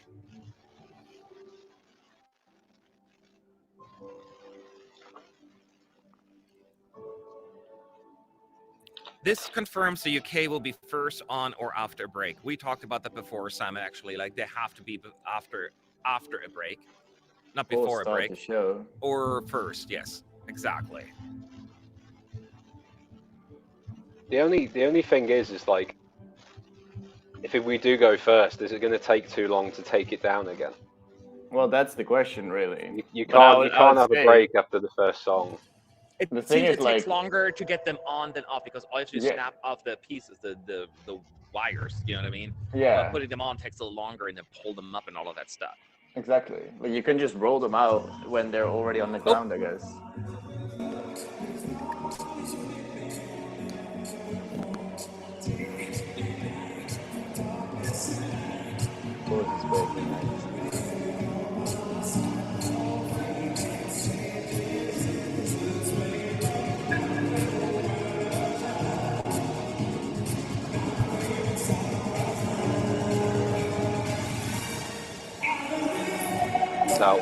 This confirms the UK will be first on or after a break. We talked about that before, Simon, actually. Like, they have to be after a break. Not before a break. The show. Or first, yes. Exactly. The only thing is like, if we do go first, is it going to take too long to take it down again? Well, that's the question, really. You can't have a break after the first song. It takes longer to get them on than off, because all you have to do is snap off the pieces, the wires, you know what I mean? Yeah. Putting them on takes a little longer, and then pull them up and all of that stuff. Exactly. But you can just roll them out when they're already on the ground, I guess. No.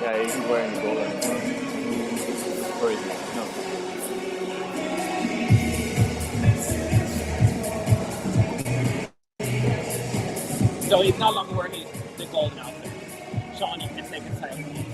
Yeah, he's wearing the golden uniform. Or is he? No. So he's no longer wearing the golden outfit. Sean, you can take it silently.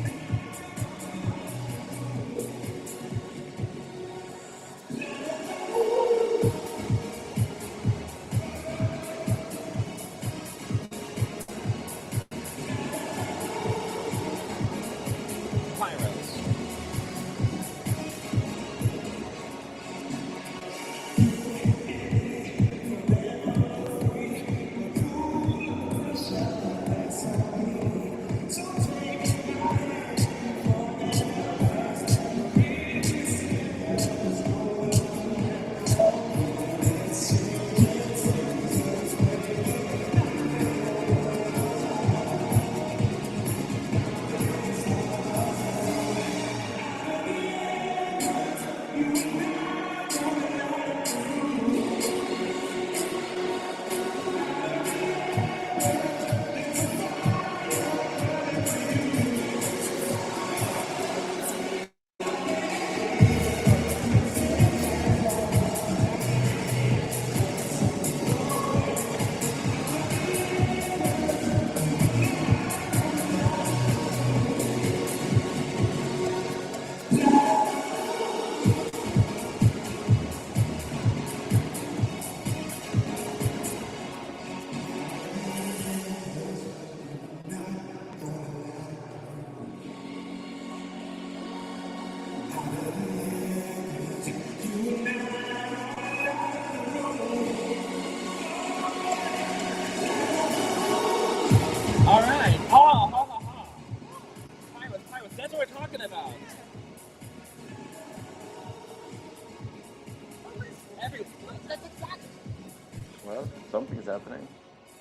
Well, something's happening.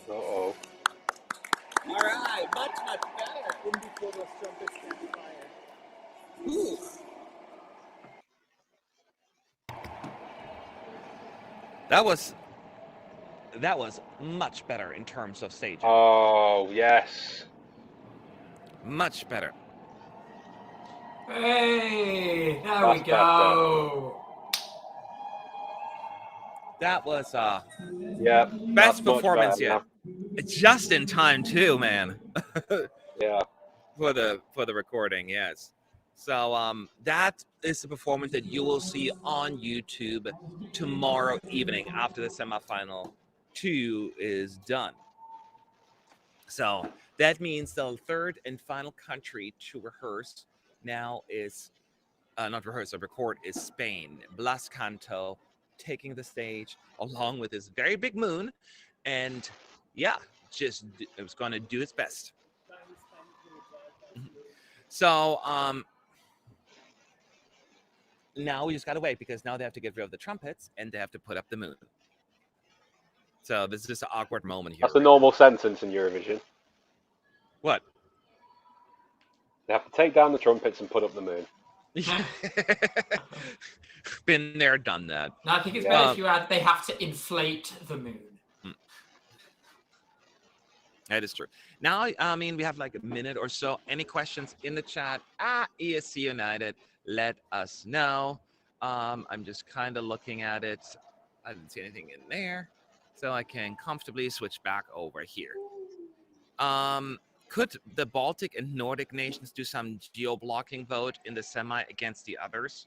Uh-oh. All right, much better. In before those trumpets can be fired. Ooh. That was much better in terms of staging. Oh, yes. Much better. Hey, there we That's go. That was Yeah. best that's much performance better yet. Just in time too, man. now. Yeah. for the recording, yes. So that is the performance that you will see on YouTube tomorrow evening after the semifinal 2 is done. So that means the third and final country to rehearse now is not rehearse, or record is Spain. Blas Canto taking the stage along with his very big moon, and yeah, just it was going to do its best. So now we just gotta wait, because now they have to get rid of the trumpets and they have to put up the moon. So this is just an awkward moment here. That's a normal sentence in Eurovision. What? They have to take down the trumpets and put up the moon. Been there, done that. No, I think it's better if you add they have to inflate the moon. That is true. Now, I mean, we have like a minute or so. Any questions in the chat at ESC United? Let us know. I'm just kind of looking at it. I didn't see anything in there, so I can comfortably switch back over here. Could the Baltic and Nordic nations do some geo-blocking vote in the semi against the others?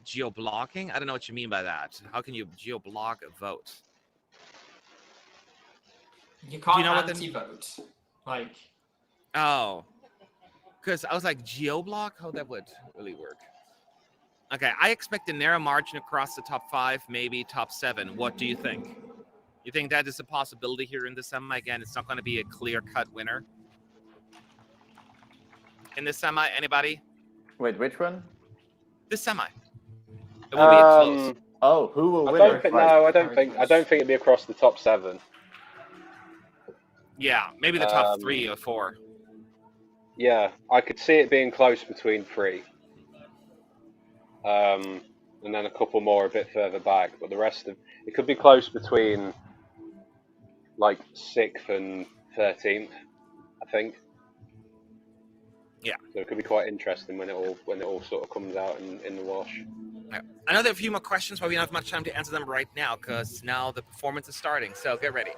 Geo-blocking? I don't know what you mean by that. How can you geo-block a vote? You can't know what anti-vote. Like, oh, because I was like, geo-block? How that would really work. Okay, I expect a narrow margin across the top 5, maybe top 7. What do you think? You think that is a possibility here in the semi? Again, it's not going to be a clear-cut winner. In the semi, anybody? Wait, which one? The semi. It will be a close. Oh, who will I win? don't think. No, I don't think it'd be across the top 7. Yeah, maybe the top 3 or 4. Yeah, I could see it being close between 3. And then a couple more a bit further back, but the rest of it could be close between like 6th and 13th, I think. Yeah. So it could be quite interesting when it all sort of comes out in the wash. Yeah. I know there are a few more questions, but we don't have much time to answer them right now, because now the performance is starting. So get ready.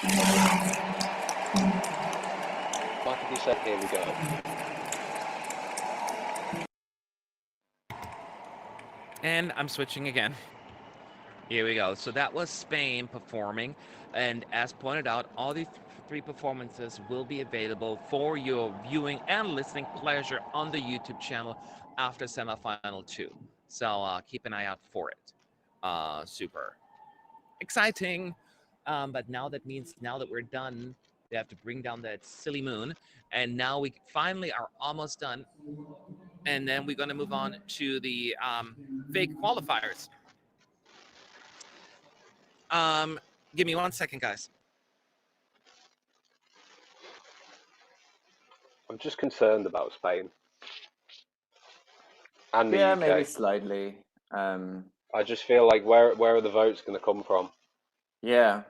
Like you said, here we go. And I'm switching again. Here we go. So that was Spain performing. And as pointed out, all these three performances will be available for your viewing and listening pleasure on the YouTube channel after semifinal 2. So keep an eye out for it. Super exciting. But now that we're done, they have to bring down that silly moon. And now we finally are almost done. And then we're going to move on to the fake qualifiers. Give me 1 second, guys. I'm just concerned about Spain. And the Yeah, UK. maybe slightly. I just feel like where are the votes going to come from? Yeah,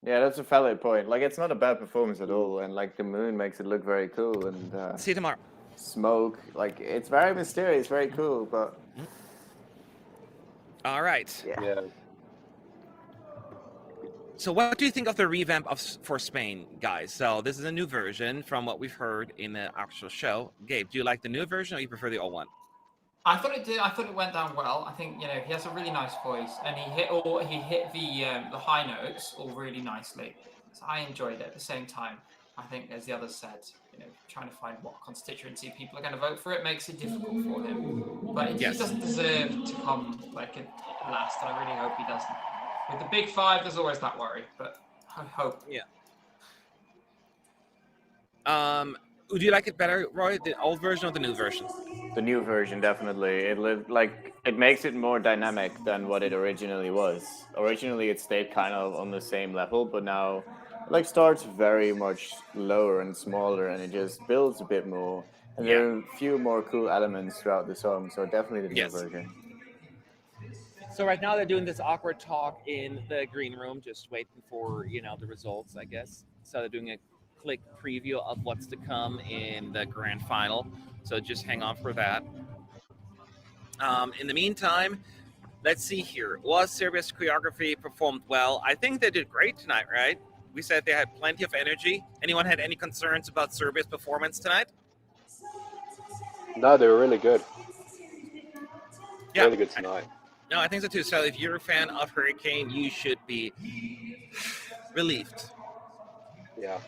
that's a valid point. Like, it's not a bad performance at all, and like the moon makes it look very cool, and See you tomorrow. smoke, like it's very mysterious, very cool, but All right. Yeah. So what do you think of the revamp for Spain, guys? So this is a new version from what we've heard in the actual show. Gabe, do you like the new version or you prefer the old one? I thought it did. I thought it went down well. I think he has a really nice voice, and he hit the high notes all really nicely. So I enjoyed it. At the same time, I think, as the others said, trying to find what constituency people are going to vote for it makes it difficult for him. But he doesn't deserve to come like last, and I really hope he doesn't. With the big five, there's always that worry, but I hope. Yeah. Would you like it better, Roy, the old version or the new version? the new version definitely. It makes it more dynamic than what it originally was. Originally, it stayed kind of on the same level, but now starts very much lower and smaller, and it just builds a bit more. And there are a few more cool elements throughout the song, so definitely the new version. So right now they're doing this awkward talk in the green room, just waiting for, the results, I guess. So they're doing a quick preview of what's to come in the grand final. So just hang on for that. In the meantime, let's see here. Was Serbia's choreography performed well? I think they did great tonight, right? We said they had plenty of energy. Anyone had any concerns about Serbia's performance tonight? No, they were really good. Yeah. Really good tonight. No, I think so too. So if you're a fan of Hurricane, you should be relieved. Yeah.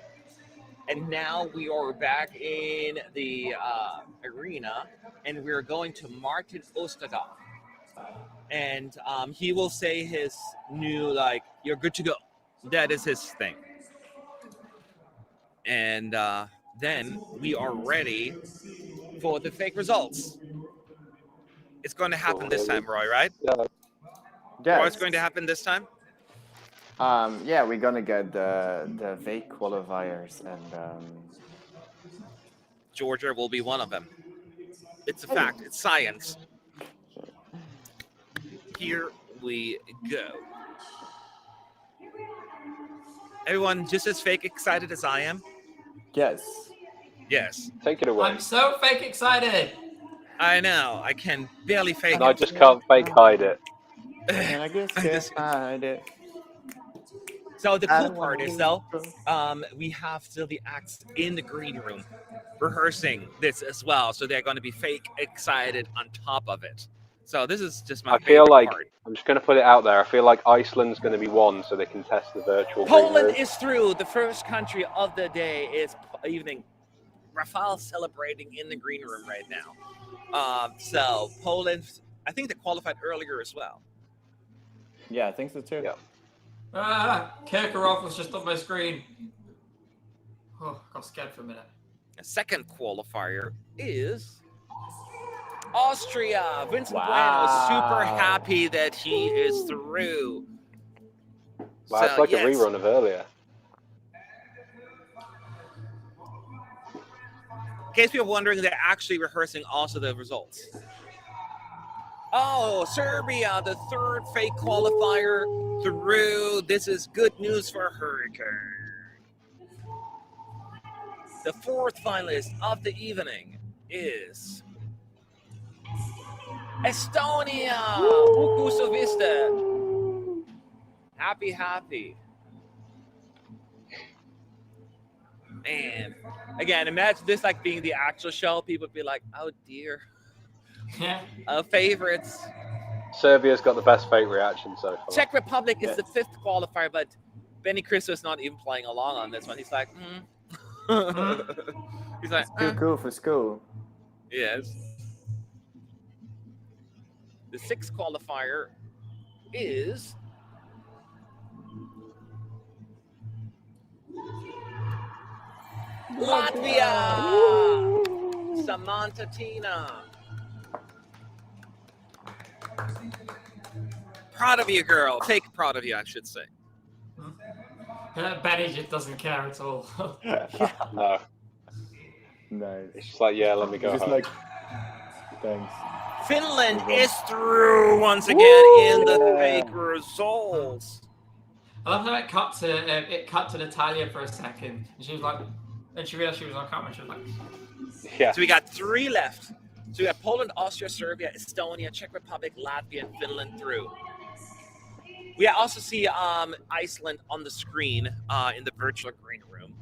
And now we are back in the arena, and we're going to Martin Osterdahl. And he will say his new, you're good to go. That is his thing. And then we are ready for the fake results. It's going to happen this time, Roy, right? Yeah. Yes. Roy, it's going to happen this time? Yeah, we're gonna get the fake qualifiers, and Georgia will be one of them. It's a fact. It's science. Here we go. Everyone just as fake excited as I am? yes. Yes. Take it away. I'm so fake excited. I know. I can barely fake And I it. just can't fake hide it. And I guess can't hide it. So the cool part is, though, we have still the acts in the green room rehearsing this as well. So they're going to be fake excited on top of it. So this is just my favorite part. I'm just going to put it out there. I feel like Iceland's going to be one, so they can test the virtual. Poland is through. The first country of the day is evening. Rafał celebrating in the green room right now. So Poland, I think they qualified earlier as well. Yeah, I think so too. Yeah. Kirkorov was just on my screen. Oh, got scared for a minute. The second qualifier is Austria. Vincent Wow. Bueno is super happy that he is through. Wow, it's like a rerun of earlier. In case people are wondering, they're actually rehearsing also the results. Oh, Serbia, the third fake qualifier through. This is good news for Hurricane. The fourth finalist of the evening is Estonia. Suviste. Happy. man. Again, imagine this like being the actual show. People would be like, oh dear. Yeah. Favorites. Serbia's got the best fake reaction so far. Czech Republic is the 5th qualifier, but Benny Cristo is not even playing along on this one. He's like, He's like, Too cool for school. Yes. The 6th qualifier is Latvia. Samantha Tina. Proud of you, girl. Fake proud of you, I should say. Benny just doesn't care at all. No. Nice. It's just like, yeah, let me go Just home. like, thanks. Finland is through once again in the fake results. I love how it cut to Natalia for a second. And she was like, and she realized she was on camera. She was like, Yeah. So we got 3 left. So we got Poland, Austria, Serbia, Estonia, Czech Republic, Latvia, and Finland through. We also see Iceland on the screen in the virtual green room.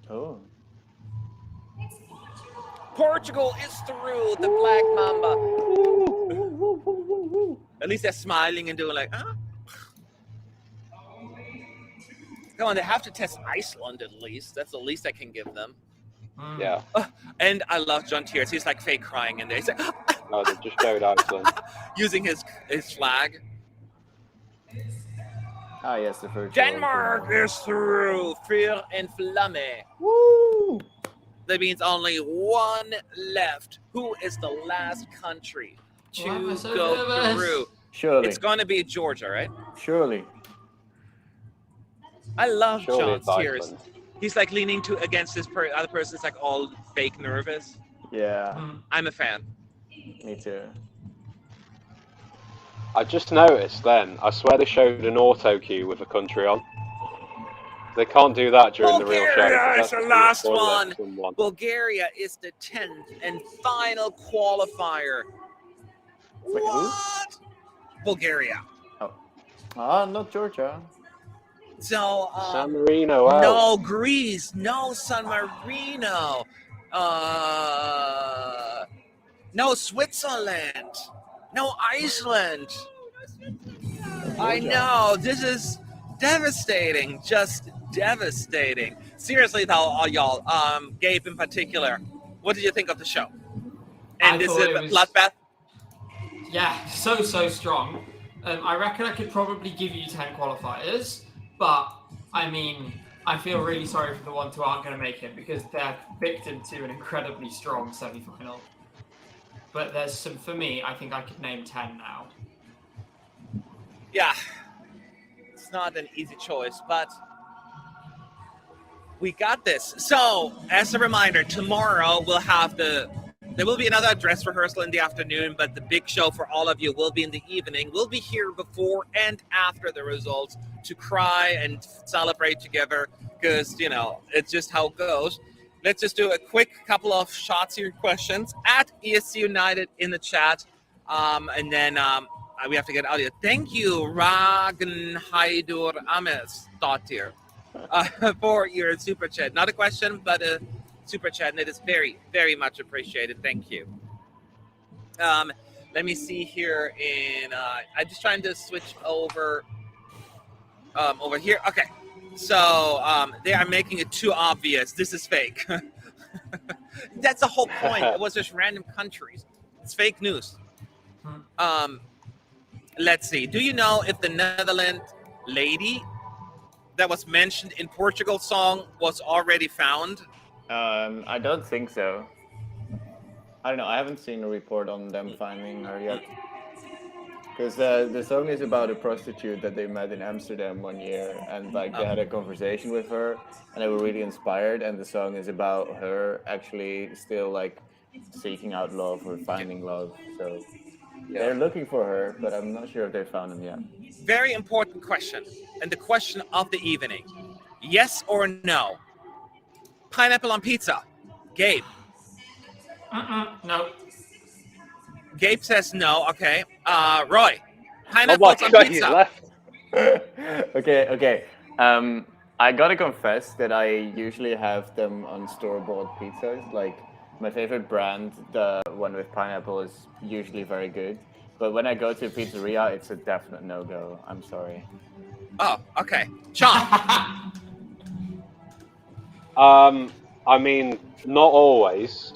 Oh. Portugal is through the Black Mamba. At least they're smiling and doing like, huh? Come on, they have to test Iceland at least. That's the least I can give them. Yeah. And I love John Tears. He's like fake crying in there. He's like, No, they just showed Iceland. using his flag. Ah, yes, the virtual. Denmark is through. Fyr Flamme. Woo! That means only 1 left. Who is the last country to I'm so go nervous. through? Surely. It's going to be Georgia, right? Surely. I love Surely it's John's tears. Iceland. He's like leaning to against this other person. It's like all fake nervous. Yeah, I'm a fan. me too. I just noticed then, I swear they showed an auto cue with a country on. They can't do that during the real show. Bulgaria is the last spoiler one. someone. Bulgaria is the 10th and final qualifier. Wait, who? What? Bulgaria. Ah, not Georgia. So, San Marino out. no Greece, no San Marino, no Switzerland, no Iceland. I know, this is devastating, just devastating. Seriously though, all y'all, Gabe in particular, what did you think of the show? And I this is thought a it was- bloodbath? yeah, so strong. I reckon I could probably give you 10 qualifiers, but I mean, I feel really sorry for the ones who aren't going to make it because they're victim to an incredibly strong semi-final. But there's some, for me, I think I could name 10 now. Yeah, it's not an easy choice, but we got this. So, as a reminder, tomorrow we'll have there will be another dress rehearsal in the afternoon, but the big show for all of you will be in the evening. We'll be here before and after the results to cry and celebrate together because, you know, it's just how it goes. Let's just do a quick couple of shots here, questions at ESC United in the chat. And then we have to get out of here. Thank you, Ragnheidur Ames, Dottir, for your super chat. Not a question, but a super chat, and it is very, very much appreciated. Thank you. Let me see here. I'm just trying to switch over here. Okay. So they are making it too obvious. This is fake. That's the whole point. It was just random countries. It's fake news. Let's see. Do you know if the Netherlands lady that was mentioned in Portugal's song was already found? I don't think so. I don't know. I haven't seen a report on them finding her yet. Because the song is about a prostitute that they met in Amsterdam one year, and like they had a conversation with her, and they were really inspired. And the song is about her actually still like seeking out love or finding love. So they're looking for her, but I'm not sure if they found him yet. Very important question, and the question of the evening: yes or no? Pineapple on pizza. Gabe. No. Gabe says no. Okay. Roy. Oh Pineapple my on god, he's pizza. left. Okay. I gotta confess that I usually have them on store-bought pizzas. Like my favorite brand, the one with pineapple, is usually very good. But when I go to a pizzeria, it's a definite no-go. I'm sorry. Oh, okay. Sean. I mean, not always,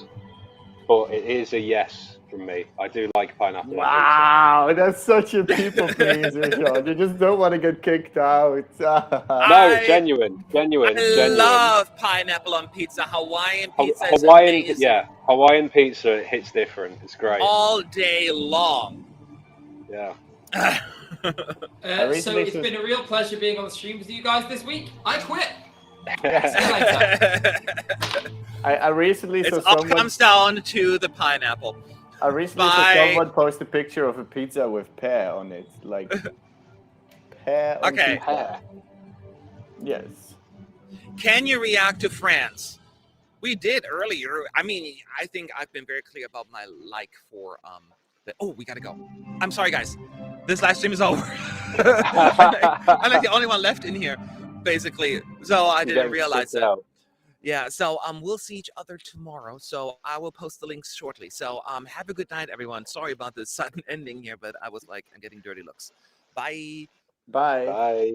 but it is a yes from me. I do like pineapple on Wow, that's such a people pleaser, Sean. You just don't want to get kicked out. No, genuine. I love pineapple on pizza. Hawaiian pizza is Hawaiian, amazing. yeah, Hawaiian pizza hits different. It's great. All day long. Yeah. So it's been a real pleasure being on the stream with you guys this week. I quit. See you later. I recently saw It all someone. comes down to the pineapple. I recently saw someone post a picture of a pizza with pear on it, like pear on Okay. pizza. Yes. Can you react to France? We did earlier. I mean, I think I've been very clear about my like for oh, we gotta go. I'm sorry, guys. This live stream is over. I'm like the only one left in here, basically. So I didn't realize that. Yeah. So we'll see each other tomorrow. So I will post the links shortly. So have a good night, everyone. Sorry about the sudden ending here, but I was like, I'm getting dirty looks. Bye. Bye. Bye.